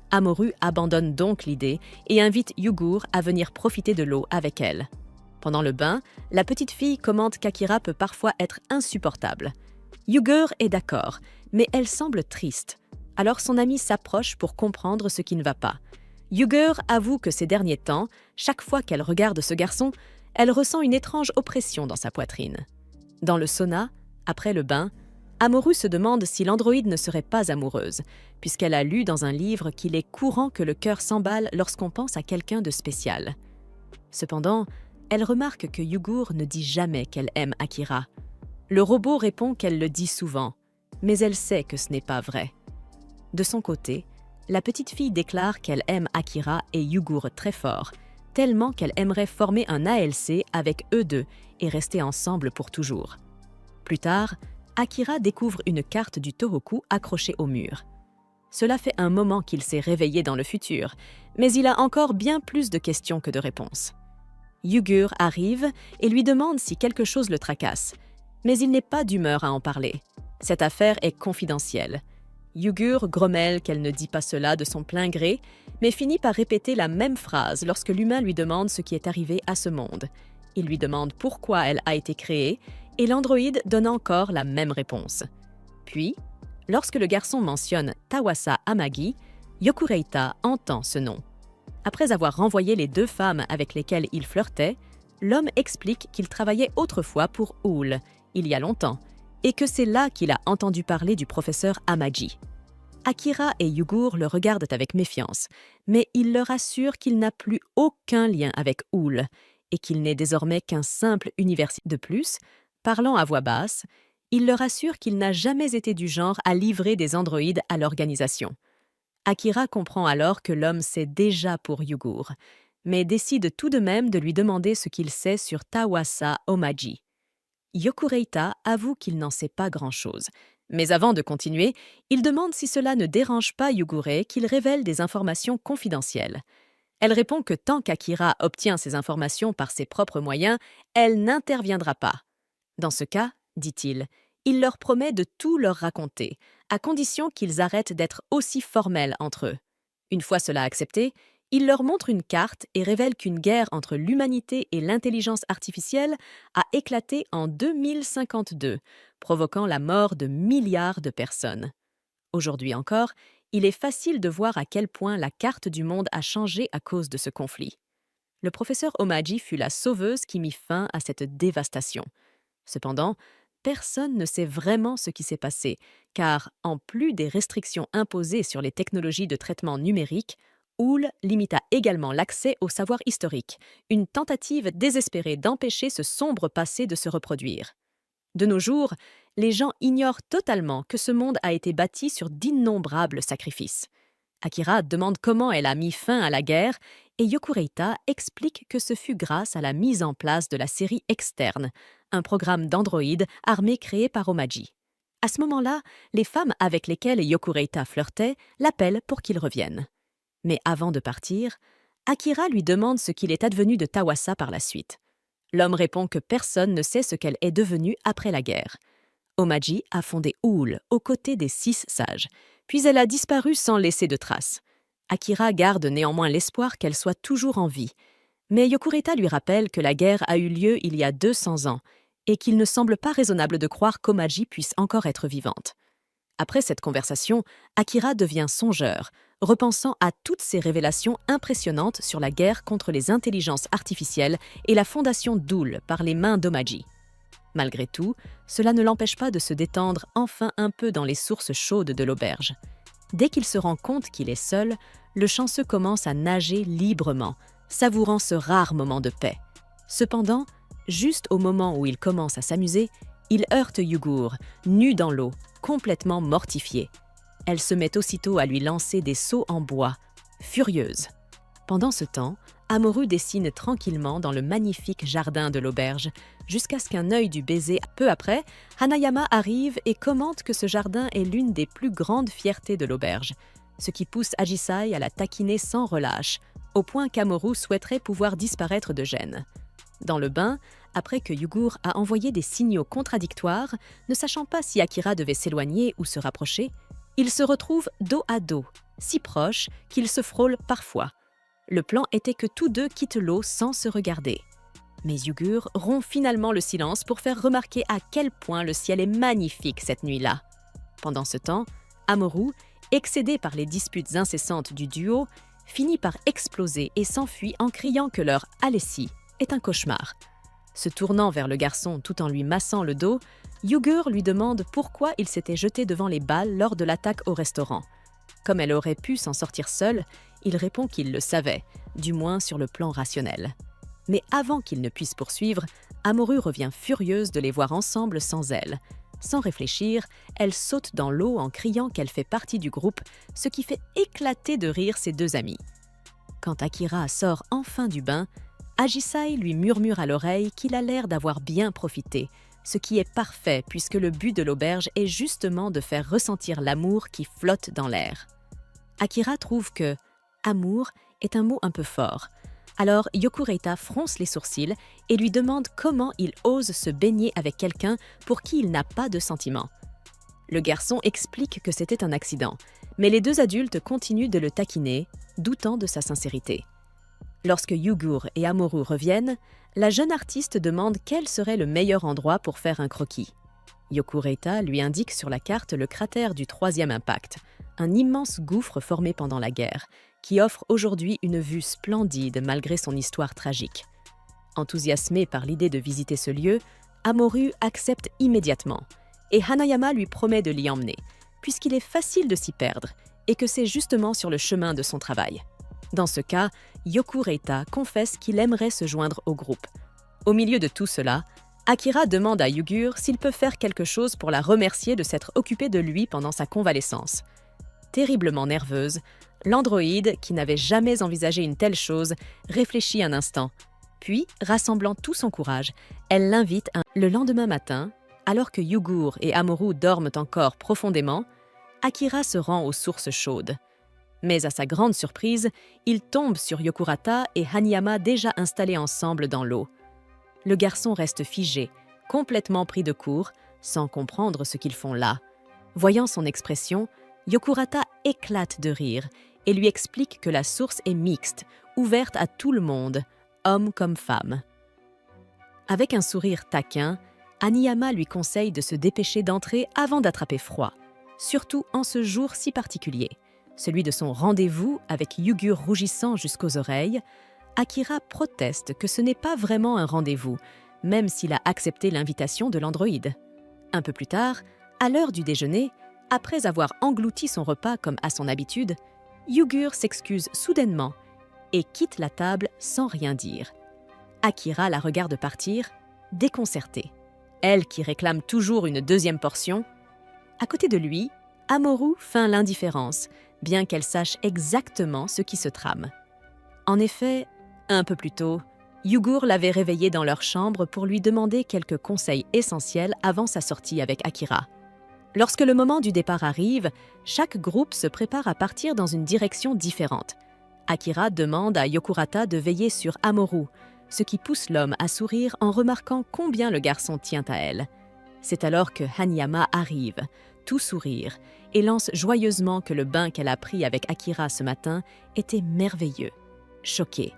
Amoru abandonne donc l'idée et invite Yugur à venir profiter de l'eau avec elle. Pendant le bain, la petite fille commente qu'Akira peut parfois être insupportable. Yugur est d'accord, mais elle semble triste. Alors son amie s'approche pour comprendre ce qui ne va pas. Yugur avoue que ces derniers temps, chaque fois qu'elle regarde ce garçon, elle ressent une étrange oppression dans sa poitrine. Dans le sauna, après le bain, Amoru se demande si l'androïde ne serait pas amoureuse, puisqu'elle a lu dans un livre qu'il est courant que le cœur s'emballe lorsqu'on pense à quelqu'un de spécial. Cependant, elle remarque que Yugur ne dit jamais qu'elle aime Akira. Le robot répond qu'elle le dit souvent, mais elle sait que ce n'est pas vrai. De son côté, la petite fille déclare qu'elle aime Akira et Yugur très fort, tellement qu'elle aimerait former un ALC avec eux deux et rester ensemble pour toujours. Plus tard, Akira découvre une carte du Tohoku accrochée au mur. Cela fait un moment qu'il s'est réveillé dans le futur, mais il a encore bien plus de questions que de réponses. Yugur arrive et lui demande si quelque chose le tracasse, mais il n'est pas d'humeur à en parler. Cette affaire est confidentielle. Yugur grommelle qu'elle ne dit pas cela de son plein gré, mais finit par répéter la même phrase lorsque l'humain lui demande ce qui est arrivé à ce monde. Il lui demande pourquoi elle a été créée, et l'androïde donne encore la même réponse. Puis, lorsque le garçon mentionne Tawasa Amagi, Yokureita entend ce nom. Après avoir renvoyé les deux femmes avec lesquelles il flirtait, l'homme explique qu'il travaillait autrefois pour Oul, il y a longtemps, et que c'est là qu'il a entendu parler du professeur Amagi. Akira et Yugur le regardent avec méfiance, mais il leur assure qu'il n'a plus aucun lien avec Oul et qu'il n'est désormais qu'un simple universitaire. De plus, parlant à voix basse, il leur assure qu'il n'a jamais été du genre à livrer des androïdes à l'organisation. Akira comprend alors que l'homme sait déjà pour Yugur, mais décide tout de même de lui demander ce qu'il sait sur Tawasa Omaji. Yokureita avoue qu'il n'en sait pas grand-chose, mais avant de continuer, il demande si cela ne dérange pas Yugure qu'il révèle des informations confidentielles. Elle répond que tant qu'Akira obtient ces informations par ses propres moyens, elle n'interviendra pas. Dans ce cas, dit-il, il leur promet de tout leur raconter, à condition qu'ils arrêtent d'être aussi formels entre eux. Une fois cela accepté, il leur montre une carte et révèle qu'une guerre entre l'humanité et l'intelligence artificielle a éclaté en 2052, provoquant la mort de milliards de personnes. Aujourd'hui encore, il est facile de voir à quel point la carte du monde a changé à cause de ce conflit. Le professeur Omaji fut la sauveuse qui mit fin à cette dévastation. Cependant, personne ne sait vraiment ce qui s'est passé, car, en plus des restrictions imposées sur les technologies de traitement numérique, Houle limita également l'accès au savoir historique, une tentative désespérée d'empêcher ce sombre passé de se reproduire. De nos jours, les gens ignorent totalement que ce monde a été bâti sur d'innombrables sacrifices. Akira demande comment elle a mis fin à la guerre et Yokureita explique que ce fut grâce à la mise en place de la série externe, un programme d'androïdes armé créé par Omaji. À ce moment-là, les femmes avec lesquelles Yokureita flirtait l'appellent pour qu'il revienne. Mais avant de partir, Akira lui demande ce qu'il est advenu de Tawasa par la suite. L'homme répond que personne ne sait ce qu'elle est devenue après la guerre. Omaji a fondé Houle aux côtés des 6 sages, puis elle a disparu sans laisser de traces. Akira garde néanmoins l'espoir qu'elle soit toujours en vie. Mais Yokureita lui rappelle que la guerre a eu lieu il y a 200 ans et qu'il ne semble pas raisonnable de croire qu'Omaji puisse encore être vivante. Après cette conversation, Akira devient songeur, repensant à toutes ces révélations impressionnantes sur la guerre contre les intelligences artificielles et la fondation d'Houle par les mains d'Omaji. Malgré tout, cela ne l'empêche pas de se détendre enfin un peu dans les sources chaudes de l'auberge. Dès qu'il se rend compte qu'il est seul, le chanceux commence à nager librement, savourant ce rare moment de paix. Cependant, juste au moment où il commence à s'amuser, il heurte Yugur, nue dans l'eau, complètement mortifiée. Elle se met aussitôt à lui lancer des seaux en bois, furieuse. Pendant ce temps, Amoru dessine tranquillement dans le magnifique jardin de l'auberge, jusqu'à ce qu'un œil du baiser. Peu après, Hanayama arrive et commente que ce jardin est l'une des plus grandes fiertés de l'auberge, ce qui pousse Ajisai à la taquiner sans relâche, au point qu'Amoru souhaiterait pouvoir disparaître de gêne. Dans le bain, après que Yugur a envoyé des signaux contradictoires, ne sachant pas si Akira devait s'éloigner ou se rapprocher, ils se retrouvent dos à dos, si proches qu'ils se frôlent parfois. Le plan était que tous deux quittent l'eau sans se regarder. Mais Yugur rompt finalement le silence pour faire remarquer à quel point le ciel est magnifique cette nuit-là. Pendant ce temps, Amoru, excédé par les disputes incessantes du duo, finit par exploser et s'enfuit en criant que leur Alessi est un cauchemar. Se tournant vers le garçon tout en lui massant le dos, Yugur lui demande pourquoi il s'était jeté devant les balles lors de l'attaque au restaurant. Comme elle aurait pu s'en sortir seule, il répond qu'il le savait, du moins sur le plan rationnel. Mais avant qu'il ne puisse poursuivre, Amoru revient furieuse de les voir ensemble sans elle. Sans réfléchir, elle saute dans l'eau en criant qu'elle fait partie du groupe, ce qui fait éclater de rire ses 2 amis. Quand Akira sort enfin du bain, Ajisai lui murmure à l'oreille qu'il a l'air d'avoir bien profité, ce qui est parfait puisque le but de l'auberge est justement de faire ressentir l'amour qui flotte dans l'air. Akira trouve que « amour » est un mot un peu fort. Alors Yokureita fronce les sourcils et lui demande comment il ose se baigner avec quelqu'un pour qui il n'a pas de sentiments. Le garçon explique que c'était un accident, mais les 2 adultes continuent de le taquiner, doutant de sa sincérité. Lorsque Yugur et Amoru reviennent, la jeune artiste demande quel serait le meilleur endroit pour faire un croquis. Yokureita lui indique sur la carte le cratère du 3e impact, un immense gouffre formé pendant la guerre, qui offre aujourd'hui une vue splendide malgré son histoire tragique. Enthousiasmé par l'idée de visiter ce lieu, Amoru accepte immédiatement, et Hanayama lui promet de l'y emmener, puisqu'il est facile de s'y perdre, et que c'est justement sur le chemin de son travail. Dans ce cas, Yokureita confesse qu'il aimerait se joindre au groupe. Au milieu de tout cela, Akira demande à Yugur s'il peut faire quelque chose pour la remercier de s'être occupée de lui pendant sa convalescence. terriblement nerveuse, l'androïde, qui n'avait jamais envisagé une telle chose, réfléchit un instant. Puis, rassemblant tout son courage, elle l'invite Le lendemain matin, alors que Yugur et Amorou dorment encore profondément, Akira se rend aux sources chaudes. Mais à sa grande surprise, il tombe sur Yokurata et Hanayama déjà installés ensemble dans l'eau. Le garçon reste figé, complètement pris de court, sans comprendre ce qu'ils font là. Voyant son expression, Yokurata éclate de rire et lui explique que la source est mixte, ouverte à tout le monde, homme comme femme. Avec un sourire taquin, Hanayama lui conseille de se dépêcher d'entrer avant d'attraper froid, surtout en ce jour si particulier, celui de son rendez-vous avec Yugur rougissant jusqu'aux oreilles. Akira proteste que ce n'est pas vraiment un rendez-vous, même s'il a accepté l'invitation de l'androïde. Un peu plus tard, à l'heure du déjeuner, après avoir englouti son repas comme à son habitude, Yugur s'excuse soudainement et quitte la table sans rien dire. Akira la regarde partir, déconcertée. Elle qui réclame toujours une deuxième portion. À côté de lui, Amorou feint l'indifférence, bien qu'elle sache exactement ce qui se trame. En effet, un peu plus tôt, Yugur l'avait réveillée dans leur chambre pour lui demander quelques conseils essentiels avant sa sortie avec Akira. Lorsque le moment du départ arrive, chaque groupe se prépare à partir dans une direction différente. Akira demande à Yokurata de veiller sur Amorou, ce qui pousse l'homme à sourire en remarquant combien le garçon tient à elle. C'est alors que Hanayama arrive, tout sourire, et lance joyeusement que le bain qu'elle a pris avec Akira ce matin était merveilleux. Choquée,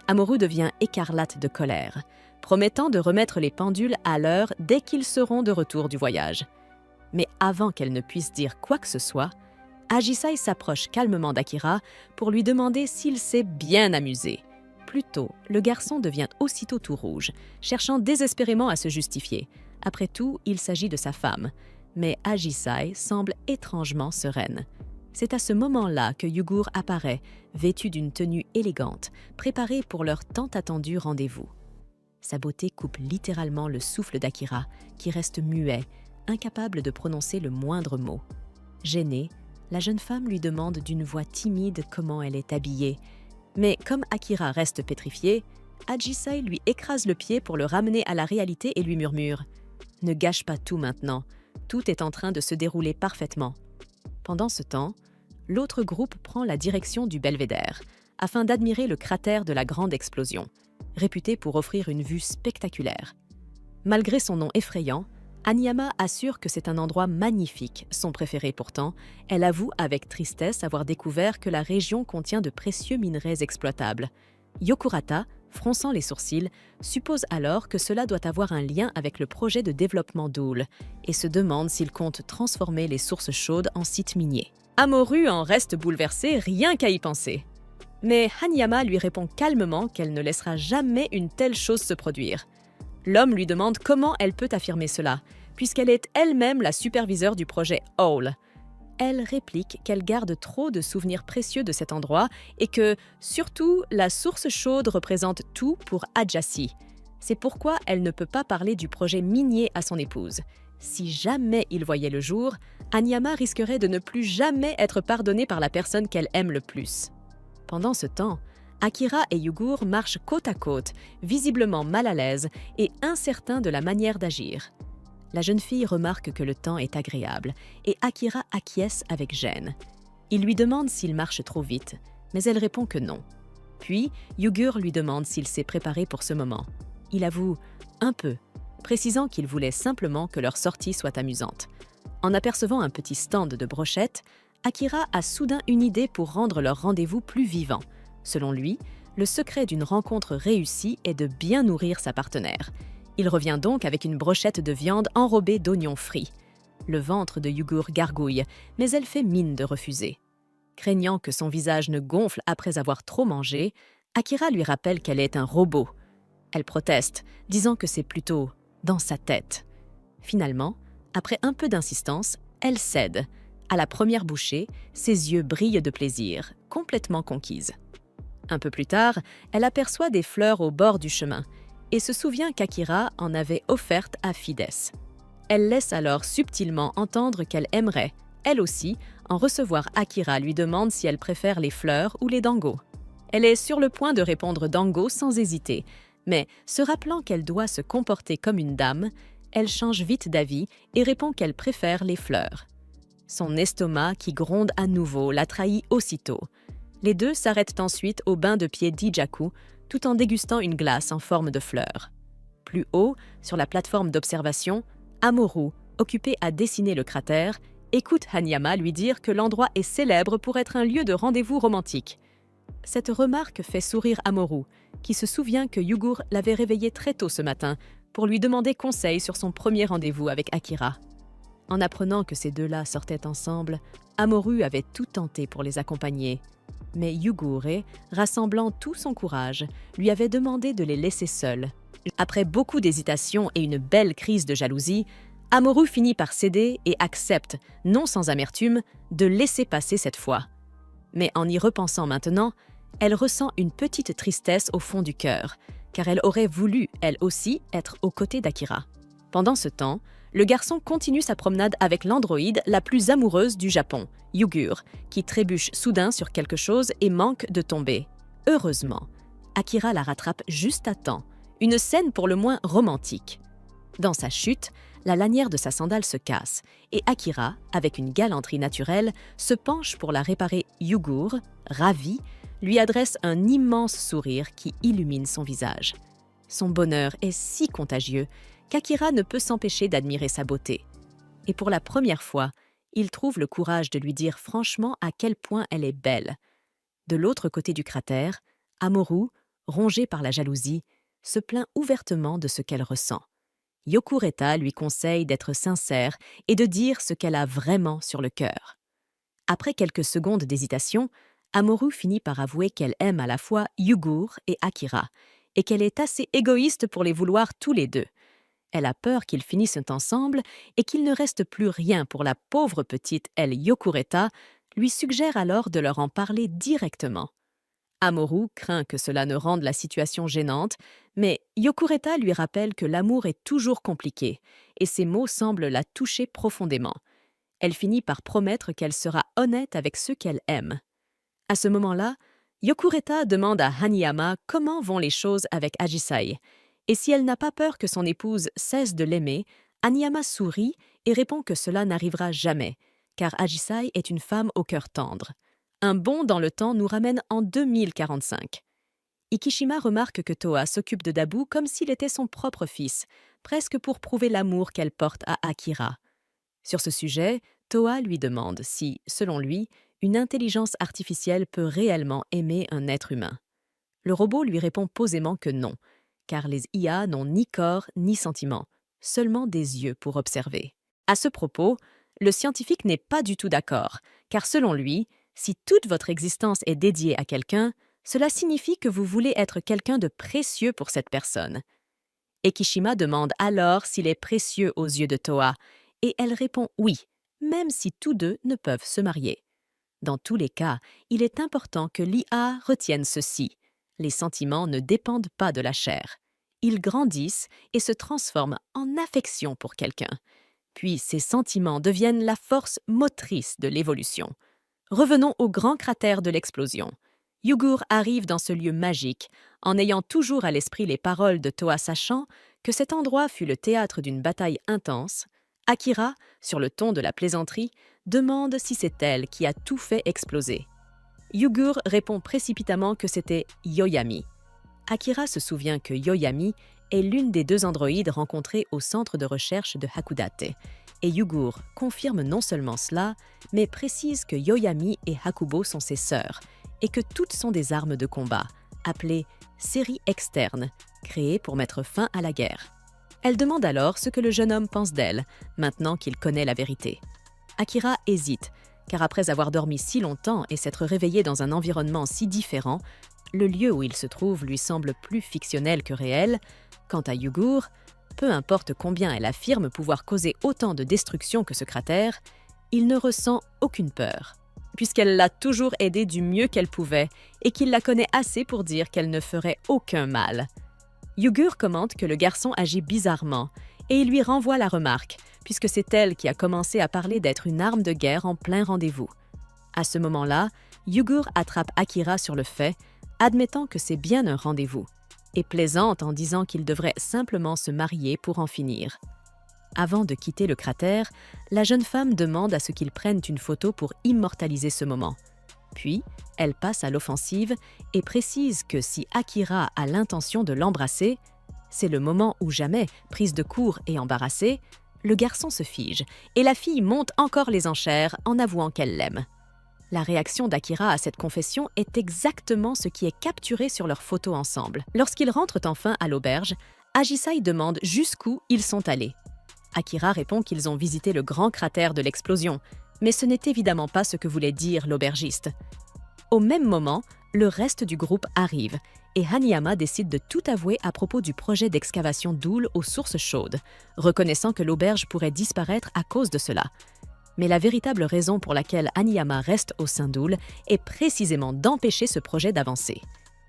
Amorou devient écarlate de colère, promettant de remettre les pendules à l'heure dès qu'ils seront de retour du voyage. Mais avant qu'elle ne puisse dire quoi que ce soit, Ajisai s'approche calmement d'Akira pour lui demander s'il s'est bien amusé. Plutôt, le garçon devient aussitôt tout rouge, cherchant désespérément à se justifier. Après tout, il s'agit de sa femme. Mais Ajisai semble étrangement sereine. C'est à ce moment-là que Yugur apparaît, vêtu d'une tenue élégante, préparée pour leur tant attendu rendez-vous. Sa beauté coupe littéralement le souffle d'Akira, qui reste muet, incapable de prononcer le moindre mot. Gênée, la jeune femme lui demande d'une voix timide comment elle est habillée. Mais comme Akira reste pétrifié, Ajisai lui écrase le pied pour le ramener à la réalité et lui murmure « Ne gâche pas tout maintenant, tout est en train de se dérouler parfaitement. » Pendant ce temps, l'autre groupe prend la direction du belvédère, afin d'admirer le cratère de la grande explosion, réputé pour offrir une vue spectaculaire. Malgré son nom effrayant, Hanayama assure que c'est un endroit magnifique, son préféré pourtant. Elle avoue avec tristesse avoir découvert que la région contient de précieux minerais exploitables. Yokurata, fronçant les sourcils, suppose alors que cela doit avoir un lien avec le projet de développement d'Oul et se demande s'il compte transformer les sources chaudes en sites miniers. Amorou en reste bouleversée rien qu'à y penser. Mais Hanayama lui répond calmement qu'elle ne laissera jamais une telle chose se produire. L'homme lui demande comment elle peut affirmer cela, puisqu'elle est elle-même la superviseure du projet Owl. Elle réplique qu'elle garde trop de souvenirs précieux de cet endroit et que, surtout, la source chaude représente tout pour Ajasi. C'est pourquoi elle ne peut pas parler du projet minier à son épouse. Si jamais il voyait le jour, Hanayama risquerait de ne plus jamais être pardonnée par la personne qu'elle aime le plus. Pendant ce temps, Akira et Yugur marchent côte à côte, visiblement mal à l'aise et incertains de la manière d'agir. La jeune fille remarque que le temps est agréable et Akira acquiesce avec gêne. Il lui demande s'il marche trop vite, mais elle répond que non. Puis, Yugur lui demande s'il s'est préparé pour ce moment. Il avoue un peu, précisant qu'il voulait simplement que leur sortie soit amusante. En apercevant un petit stand de brochettes, Akira a soudain une idée pour rendre leur rendez-vous plus vivant. Selon lui, le secret d'une rencontre réussie est de bien nourrir sa partenaire. Il revient donc avec une brochette de viande enrobée d'oignons frits. Le ventre de Yugur gargouille, mais elle fait mine de refuser. Craignant que son visage ne gonfle après avoir trop mangé, Akira lui rappelle qu'elle est un robot. Elle proteste, disant que c'est plutôt dans sa tête. Finalement, après un peu d'insistance, elle cède. À la première bouchée, ses yeux brillent de plaisir, complètement conquise. Un peu plus tard, elle aperçoit des fleurs au bord du chemin et se souvient qu'Akira en avait offertes à Fides. Elle laisse alors subtilement entendre qu'elle aimerait, elle aussi, En recevoir, Akira lui demande si elle préfère les fleurs ou les dangos. Elle est sur le point de répondre dango sans hésiter, mais se rappelant qu'elle doit se comporter comme une dame, elle change vite d'avis et répond qu'elle préfère les fleurs. Son estomac, qui gronde à nouveau, la trahit aussitôt. Les deux s'arrêtent ensuite au bain de pied d'Ijaku, tout en dégustant une glace en forme de fleur. Plus haut, sur la plateforme d'observation, Amorou, occupé à dessiner le cratère, écoute Hanayama lui dire que l'endroit est célèbre pour être un lieu de rendez-vous romantique. Cette remarque fait sourire Amorou, qui se souvient que Yugur l'avait réveillé très tôt ce matin pour lui demander conseil sur son premier rendez-vous avec Akira. En apprenant que ces deux-là sortaient ensemble, Amorou avait tout tenté pour les accompagner. Mais Yugure, rassemblant tout son courage, lui avait demandé de les laisser seuls. Après beaucoup d'hésitation et une belle crise de jalousie, Amorou finit par céder et accepte, non sans amertume, de laisser passer cette fois. Mais en y repensant maintenant, elle ressent une petite tristesse au fond du cœur, car elle aurait voulu, elle aussi, être aux côtés d'Akira. Pendant ce temps, le garçon continue sa promenade avec l'androïde la plus amoureuse du Japon, Yugur, qui trébuche soudain sur quelque chose et manque de tomber. Heureusement, Akira la rattrape juste à temps, une scène pour le moins romantique. Dans sa chute, la lanière de sa sandale se casse et Akira, avec une galanterie naturelle, se penche pour la réparer. Yugur, ravi, lui adresse un immense sourire qui illumine son visage. Son bonheur est si contagieux qu'Akira ne peut s'empêcher d'admirer sa beauté. Et pour la première fois, il trouve le courage de lui dire franchement à quel point elle est belle. De l'autre côté du cratère, Amorou, rongée par la jalousie, se plaint ouvertement de ce qu'elle ressent. Yokureta lui conseille d'être sincère et de dire ce qu'elle a vraiment sur le cœur. Après quelques secondes d'hésitation, Amorou finit par avouer qu'elle aime à la fois Yugur et Akira, et qu'elle est assez égoïste pour les vouloir tous les deux. Elle a peur qu'ils finissent ensemble et qu'il ne reste plus rien pour la pauvre petite, elle Yokureta, lui suggère alors de leur en parler directement. Amorou craint que cela ne rende la situation gênante, mais Yokureta lui rappelle que l'amour est toujours compliqué, et ces mots semblent la toucher profondément. Elle finit par promettre qu'elle sera honnête avec ceux qu'elle aime. À ce moment-là, Yokureta demande à Hanayama comment vont les choses avec Ajisai, et si elle n'a pas peur que son épouse cesse de l'aimer, Hanayama sourit et répond que cela n'arrivera jamais, car Ajisai est une femme au cœur tendre. Un bond dans le temps nous ramène en 2045. Ikishima remarque que Toa s'occupe de Dabu comme s'il était son propre fils, presque pour prouver l'amour qu'elle porte à Akira. Sur ce sujet, Toa lui demande si, selon lui, une intelligence artificielle peut réellement aimer un être humain. Le robot lui répond posément que non, car les IA n'ont ni corps ni sentiments, seulement des yeux pour observer. À ce propos, le scientifique n'est pas du tout d'accord, car selon lui, si toute votre existence est dédiée à quelqu'un, cela signifie que vous voulez être quelqu'un de précieux pour cette personne. Ikishima demande alors s'il est précieux aux yeux de Toa, et elle répond oui, même si tous deux ne peuvent se marier. Dans tous les cas, il est important que l'IA retienne ceci. Les sentiments ne dépendent pas de la chair. Ils grandissent et se transforment en affection pour quelqu'un. Puis ces sentiments deviennent la force motrice de l'évolution. Revenons au grand cratère de l'explosion. Yugur arrive dans ce lieu magique, en ayant toujours à l'esprit les paroles de Toa, sachant que cet endroit fut le théâtre d'une bataille intense. Akira, sur le ton de la plaisanterie, demande si c'est elle qui a tout fait exploser. Yugur répond précipitamment que c'était Yoyami. Akira se souvient que Yoyami est l'une des deux androïdes rencontrées au centre de recherche de Hakudate, et Yugur confirme non seulement cela, mais précise que Yoyami et Hakubo sont ses sœurs, et que toutes sont des armes de combat, appelées séries externes, créées pour mettre fin à la guerre. Elle demande alors ce que le jeune homme pense d'elle, maintenant qu'il connaît la vérité. Akira hésite, car après avoir dormi si longtemps et s'être réveillé dans un environnement si différent, le lieu où il se trouve lui semble plus fictionnel que réel. Quant à Yugur, peu importe combien elle affirme pouvoir causer autant de destruction que ce cratère, il ne ressent aucune peur, puisqu'elle l'a toujours aidé du mieux qu'elle pouvait et qu'il la connaît assez pour dire qu'elle ne ferait aucun mal. Yugur commente que le garçon agit bizarrement et il lui renvoie la remarque, puisque c'est elle qui a commencé à parler d'être une arme de guerre en plein rendez-vous. À ce moment-là, Yugur attrape Akira sur le fait, admettant que c'est bien un rendez-vous, et plaisante en disant qu'il devrait simplement se marier pour en finir. Avant de quitter le cratère, la jeune femme demande à ce qu'ils prennent une photo pour immortaliser ce moment. Puis, elle passe à l'offensive et précise que si Akira a l'intention de l'embrasser, c'est le moment où jamais, prise de court et embarrassée, le garçon se fige et la fille monte encore les enchères en avouant qu'elle l'aime. La réaction d'Akira à cette confession est exactement ce qui est capturé sur leur photo ensemble. Lorsqu'ils rentrent enfin à l'auberge, Agisai demande jusqu'où ils sont allés. Akira répond qu'ils ont visité le grand cratère de l'explosion, mais ce n'est évidemment pas ce que voulait dire l'aubergiste. Au même moment, le reste du groupe arrive et Hanayama décide de tout avouer à propos du projet d'excavation d'Oul aux sources chaudes, reconnaissant que l'auberge pourrait disparaître à cause de cela. Mais la véritable raison pour laquelle Hanayama reste au sein d'Oul est précisément d'empêcher ce projet d'avancer.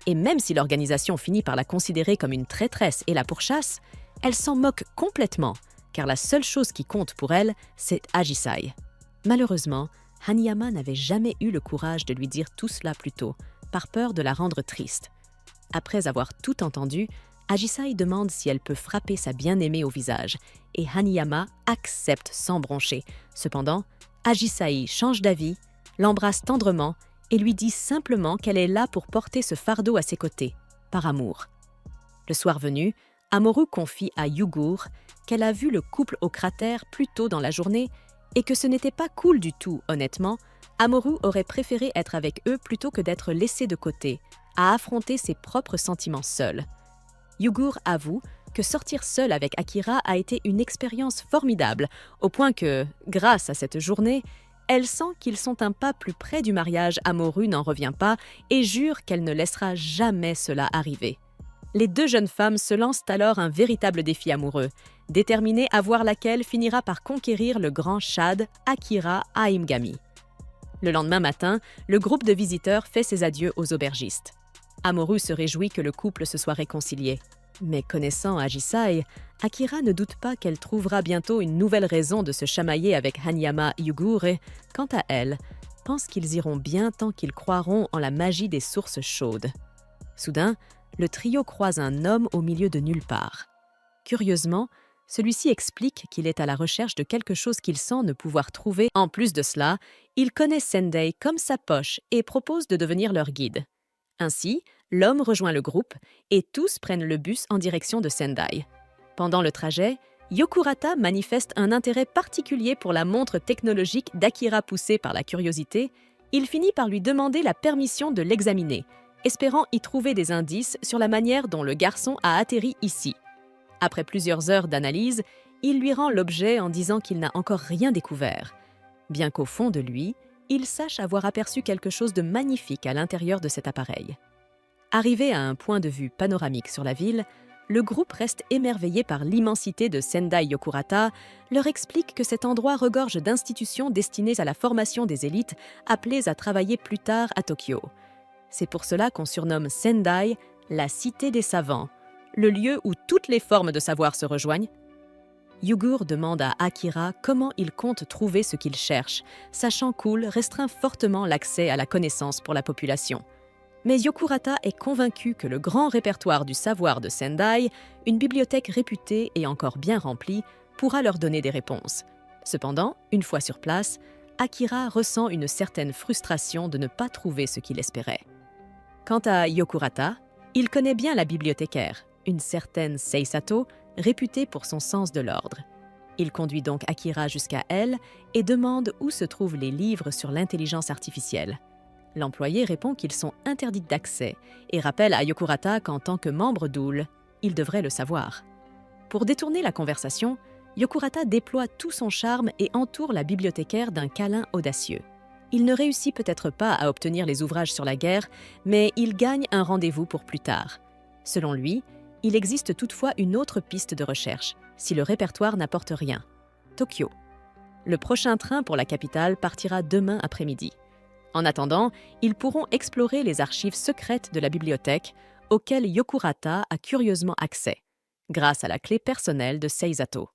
Et même si l'organisation finit par la considérer comme une traîtresse et la pourchasse, elle s'en moque complètement, car la seule chose qui compte pour elle, c'est Agisai. Malheureusement, Hanayama n'avait jamais eu le courage de lui dire tout cela plus tôt, par peur de la rendre triste. Après avoir tout entendu, Agisai demande si elle peut frapper sa bien-aimée au visage, et Hanayama accepte sans broncher. Cependant, Agisai change d'avis, l'embrasse tendrement et lui dit simplement qu'elle est là pour porter ce fardeau à ses côtés, par amour. Le soir venu, Amorou confie à Yugur qu'elle a vu le couple au cratère plus tôt dans la journée et que ce n'était pas cool du tout, honnêtement. Amorou aurait préféré être avec eux plutôt que d'être laissé de côté, à affronter ses propres sentiments seul. Yugur avoue que sortir seul avec Akira a été une expérience formidable, au point que, grâce à cette journée, elle sent qu'ils sont un pas plus près du mariage. Amorou n'en revient pas et jure qu'elle ne laissera jamais cela arriver. Les deux jeunes femmes se lancent alors un véritable défi amoureux, déterminées à voir laquelle finira par conquérir le grand Shad, Akira Aimgami. Le lendemain matin, le groupe de visiteurs fait ses adieux aux aubergistes. Amorou se réjouit que le couple se soit réconcilié. Mais connaissant Agisai, Akira ne doute pas qu'elle trouvera bientôt une nouvelle raison de se chamailler avec Hanayama Yugur et, quant à elle, pense qu'ils iront bien tant qu'ils croiront en la magie des sources chaudes. Soudain, le trio croise un homme au milieu de nulle part. Curieusement, celui-ci explique qu'il est à la recherche de quelque chose qu'il sent ne pouvoir trouver. En plus de cela, il connaît Sendai comme sa poche et propose de devenir leur guide. Ainsi, l'homme rejoint le groupe et tous prennent le bus en direction de Sendai. Pendant le trajet, Yokurata manifeste un intérêt particulier pour la montre technologique d'Akira. Poussé par la curiosité, il finit par lui demander la permission de l'examiner, espérant y trouver des indices sur la manière dont le garçon a atterri ici. Après plusieurs heures d'analyse, il lui rend l'objet en disant qu'il n'a encore rien découvert, bien qu'au fond de lui, il sache avoir aperçu quelque chose de magnifique à l'intérieur de cet appareil. Arrivé à un point de vue panoramique sur la ville, le groupe reste émerveillé par l'immensité de Sendai. Yokurata leur explique que cet endroit regorge d'institutions destinées à la formation des élites appelées à travailler plus tard à Tokyo. C'est pour cela qu'on surnomme Sendai la cité des savants, le lieu où toutes les formes de savoir se rejoignent. Yugur demande à Akira comment il compte trouver ce qu'il cherche, sachant qu'Oul restreint fortement l'accès à la connaissance pour la population. Mais Yokurata est convaincu que le grand répertoire du savoir de Sendai, une bibliothèque réputée et encore bien remplie, pourra leur donner des réponses. Cependant, une fois sur place, Akira ressent une certaine frustration de ne pas trouver ce qu'il espérait. Quant à Yokurata, il connaît bien la bibliothécaire, une certaine Seisato, réputée pour son sens de l'ordre. Il conduit donc Akira jusqu'à elle et demande où se trouvent les livres sur l'intelligence artificielle. L'employé répond qu'ils sont interdits d'accès et rappelle à Yokurata qu'en tant que membre d'Oul, il devrait le savoir. Pour détourner la conversation, Yokurata déploie tout son charme et entoure la bibliothécaire d'un câlin audacieux. Il ne réussit peut-être pas à obtenir les ouvrages sur la guerre, mais il gagne un rendez-vous pour plus tard. Selon lui, il existe toutefois une autre piste de recherche, si le répertoire n'apporte rien. Tokyo. Le prochain train pour la capitale partira demain après-midi. En attendant, ils pourront explorer les archives secrètes de la bibliothèque, auxquelles Yokurata a curieusement accès. grâce à la clé personnelle de Seisato.